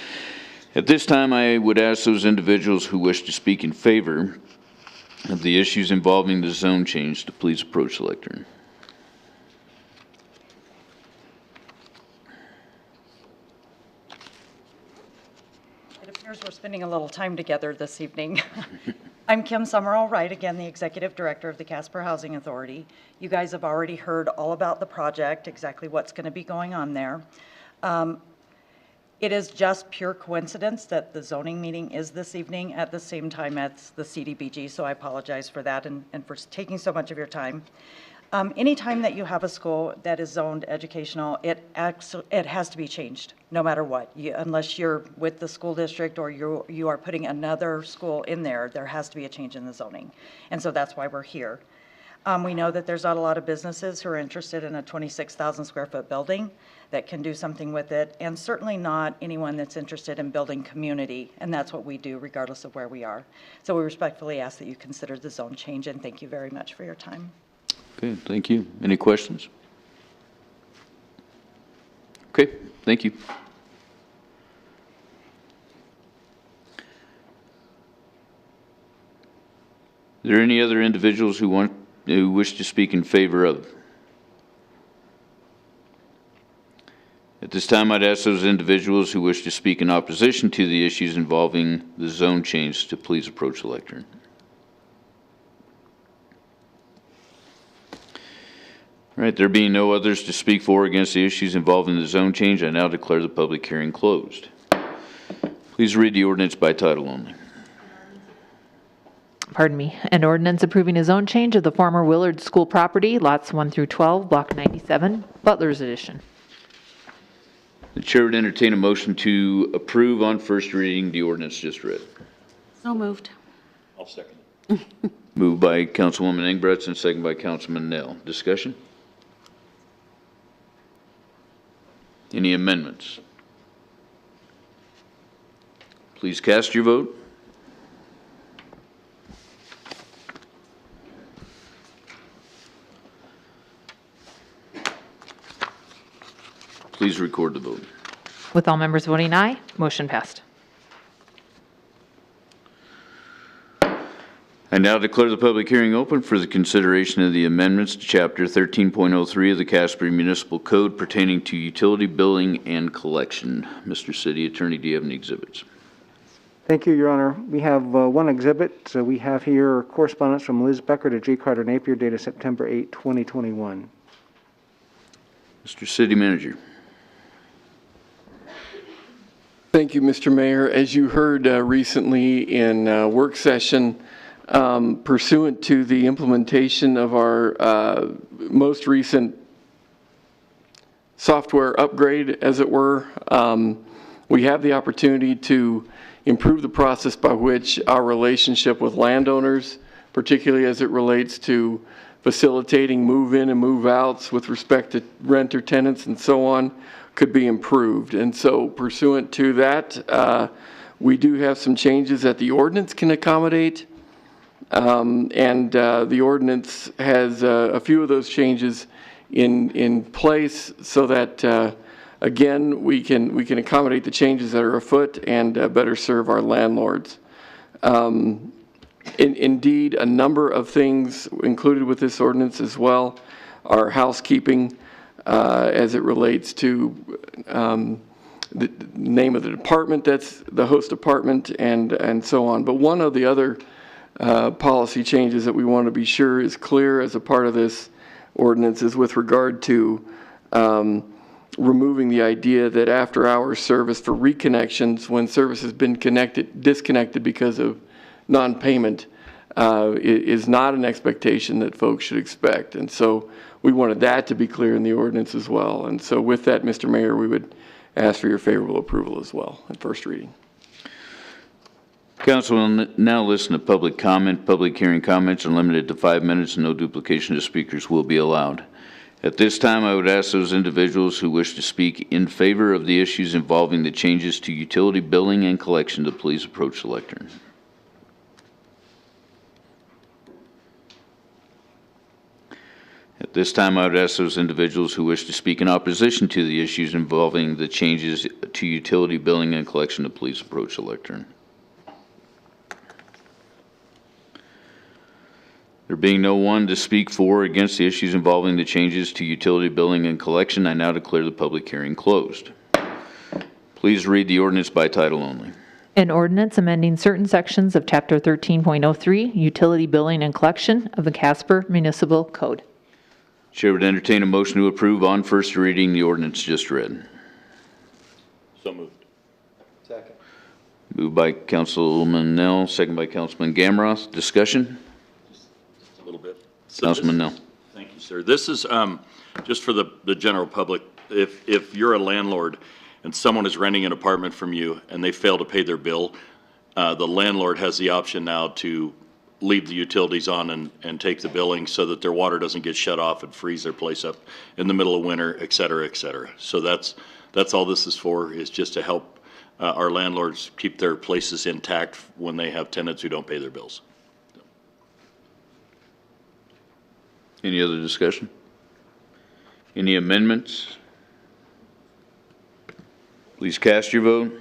At this time, I would ask those individuals who wish to speak in favor of the issues involving the zone change to please approach the lectern. It appears we're spending a little time together this evening. I'm Kim Summerall Wright, again, the Executive Director of the Casper Housing Authority. You guys have already heard all about the project, exactly what's going to be going on there. It is just pure coincidence that the zoning meeting is this evening at the same time as the CDBG, so I apologize for that and for taking so much of your time. Anytime that you have a school that is zoned educational, it has to be changed, no matter what. Unless you're with the school district or you are putting another school in there, there has to be a change in the zoning. And so that's why we're here. We know that there's not a lot of businesses who are interested in a 26,000 square foot building that can do something with it, and certainly not anyone that's interested in building community, and that's what we do regardless of where we are. So we respectfully ask that you consider the zone change, and thank you very much for your time. Okay, thank you. Any questions? Okay, thank you. Are there any other individuals who wish to speak in favor of? At this time, I'd ask those individuals who wish to speak in opposition to the issues involving the zone change to please approach the lectern. All right, there being no others to speak for or against the issues involving the zone change, I now declare the public hearing closed. Please read the ordinance by title only. Pardon me. An ordinance approving a zone change of the former Willard School property, lots 1 through 12, block 97, Butler's Edition. The chair would entertain a motion to approve on first reading the ordinance just read. So moved. I'll second. Moved by Councilwoman Engbretz and second by Councilman Nell. Discussion? Any amendments? Please cast your vote. Please record the vote. With all members voting aye, motion passed. I now declare the public hearing open for the consideration of the amendments to Chapter 13.03 of the Casper Municipal Code pertaining to utility billing and collection. Mr. City Attorney, do you have any exhibits? Thank you, Your Honor. We have one exhibit. So we have here correspondence from Liz Becker to J. Carter Napier dated September 8, 2021. Mr. City Manager. Thank you, Mr. Mayor. As you heard recently in work session, pursuant to the implementation of our most recent software upgrade, as it were, we have the opportunity to improve the process by which our relationship with landowners, particularly as it relates to facilitating move-in and move-outs with respect to renter tenants and so on, could be improved. And so pursuant to that, we do have some changes that the ordinance can accommodate. The ordinance has a few of those changes in place so that, again, we can accommodate the changes that are afoot and better serve our landlords. Indeed, a number of things included with this ordinance as well are housekeeping as it relates to the name of the department that's the host department and so on. But one of the other policy changes that we want to be sure is clear as a part of this ordinance is with regard to removing the idea that after-hours service for reconnections, when service has been disconnected because of non-payment, is not an expectation that folks should expect. And so we wanted that to be clear in the ordinance as well. And so with that, Mr. Mayor, we would ask for your favorable approval as well at first reading. Council will now listen to public comment. Public hearing comments are limited to 5 minutes and no duplication of speakers will be allowed. At this time, I would ask those individuals who wish to speak in favor of the issues involving the changes to utility billing and collection to please approach the lectern. At this time, I would ask those individuals who wish to speak in opposition to the issues involving the changes to utility billing and collection to please approach the lectern. There being no one to speak for or against the issues involving the changes to utility billing and collection, I now declare the public hearing closed. Please read the ordinance by title only. An ordinance amending certain sections of Chapter 13.03, Utility Billing and Collection of the Casper Municipal Code. Chair would entertain a motion to approve on first reading the ordinance just read. So moved. Second. Moved by Councilman Nell, second by Councilman Gamroth. Discussion? A little bit. Councilman Nell. Thank you, sir. This is just for the general public. If you're a landlord and someone is renting an apartment from you and they fail to pay their bill, the landlord has the option now to leave the utilities on and take the billing so that their water doesn't get shut off and freeze their place up in the middle of winter, et cetera, et cetera. So that's all this is for, is just to help our landlords keep their places intact when they have tenants who don't pay their bills. Any other discussion? Any amendments? Please cast your vote.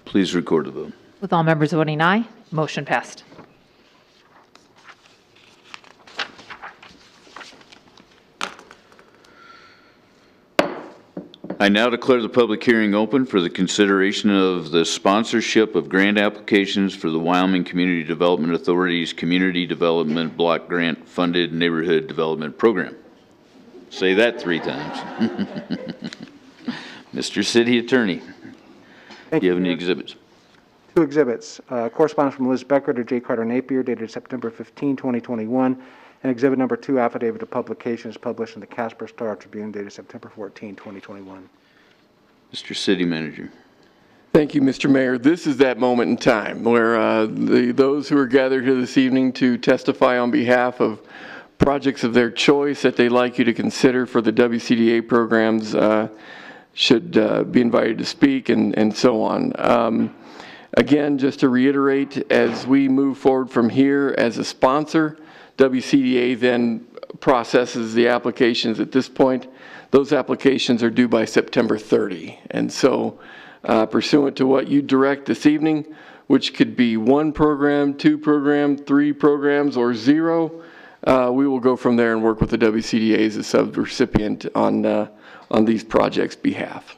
Please record the vote. With all members voting aye, motion passed. I now declare the public hearing open for the consideration of the sponsorship of grant applications for the Wyoming Community Development Authority's Community Development Block Grant Funded Neighborhood Development Program. Say that 3 times. Mr. City Attorney, do you have any exhibits? 2 exhibits. Correspondence from Liz Becker to J. Carter Napier dated September 15, 2021. And exhibit number 2, affidavit of publication, is published in the Casper Star Tribune dated September 14, 2021. Mr. City Manager. Thank you, Mr. Mayor. This is that moment in time where those who are gathered here this evening to testify on behalf of projects of their choice that they'd like you to consider for the WCDA programs should be invited to speak and so on. Again, just to reiterate, as we move forward from here as a sponsor, WCDA then processes the applications. At this point, those applications are due by September 30. And so pursuant to what you direct this evening, which could be 1 program, 2 programs, 3 programs, or 0, we will go from there and work with the WCDA as a subrecipient on these projects' behalf.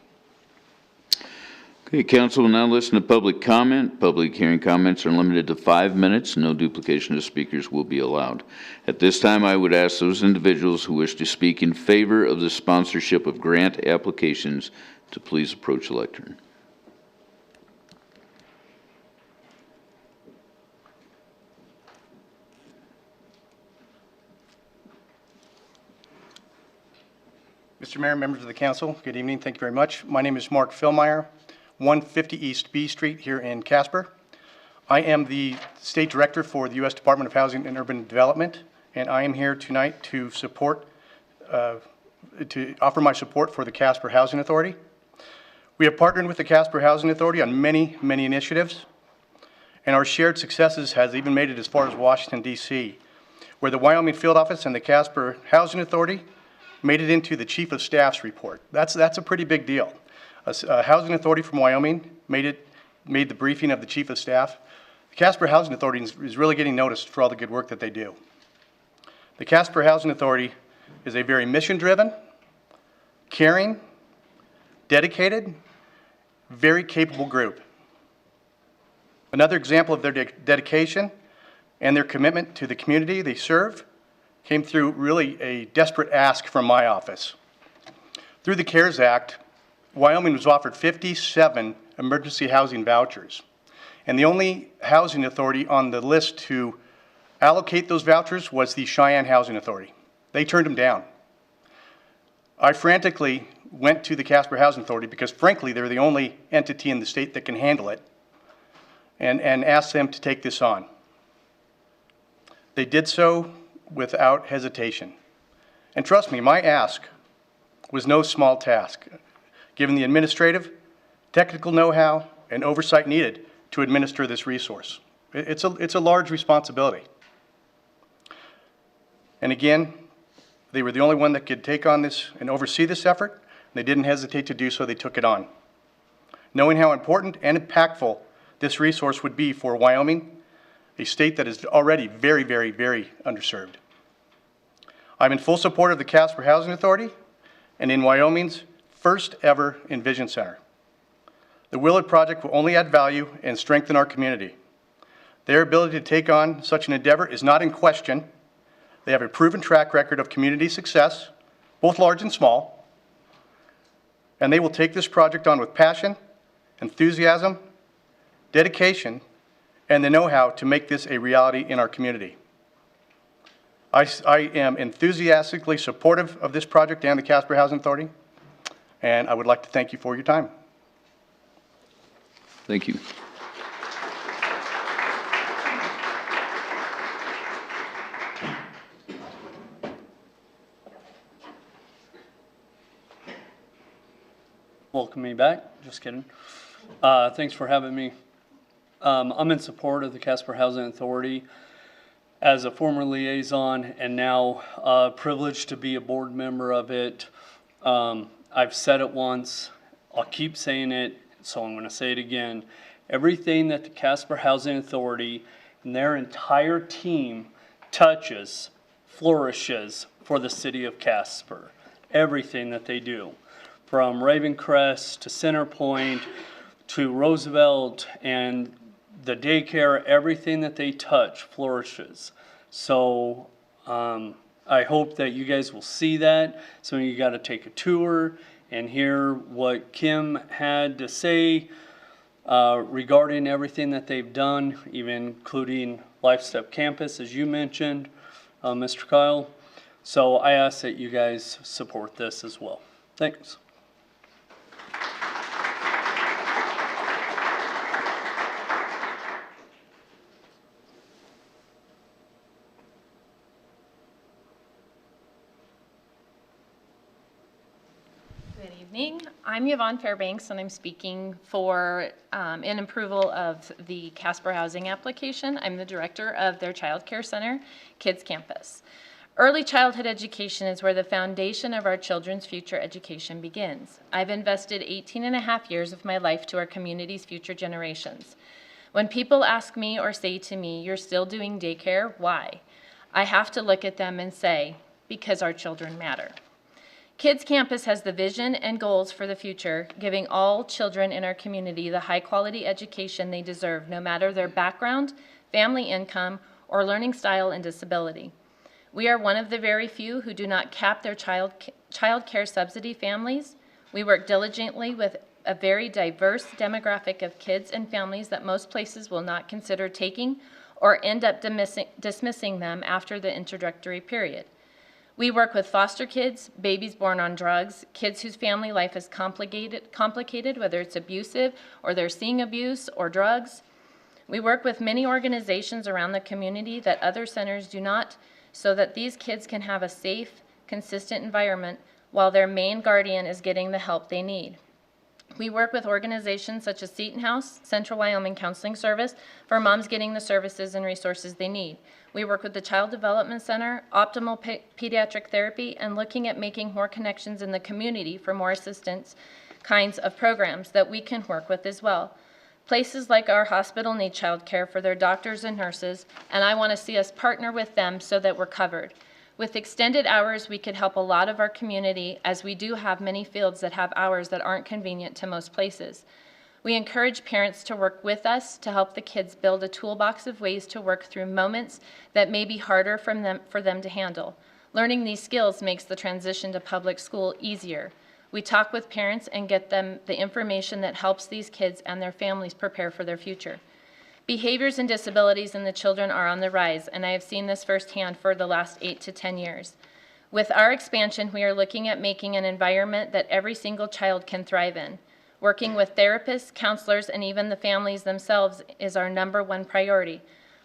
Okay, council will now listen to public comment. Public hearing comments are limited to 5 minutes. No duplication of speakers will be allowed. At this time, I would ask those individuals who wish to speak in favor of the sponsorship of grant applications to please approach the lectern. Mr. Mayor, members of the council, good evening. Thank you very much. My name is Mark Philmeyer, 150 East B Street here in Casper. I am the State Director for the U.S. Department of Housing and Urban Development, and I am here tonight to offer my support for the Casper Housing Authority. We have partnered with the Casper Housing Authority on many, many initiatives, and our shared successes has even made it as far as Washington, D.C., where the Wyoming Field Office and the Casper Housing Authority made it into the Chief of Staff's report. That's a pretty big deal. A housing authority from Wyoming made the briefing of the Chief of Staff. The Casper Housing Authority is really getting noticed for all the good work that they do. The Casper Housing Authority is a very mission-driven, caring, dedicated, very capable group. Another example of their dedication and their commitment to the community they serve came through really a desperate ask from my office. Through the CARES Act, Wyoming was offered 57 emergency housing vouchers. And the only housing authority on the list to allocate those vouchers was the Cheyenne Housing Authority. They turned them down. I frantically went to the Casper Housing Authority because frankly, they're the only entity in the state that can handle it, and asked them to take this on. They did so without hesitation. And trust me, my ask was no small task, given the administrative, technical know-how, and oversight needed to administer this resource. It's a large responsibility. And again, they were the only one that could take on this and oversee this effort. They didn't hesitate to do so, they took it on. Knowing how important and impactful this resource would be for Wyoming, a state that is already very, very, very underserved. I'm in full support of the Casper Housing Authority and in Wyoming's first ever Envision Center. The Willard Project will only add value and strengthen our community. Their ability to take on such an endeavor is not in question. They have a proven track record of community success, both large and small, and they will take this project on with passion, enthusiasm, dedication, and the know-how to make this a reality in our community. I am enthusiastically supportive of this project and the Casper Housing Authority, and I would like to thank you for your time. Thank you. Welcome me back. Just kidding. Thanks for having me. I'm in support of the Casper Housing Authority as a former liaison and now privileged to be a board member of it. I've said it once, I'll keep saying it, so I'm going to say it again. Everything that the Casper Housing Authority and their entire team touches flourishes for the city of Casper. Everything that they do, from Ravencrest to Centerpoint to Roosevelt and the daycare, everything that they touch flourishes. So I hope that you guys will see that. So you got to take a tour and hear what Kim had to say regarding everything that they've done, even including Life Step Campus, as you mentioned, Mr. Kyle. So I ask that you guys support this as well. Thanks. I'm Yvonne Fairbanks, and I'm speaking for in approval of the Casper Housing application. I'm the director of their child care center, Kids Campus. Early childhood education is where the foundation of our children's future education begins. I've invested 18.5 years of my life to our community's future generations. When people ask me or say to me, "You're still doing daycare, why?" I have to look at them and say, because our children matter. Kids Campus has the vision and goals for the future, giving all children in our community the high-quality education they deserve, no matter their background, family income, or learning style and disability. We are one of the very few who do not cap their child care subsidy families. We work diligently with a very diverse demographic of kids and families that most places will not consider taking or end up dismissing them after the introductory period. We work with foster kids, babies born on drugs, kids whose family life is complicated, whether it's abusive or they're seeing abuse or drugs. We work with many organizations around the community that other centers do not, so that these kids can have a safe, consistent environment while their main guardian is getting the help they need. We work with organizations such as Seton House, Central Wyoming Counseling Service, for moms getting the services and resources they need. We work with the Child Development Center, Optimal Pediatric Therapy, and looking at making more connections in the community for more assistance kinds of programs that we can work with as well. Places like our hospital need child care for their doctors and nurses, and I want to see us partner with them so that we're covered. With extended hours, we could help a lot of our community, as we do have many fields that have hours that aren't convenient to most places. We encourage parents to work with us to help the kids build a toolbox of ways to work through moments that may be harder for them to handle. Learning these skills makes the transition to public school easier. We talk with parents and get them the information that helps these kids and their families prepare for their future. Behaviors and disabilities in the children are on the rise, and I have seen this firsthand for the last 8 to 10 years. With our expansion, we are looking at making an environment that every single child can thrive in. Working with therapists, counselors, and even the families themselves is our #1 priority.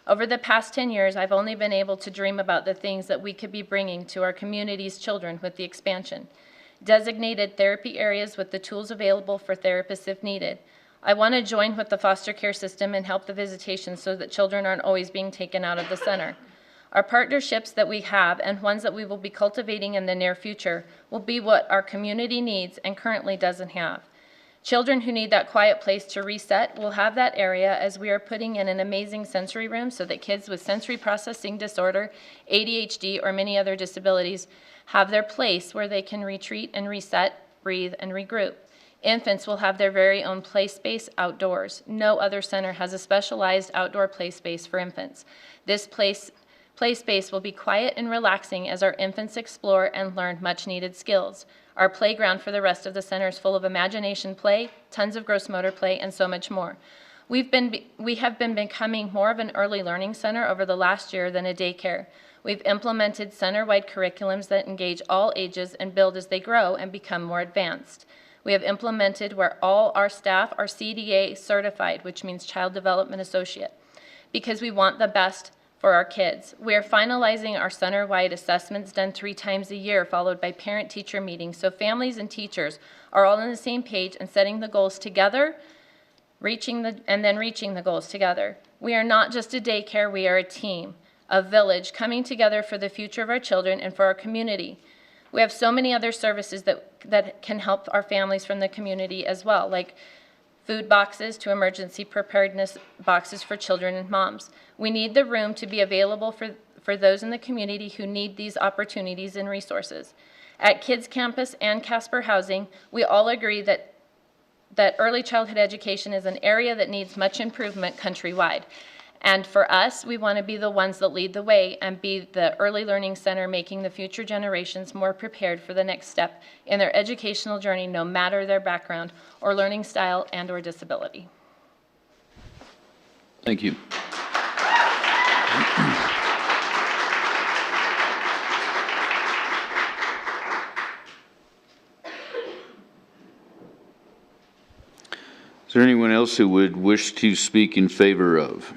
Over the past 10 years, I've only been able to dream about the things that we could be bringing to our community's children with the expansion. Designated therapy areas with the tools available for therapists if needed. I want to join with the foster care system and help the visitation so that children aren't always being taken out of the center. Our partnerships that we have and ones that we will be cultivating in the near future will be what our community needs and currently doesn't have. Children who need that quiet place to reset will have that area, as we are putting in an amazing sensory room so that kids with sensory processing disorder, ADHD, or many other disabilities have their place where they can retreat and reset, breathe, and regroup. Infants will have their very own play space outdoors. No other center has a specialized outdoor play space for infants. This play space will be quiet and relaxing as our infants explore and learn much needed skills. Our playground for the rest of the center is full of imagination play, tons of gross motor play, and so much more. We have been becoming more of an early learning center over the last year than a daycare. We've implemented center-wide curriculums that engage all ages and build as they grow and become more advanced. We have implemented where all our staff are CDA certified, which means Child Development Associate, because we want the best for our kids. We are finalizing our center-wide assessments done 3 times a year, followed by parent-teacher meetings, so families and teachers are all on the same page and setting the goals together, reaching the goals together. We are not just a daycare, we are a team, a village coming together for the future of our children and for our community. We have so many other services that can help our families from the community as well, like food boxes to emergency preparedness boxes for children and moms. We need the room to be available for those in the community who need these opportunities and resources. At Kids Campus and Casper Housing, we all agree that early childhood education is an area that needs much improvement countrywide. And for us, we want to be the ones that lead the way and be the early learning center, making the future generations more prepared for the next step in their educational journey, no matter their background or learning style and/or disability. Thank you. Is there anyone else who would wish to speak in favor of?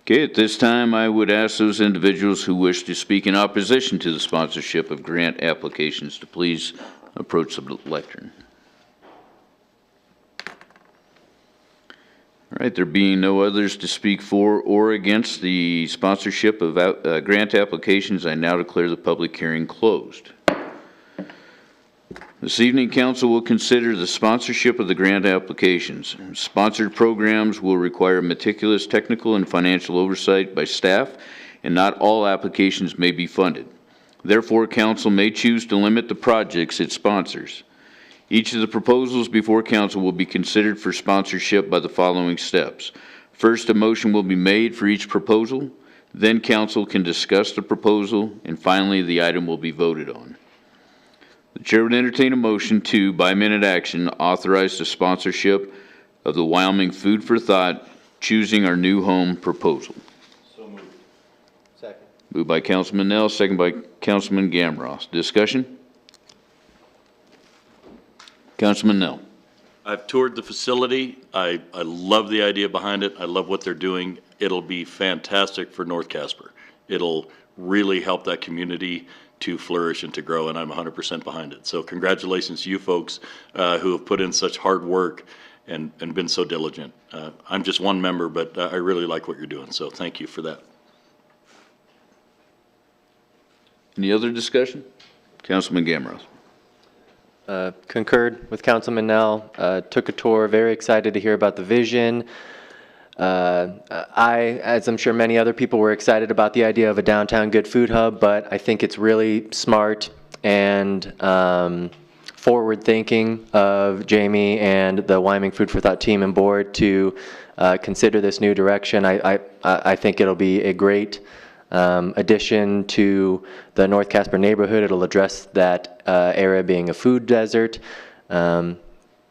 Okay, at this time, I would ask those individuals who wish to speak in opposition to the sponsorship of grant applications to please approach the lectern. All right, there being no others to speak for or against the sponsorship of grant applications, I now declare the public hearing closed. This evening, Council will consider the sponsorship of the grant applications. Sponsored programs will require meticulous technical and financial oversight by staff, and not all applications may be funded. Therefore, Council may choose to limit the projects it sponsors. Each of the proposals before Council will be considered for sponsorship by the following steps. First, a motion will be made for each proposal. Then Council can discuss the proposal, and finally, the item will be voted on. The Chair would entertain a motion to, by minute action, authorize the sponsorship of the Wyoming Food for Thought Choosing Our New Home proposal. So moved. Second. Moved by Councilman Nell, second by Councilman Gamross. Discussion? Councilman Nell. I've toured the facility. I love the idea behind it. I love what they're doing. It'll be fantastic for North Casper. It'll really help that community to flourish and to grow, and I'm 100% behind it. So congratulations to you folks who have put in such hard work and been so diligent. I'm just one member, but I really like what you're doing, so thank you for that. Any other discussion? Councilman Gamross. Concurred with Councilman Nell, took a tour, very excited to hear about the vision. I, as I'm sure many other people, were excited about the idea of a downtown good food hub, but I think it's really smart and forward thinking of Jamie and the Wyoming Food for Thought team and board to consider this new direction. I think it'll be a great addition to the North Casper neighborhood. It'll address that area being a food desert.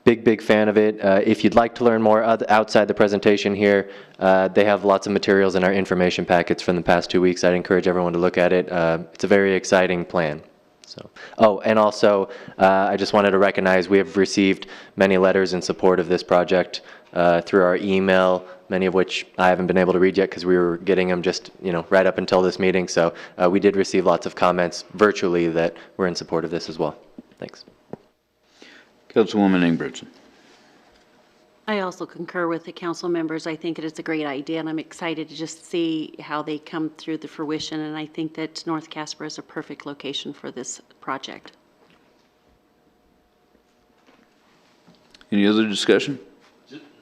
Big fan of it. If you'd like to learn more outside the presentation here, they have lots of materials in our information packets from the past 2 weeks. I'd encourage everyone to look at it. It's a very exciting plan. So, oh, and also, I just wanted to recognize we have received many letters in support of this project through our email, many of which I haven't been able to read yet because we were getting them just, right up until this meeting. So we did receive lots of comments virtually that were in support of this as well. Thanks. Councilwoman Ingebrigtsen. I also concur with the council members. I think it is a great idea, and I'm excited to just see how they come through the fruition, and I think that North Casper is a perfect location for this project. Any other discussion?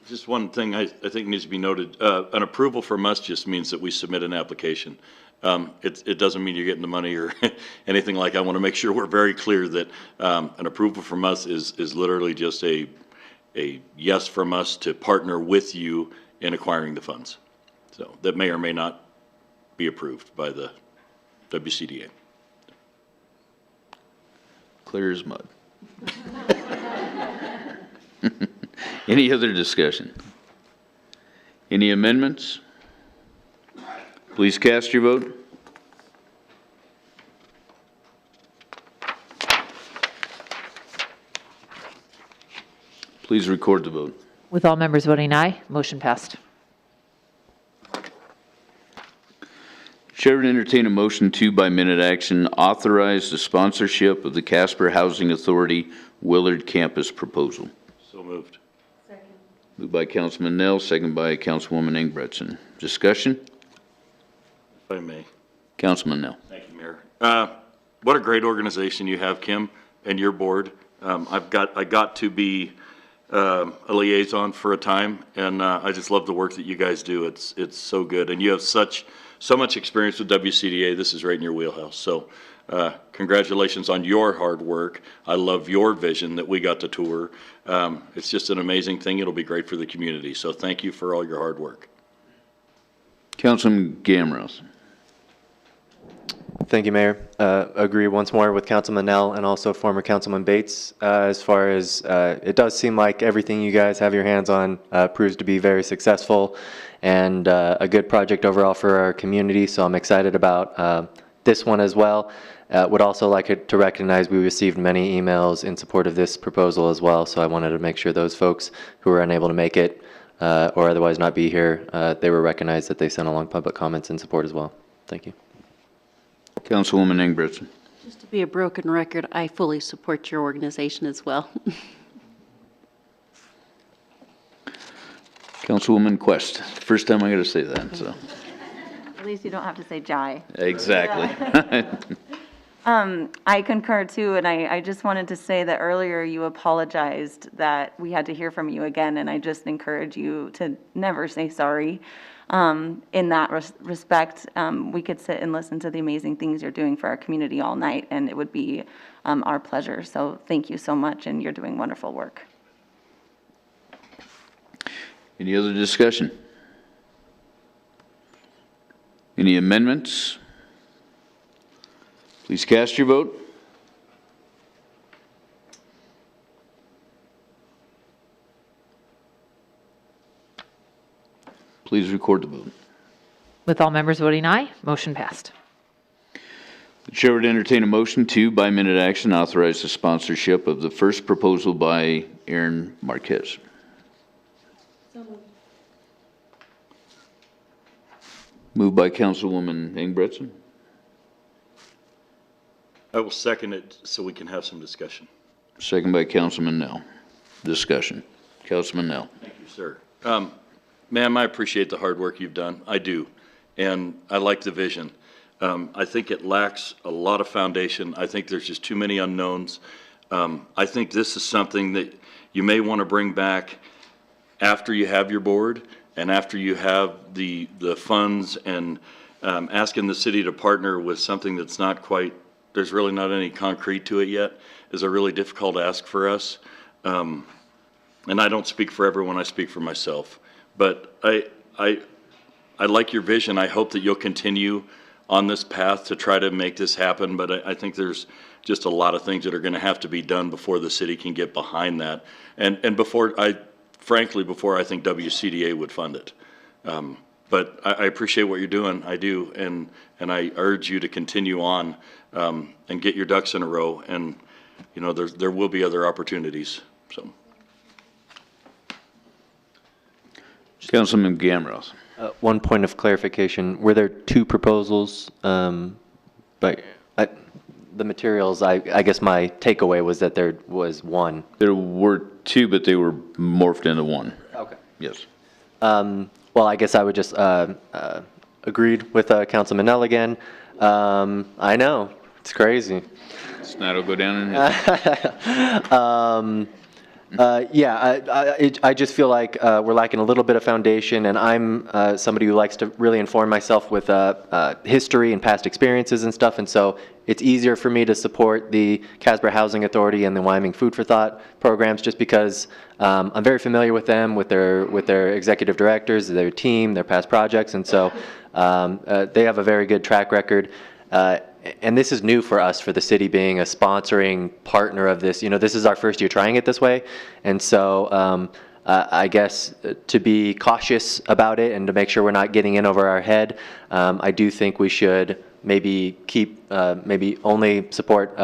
Just one thing I think needs to be noted. An approval from us just means that we submit an application. It doesn't mean you're getting the money or anything like that. I want to make sure we're very clear that an approval from us is literally just a yes from us to partner with you in acquiring the funds. So that may or may not be approved by the WCDA. Clear as mud. Any other discussion? Any amendments? Please cast your vote. Please record the vote. With all members voting aye, motion passed. Chair would entertain a motion to, by minute action, authorize the sponsorship of the Casper Housing Authority Willard Campus proposal. So moved. Moved by Councilman Nell, second by Councilwoman Ingebrigtsen. Discussion? If I may. Councilman Nell. Thank you, Mayor. What a great organization you have, Kim, and your board. I got to be a liaison for a time, and I just love the work that you guys do. It's so good, and you have so much experience with WCDA. This is right in your wheelhouse. So congratulations on your hard work. I love your vision that we got to tour. It's just an amazing thing. It'll be great for the community. So thank you for all your hard work. Councilman Gamros. Thank you, Mayor. Agree once more with Councilman Nell and also former Councilman Bates. As far as it does seem like everything you guys have your hands on proves to be very successful and a good project overall for our community. So I'm excited about this one as well. Would also like to recognize we received many emails in support of this proposal as well. So I wanted to make sure those folks who were unable to make it or otherwise not be here, they were recognized that they sent along public comments in support as well. Thank you. Councilwoman Ingebrigtsen. Just to be a broken record, I fully support your organization as well. Councilwoman Quest. First time I got to say that, so. At least you don't have to say Jai. Exactly. I concur too, and I just wanted to say that earlier you apologized that we had to hear from you again, and I just encourage you to never say sorry. In that respect, we could sit and listen to the amazing things you're doing for our community all night, and it would be our pleasure. So thank you so much, and you're doing wonderful work. Any other discussion? Any amendments? Please cast your vote. Please record the vote. With all members voting aye, motion passed. The chair would entertain a motion to, by minute action, authorize the sponsorship of the first proposal by Aaron Marquez. Moved by Councilwoman Ingebrigtsen. I will second it so we can have some discussion. Second by Councilman Nell. Discussion. Councilman Nell. Thank you, sir. Ma'am, I appreciate the hard work you've done. I do. And I like the vision. I think it lacks a lot of foundation. I think there's just too many unknowns. I think this is something that you may want to bring back after you have your board and after you have the funds and asking the city to partner with something that's not quite there's really not any concrete to it yet is a really difficult ask for us. And I don't speak for everyone, I speak for myself. But I like your vision. I hope that you'll continue on this path to try to make this happen. But I think there's just a lot of things that are going to have to be done before the city can get behind that. And frankly, before I think WCDA would fund it. But I appreciate what you're doing. I do. And I urge you to continue on and get your ducks in a row. And, you know, there will be other opportunities. So. Councilman Gamros. One point of clarification, were there two proposals? But the materials, I guess my takeaway was that there was one. There were two, but they were morphed into one. Okay. Yes. Well, I guess I would just agreed with Councilman Nelligan. I know, it's crazy. Snot will go down in history. I just feel like we're lacking a little bit of foundation, and I'm somebody who likes to really inform myself with history and past experiences and stuff, and so it's easier for me to support the Casper Housing Authority and the Wyoming Food for Thought programs just because I'm very familiar with them, with their executive directors, their team, their past projects, and so they have a very good track record. And this is new for us, for the city being a sponsoring partner of this. You know, this is our first year trying it this way. And so I guess to be cautious about it and to make sure we're not getting in over our head, I do think we should maybe keep, maybe only support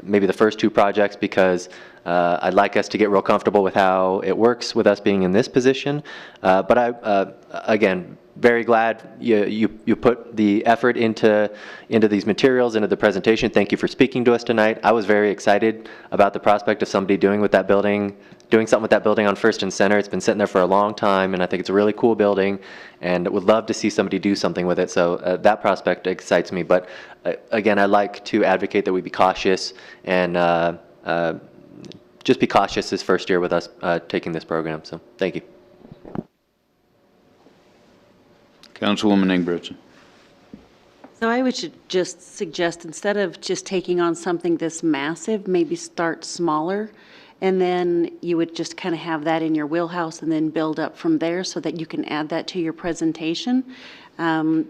maybe the first two projects because I'd like us to get real comfortable with how it works with us being in this position. But again, very glad you put the effort into these materials, into the presentation. Thank you for speaking to us tonight. I was very excited about the prospect of somebody doing something with that building on First and Center. It's been sitting there for a long time, and I think it's a really cool building, and would love to see somebody do something with it. So that prospect excites me. But again, I like to advocate that we be cautious and just be cautious this first year with us taking this program. So thank you. Councilwoman Ingebretson. So I would just suggest, instead of just taking on something this massive, maybe start smaller, and then you would just kind of have that in your wheelhouse and then build up from there so that you can add that to your presentation,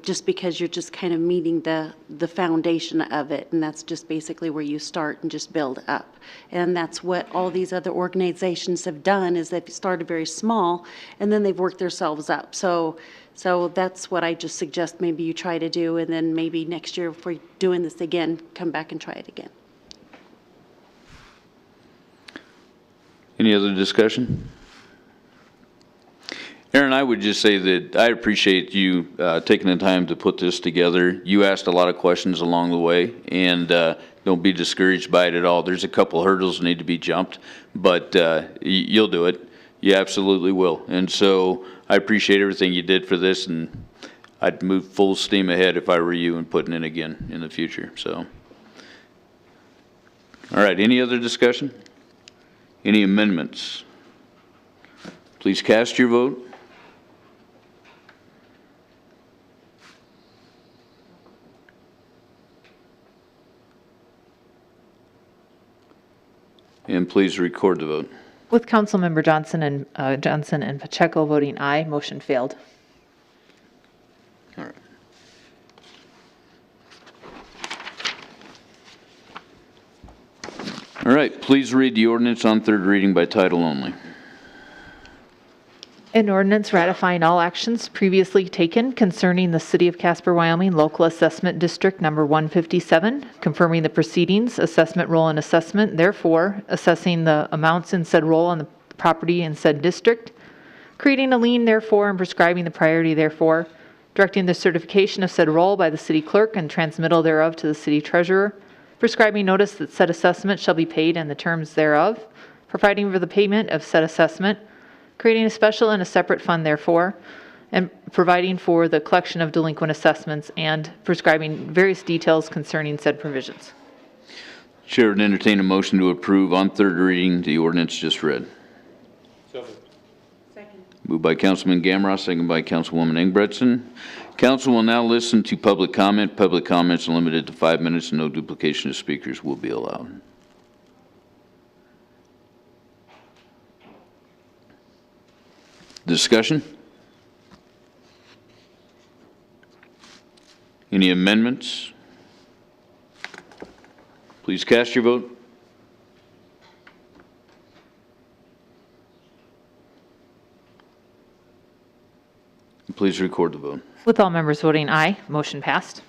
just because you're just kind of meeting the foundation of it, and that's just basically where you start and just build up. And that's what all these other organizations have done, is they've started very small, and then they've worked themselves up. So that's what I just suggest maybe you try to do, and then maybe next year if we're doing this again, come back and try it again. Any other discussion? Aaron, I would just say that I appreciate you taking the time to put this together. You asked a lot of questions along the way, and don't be discouraged by it at all. There's a couple hurdles that need to be jumped, but you'll do it. You absolutely will. And so I appreciate everything you did for this, and I'd move full steam ahead if I were you and putting it again in the future. So, all right, any other discussion? Any amendments? Please cast your vote. And please record the vote. With Councilmember Johnson and Pacheco voting aye, motion failed. All right. All right, please read the ordinance on third reading by title only. An ordinance ratifying all actions previously taken concerning the City of Casper, Wyoming Local Assessment District Number 157, confirming the proceedings, assessment roll and assessment, therefore assessing the amounts in said roll on the property in said district, creating a lien therefore and prescribing the priority therefore, directing the certification of said roll by the city clerk and transmittal thereof to the city treasurer, prescribing notice that said assessment shall be paid and the terms thereof, providing for the payment of said assessment, creating a special and a separate fund therefore, and providing for the collection of delinquent assessments and prescribing various details concerning said provisions. Chair would entertain a motion to approve on third reading the ordinance just read. Second. Moved by Councilman Gamros, second by Councilwoman Ingebretson. Council will now listen to public comment. Public comments are limited to 5 minutes and no duplication of speakers will be allowed. Discussion? Any amendments? Please cast your vote. Please record the vote. With all members voting aye, motion passed.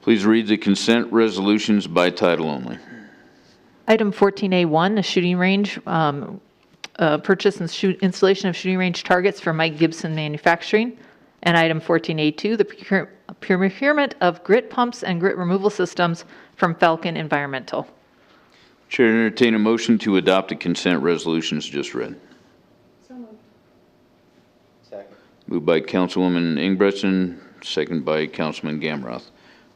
Please read the consent resolutions by title only. Item 14A1, a shooting range, purchase and installation of shooting range targets for Mike Gibson Manufacturing. And item 14A2, the procurement of grit pumps and grit removal systems from Falcon Environmental. Chair, entertain a motion to adopt the consent resolutions just read. Moved by Councilwoman Ingebretson, second by Councilman Gamroth.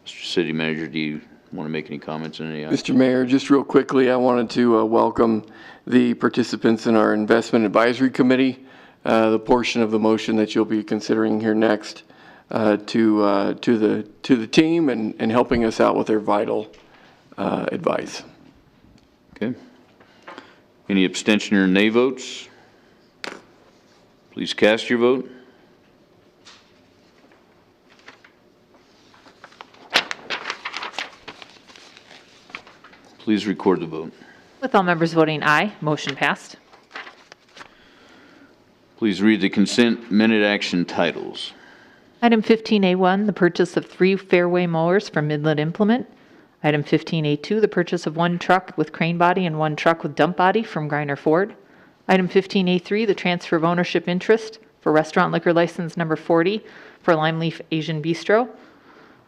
Mr. City Manager, do you want to make any comments on any items? Mr. Mayor, just real quickly, I wanted to welcome the participants in our Investment Advisory Committee, the portion of the motion that you'll be considering here next, to the team and helping us out with their vital advice. Okay. Any abstention or nay votes? Please cast your vote. Please record the vote. With all members voting aye, motion passed. Please read the consent minute action titles. Item 15A1, the purchase of 3 fairway mowers from Midland Implement. Item 15A2, the purchase of 1 truck with crane body and 1 truck with dump body from Griner Ford. Item 15A3, the transfer of ownership interest for restaurant liquor license number 40 for Lime Leaf Asian Bistro.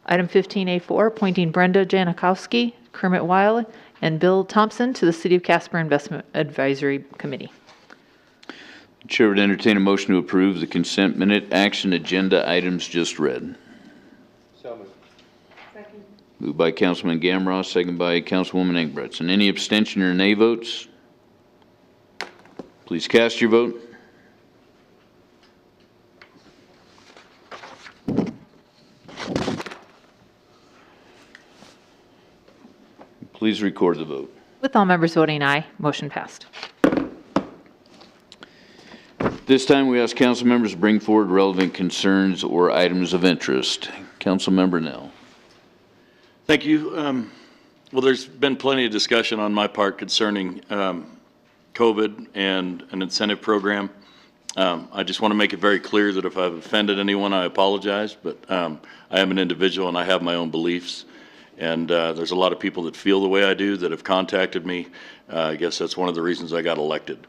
Item 15A4, appointing Brenda Janikowski, Kermit Weil, and Bill Thompson to the City of Casper Investment Advisory Committee. The Chair would entertain a motion to approve the consent minute action agenda items just read. So moved. Second. Moved by Councilman Gamroth, second by Councilwoman Ingebretson. Any abstention or nay votes? Please cast your vote. Please record the vote. With all members voting aye, motion passed. This time we ask council members to bring forward relevant concerns or items of interest. Councilmember Nell. Thank you. Well, there's been plenty of discussion on my part concerning COVID and an incentive program. I just want to make it very clear that if I've offended anyone, I apologize, but I am an individual and I have my own beliefs. And there's a lot of people that feel the way I do that have contacted me. I guess that's one of the reasons I got elected.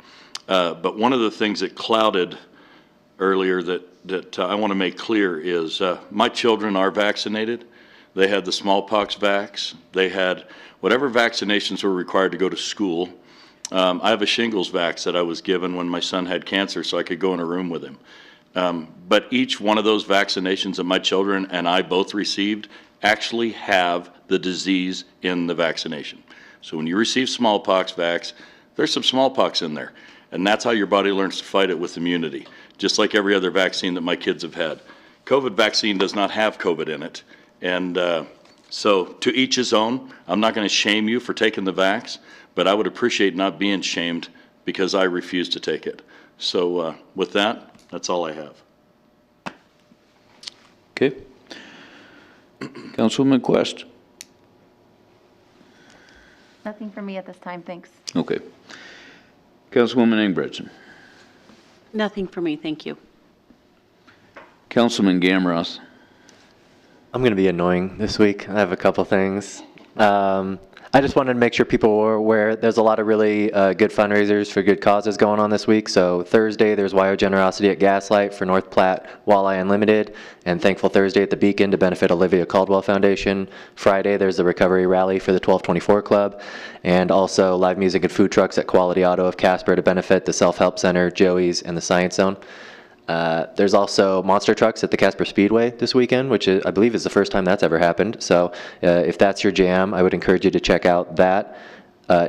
But one of the things that clouded earlier that I want to make clear is my children are vaccinated. They had the smallpox vax. They had whatever vaccinations were required to go to school. I have a shingles vax that I was given when my son had cancer so I could go in a room with him. But each one of those vaccinations that my children and I both received actually have the disease in the vaccination. So when you receive smallpox vax, there's some smallpox in there. And that's how your body learns to fight it with immunity, just like every other vaccine that my kids have had. COVID vaccine does not have COVID in it. And so to each his own. I'm not going to shame you for taking the vax, but I would appreciate not being shamed because I refuse to take it. So with that, that's all I have. Okay. Councilwoman Quest. Nothing for me at this time, thanks. Okay. Councilwoman Ingebretson. Nothing for me, thank you. Councilman Gamroth. I'm going to be annoying this week. I have a couple things. I just wanted to make sure people were aware there's a lot of really good fundraisers for good causes going on this week. So Thursday, there's Wire Generosity at Gaslight for North Platte Walleye Unlimited, and Thankful Thursday at the Beacon to benefit Olivia Caldwell Foundation. Friday, there's the Recovery Rally for the 1224 Club, and also live music and food trucks at Quality Auto of Casper to benefit the Self-Help Center, Joey's, and the Science Zone. There's also monster trucks at the Casper Speedway this weekend, which I believe is the first time that's ever happened. So if that's your jam, I would encourage you to check out that.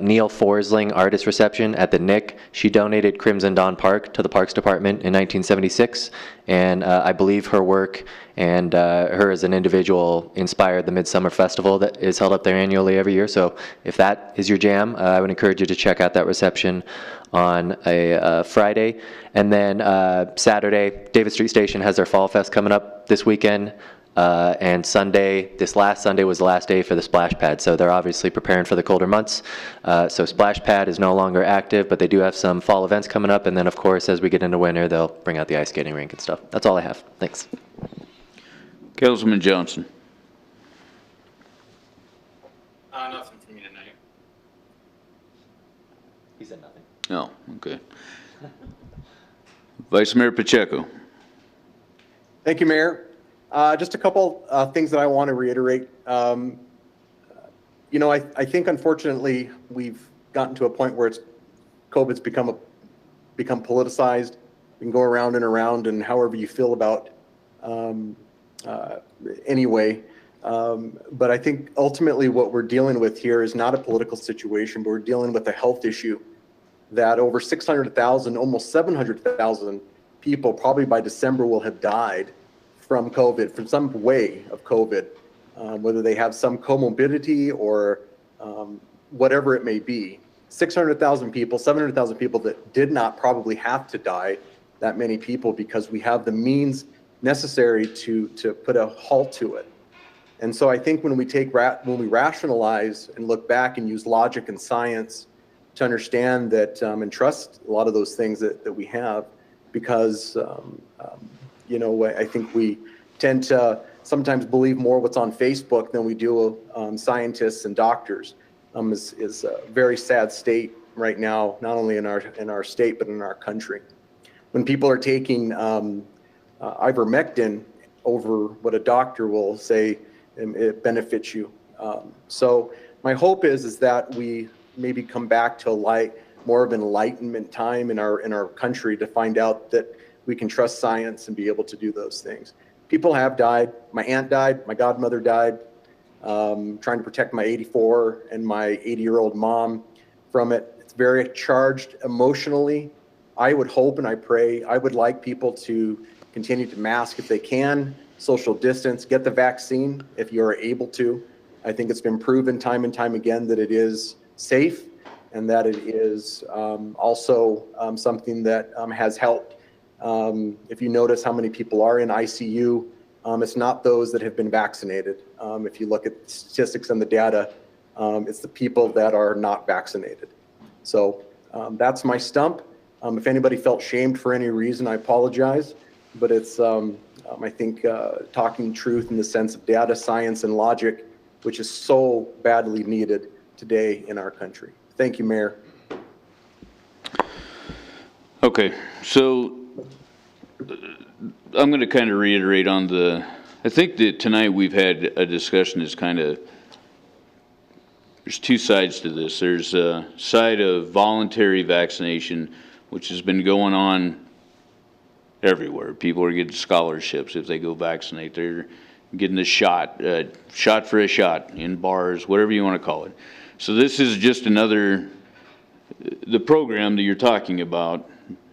Neil Forsling Artist Reception at the Nick. She donated Crimson Dawn Park to the Parks Department in 1976, and I believe her work and her as an individual inspired the Midsummer Festival that is held up there annually every year. So if that is your jam, I would encourage you to check out that reception on a Friday. And then Saturday, David Street Station has their Fall Fest coming up this weekend. And Sunday, this last Sunday was the last day for the splash pad, so they're obviously preparing for the colder months. So splash pad is no longer active, but they do have some fall events coming up, and then of course as we get into winter they'll bring out the ice skating rink and stuff. That's all I have. Thanks. Councilman Johnson. Nothing from me tonight. He said nothing. No, okay. Vice Mayor Pacheco. Thank you, Mayor. Just a couple things that I want to reiterate. You know, I think unfortunately we've gotten to a point where COVID's become politicized. You can go around and around and however you feel about anyway. But I think ultimately what we're dealing with here is not a political situation, but we're dealing with a health issue that over 600,000, almost 700,000 people probably by December will have died from COVID, from some way of COVID, whether they have some comorbidity or whatever it may be. 600,000 people, 700,000 people that did not probably have to die, that many people, because we have the means necessary to put a halt to it. And so I think when we rationalize and look back and use logic and science to understand that and trust a lot of those things that we have, because you know, I think we tend to sometimes believe more what's on Facebook than we do scientists and doctors. Is a very sad state right now, not only in our state but in our country. When people are taking ivermectin over what a doctor will say it benefits you. So my hope is that we maybe come back to more of an enlightenment time in our country to find out that we can trust science and be able to do those things. People have died. My aunt died. My godmother died. Trying to protect my 84 and my 80-year-old mom from it. It's very charged emotionally. I would hope and I pray, I would like people to continue to mask if they can, social distance, get the vaccine if you're able to. I think it's been proven time and time again that it is safe and that it is also something that has helped. If you notice how many people are in ICU, it's not those that have been vaccinated. If you look at the statistics and the data, it's the people that are not vaccinated. So that's my stump. If anybody felt shamed for any reason, I apologize. But it's, I think, talking truth in the sense of data, science, and logic, which is so badly needed today in our country. Thank you, Mayor. Okay, so I'm going to kind of reiterate on I think that tonight we've had a discussion that's there's two sides to this. There's a side of voluntary vaccination, which has been going on everywhere. People are getting scholarships if they go vaccinate. They're getting a shot for a shot in bars, whatever you want to call it. So this is just the program that you're talking about,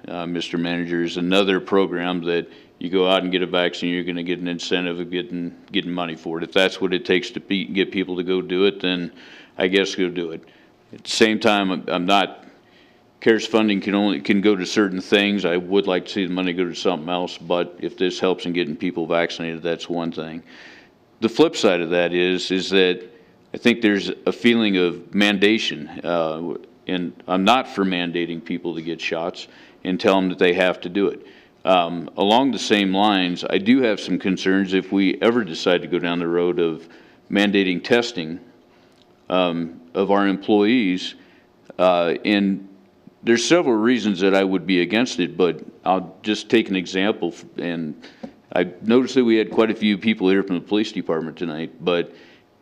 Mr. Manager, is another program that you go out and get a vaccine, you're going to get an incentive of getting money for it. If that's what it takes to get people to go do it, then I guess go do it. At the same time, I'm not, CARES funding can go to certain things. I would like to see the money go to something else, but if this helps in getting people vaccinated, that's one thing. The flip side of that is that I think there's a feeling of mandation, and I'm not for mandating people to get shots and tell them that they have to do it. Along the same lines, I do have some concerns if we ever decide to go down the road of mandating testing of our employees. And there's several reasons that I would be against it, but I'll just take an example. And I noticed that we had quite a few people here from the police department tonight, but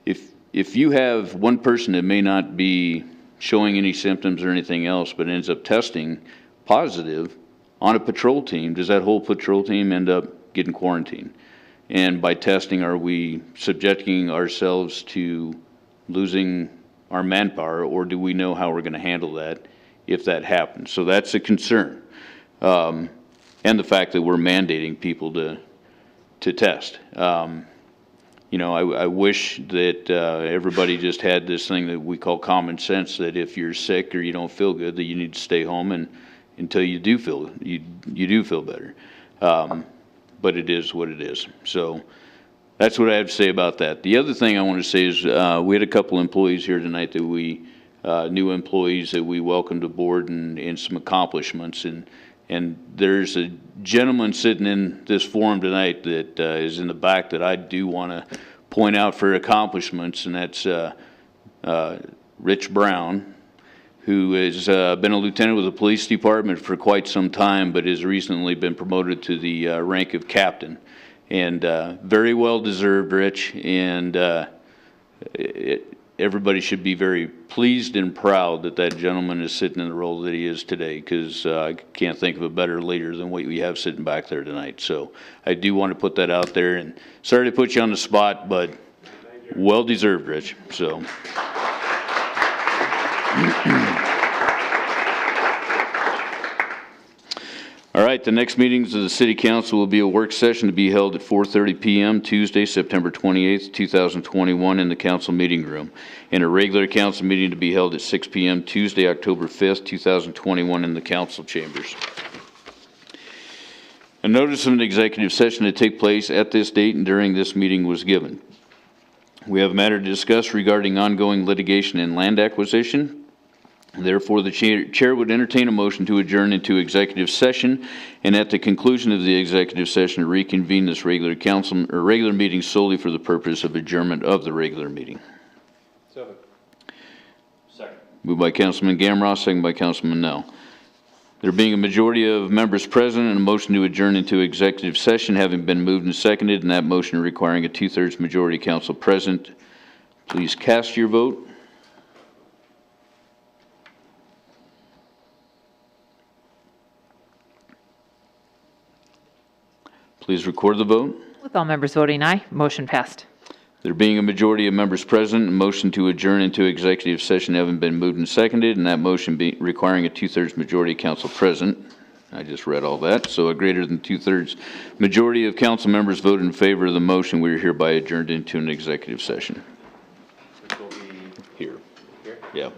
if you have one person that may not be showing any symptoms or anything else, but ends up testing positive on a patrol team, does that whole patrol team end up getting quarantined? And by testing, are we subjecting ourselves to losing our manpower, or do we know how we're going to handle that if that happens? So that's a concern. And the fact that we're mandating people to test. You know, I wish that everybody just had this thing that we call common sense, that if you're sick or you don't feel good, that you need to stay home and until you do feel you do feel better. But it is what it is. So that's what I have to say about that. The other thing I want to say is we had a couple employees here tonight that we new employees that we welcomed aboard and some accomplishments, and there's a gentleman sitting in this forum tonight that is in the back that I do want to point out for accomplishments, and that's Rich Brown, who has been a lieutenant with the police department for quite some time, but has recently been promoted to the rank of captain. And very well deserved, Rich, and everybody should be very pleased and proud that that gentleman is sitting in the role that he is today, because I can't think of a better leader than what we have sitting back there tonight. So I do want to put that out there, and sorry to put you on the spot, but well deserved, Rich. So. All right, the next meetings of the City Council will be a work session to be held at 4:30 p.m. Tuesday, September 28th, 2021 in the council meeting room, and a regular council meeting to be held at 6 p.m. Tuesday, October 5th, 2021 in the council chambers. A notice of an executive session to take place at this date and during this meeting was given. We have a matter to discuss regarding ongoing litigation and land acquisition. Therefore, the chair would entertain a motion to adjourn into executive session, and at the conclusion of the executive session, to reconvene this regular council or regular meeting solely for the purpose of adjournment of the regular meeting. Second. Moved by Councilman Gamroth, second by Councilman Nell. There being a majority of members present and a motion to adjourn into executive session having been moved and seconded, and that motion requiring a 2/3 majority council present, please cast your vote. Please record the vote. With all members voting aye, motion passed. There being a majority of members present, a motion to adjourn into executive session having been moved and seconded, and that motion requiring a 2/3 majority of council present. I just read all that. So a greater than 2/3 majority of council members voted in favor of the motion. We are hereby adjourned into an executive session. Which will be Here. here? Yeah.